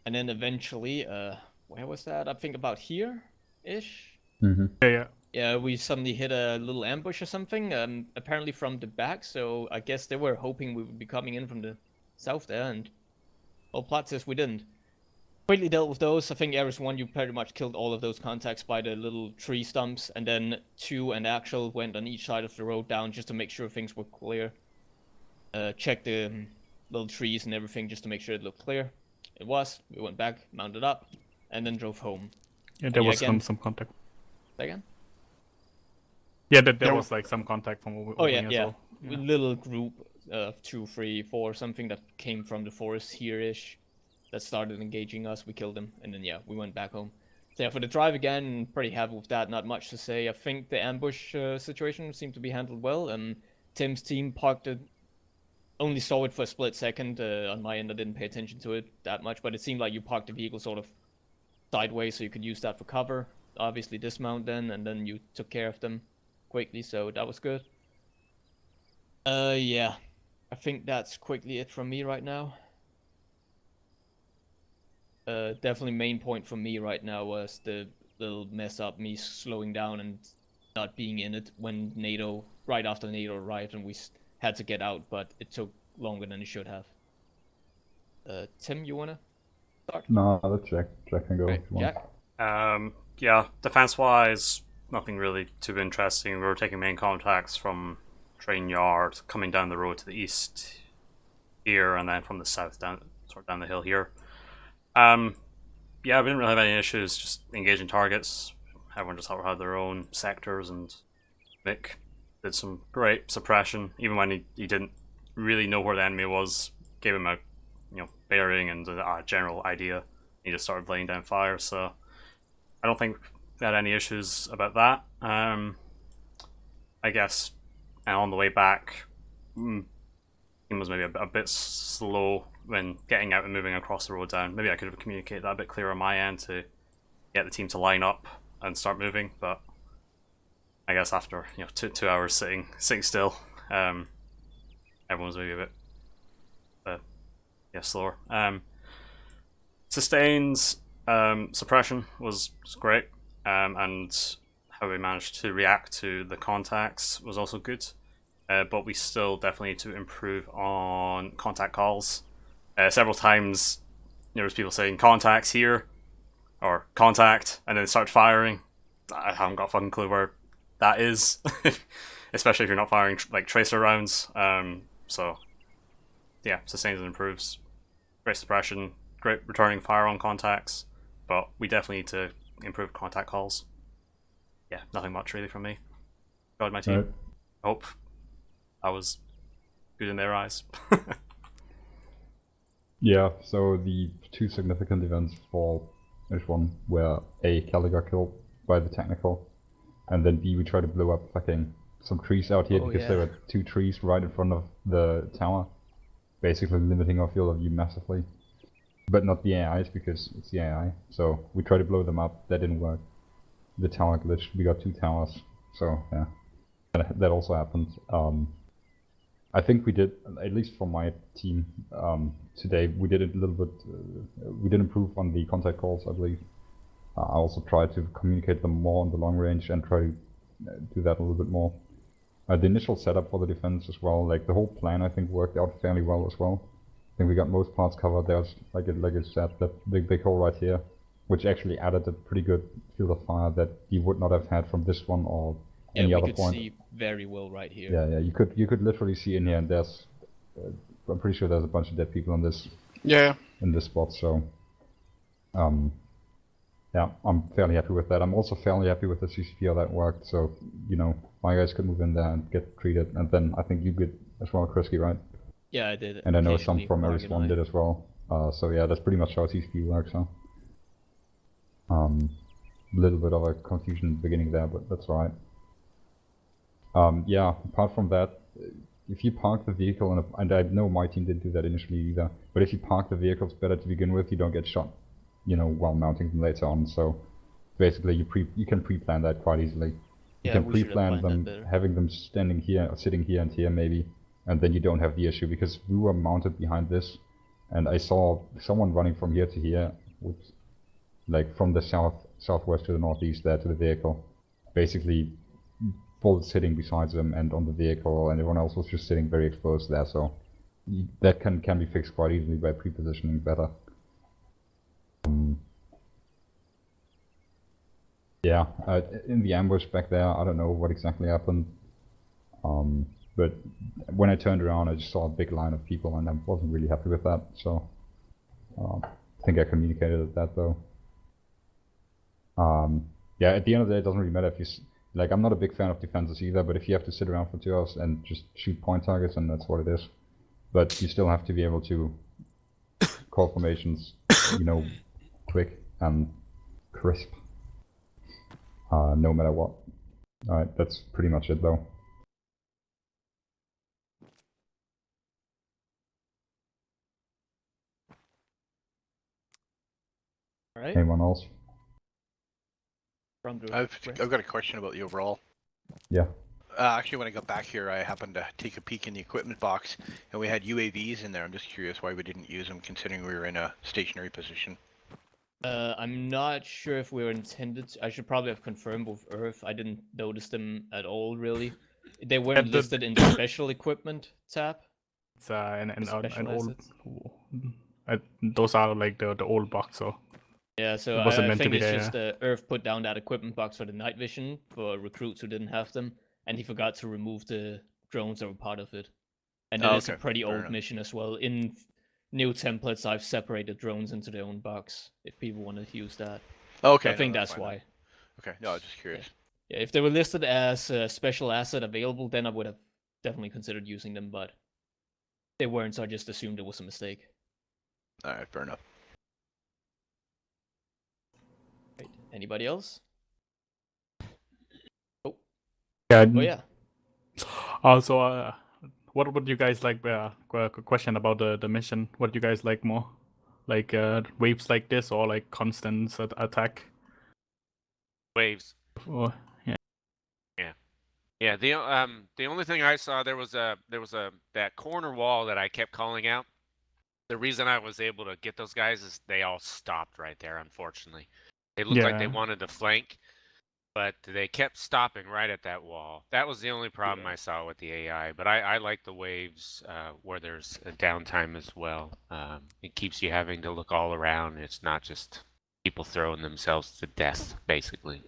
and then eventually, where was that? I think about here-ish? Yeah, we suddenly hit a little ambush or something, apparently from the back, so I guess they were hoping we would be coming in from the south there, and well, plot says we didn't. Quickly dealt with those. I think Ares 1, you pretty much killed all of those contacts by the little tree stumps, and then 2 and Actual went on each side of the road down just to make sure things were clear. Check the little trees and everything just to make sure it looked clear. It was. We went back, mounted up, and then drove home. Yeah, there Yeah, was again- some contact. Again? Yeah, there was like some contact from over Oh yeah, as yeah. well. A little group of 2, 3, 4, something that came from the forest here-ish that started engaging us. We killed them, and then yeah, we went back home. So yeah, for the drive again, pretty happy with that. Not much to say. I think the ambush situation seemed to be handled well. Tim's team parked it. Only saw it for a split second. On my end, I didn't pay attention to it that much, but it seemed like you parked the vehicle sort of sideways, so you could use that for cover. Obviously, dismount then, and then you took care of them quickly, so that was good. Yeah. I think that's quickly it from me right now. Definitely main point for me right now was the little mess up, me slowing down and not being in it when NATO, right after NATO arrived, and we had to get out, but it took longer than it should have. Tim, you wanna start? No, let's Jack. Jack can go. Right, if you want. Um, yeah, defense-wise, nothing really too interesting. We were taking main contacts from train yard, coming down the road to the east here, and then from the south down the hill here. Yeah, we didn't really have any issues, just engaging targets. Everyone just had their own sectors, and Mick did some great suppression, even when he didn't really know where the enemy was. Gave him a bearing and a general idea. He just started laying down fire, so I don't think we had any issues about that. I guess, and on the way back, he was maybe a bit slow when getting out and moving across the road down. Maybe I could have communicated that a bit clearer on my end to get the team to line up and start moving, but I guess after 2 hours sitting still, everyone was maybe a bit slower. Sustains suppression was great, and how we managed to react to the contacts was also good. But we still definitely need to improve on contact calls. Several times there was people saying contacts here or contact and then start firing. I haven't got a fucking clue where that is, especially if you're not firing like tracer rounds. So yeah, sustains and improves. Great suppression, great returning fire on contacts, but we definitely need to improve contact calls. Yeah, nothing much really from me. Go with my team. Right. Hope I was good in their eyes. Yeah, so the two significant events for this one were A, Kelly got killed by the technical, and then B, we tried to blow up fucking some trees out here because there were 2 trees right in front of the tower, basically limiting our field of view massively. But not the AIs, because it's the AI. So we tried to blow them up, that didn't work. The tower glitched, we got 2 towers, so yeah. That also happened. I think we did, at least for my team today, we did it a little bit, we did improve on the contact calls, I believe. I also tried to communicate them more on the long range and try to do that a little bit more. The initial setup for the defense as well, like the whole plan I think worked out fairly well as well. I think we got most parts covered. There's, like I said, that big hole right here, which actually added a pretty good field of fire that you would not have had from this one or any other point. Yeah, we could see very well right here. Yeah, you could literally see in here, and there's, I'm pretty sure there's a bunch of dead people in this. Yeah. In this spot, so, yeah, I'm fairly happy with that. I'm also fairly happy with the CCP how that worked. So, my guys could move in there and get treated, and then I think you did as well, Krisky, right? Yeah, I did. And I know some from Arizona did as well. So yeah, that's pretty much how CCP works, huh? Little bit of a confusion in the beginning there, but that's alright. Yeah, apart from that, if you park the vehicle, and I know my team didn't do that initially either, but if you park the vehicles better to begin with, you don't get shot, while mounting them later on. So basically, you can pre-plan that quite easily. You can pre-plan them, having them standing here, or sitting here and here maybe, and then you don't have the issue, because we were mounted behind this, and I saw someone running from here to here, like from the southwest to the northeast there to the vehicle, basically bullets hitting besides them and on the vehicle, and everyone else was just sitting very exposed there, so that can be fixed quite easily by pre-positioning better. Yeah, in the ambush back there, I don't know what exactly happened, but when I turned around I just saw a big line of people, and I wasn't really happy with that, so I think I communicated that though. Yeah, at the end of the day, it doesn't really matter if you like. I'm not a big fan of defenses either, but if you have to sit around for 2 hours and just shoot point targets, then that's what it is. But you still have to be able to call formations, quick and crisp, no matter what. Alright, that's pretty much it though. Alright. Anyone else? I've got a question about the overall. Yeah. Actually, when I got back here, I happened to take a peek in the equipment box, and we had UAVs in there. I'm just curious why we didn't use them, considering we were in a stationary position. I'm not sure if we were intended to. I should probably have confirmed with Earth. I didn't notice them at all, really. They weren't listed in the special equipment tab. It's an Special old. assets. Those are like the old box, so. Yeah, so It wasn't I meant to think be it's there, just Earth put down that equipment box for the night vision for recruits who didn't have them, and he forgot to remove the drones that were part of it. And it is a pretty old mission as well. In new templates, I've separated drones into their own box if people want to use that. Okay, I think that's why. Okay, no, I was just curious. Yeah, if they were listed as a special asset available, then I would have definitely considered using them, but they weren't, so I just assumed it was a mistake. Alright, fair enough. Right. Anybody else? Oh. Yeah. Oh yeah. Also, what would you guys like? Question about the mission. What do you guys like more? Like waves like this, or like constant attack? Waves. Or, yeah. Yeah. The only thing I saw there was that corner wall that I kept calling out. The reason I was able to get those guys is they all stopped right there. Unfortunately, they looked like they wanted to flank, but they kept stopping right at that wall. That was the only problem I saw with the AI. But I like the waves where there's a downtime as well. It keeps you having to look all around. It's not just people throwing themselves to death, basically.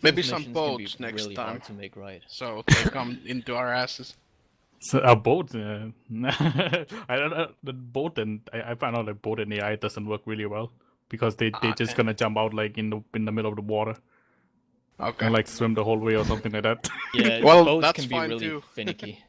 Maybe some boats next really time. hard to make right. So they come into our asses. So a boat, I don't know, the boat, and I found out like boat and AI doesn't work really well because they just gonna jump out like in the middle of the water. Okay. And like swim the whole way or something like that. Yeah, well, boats that's can be fine really too. finicky.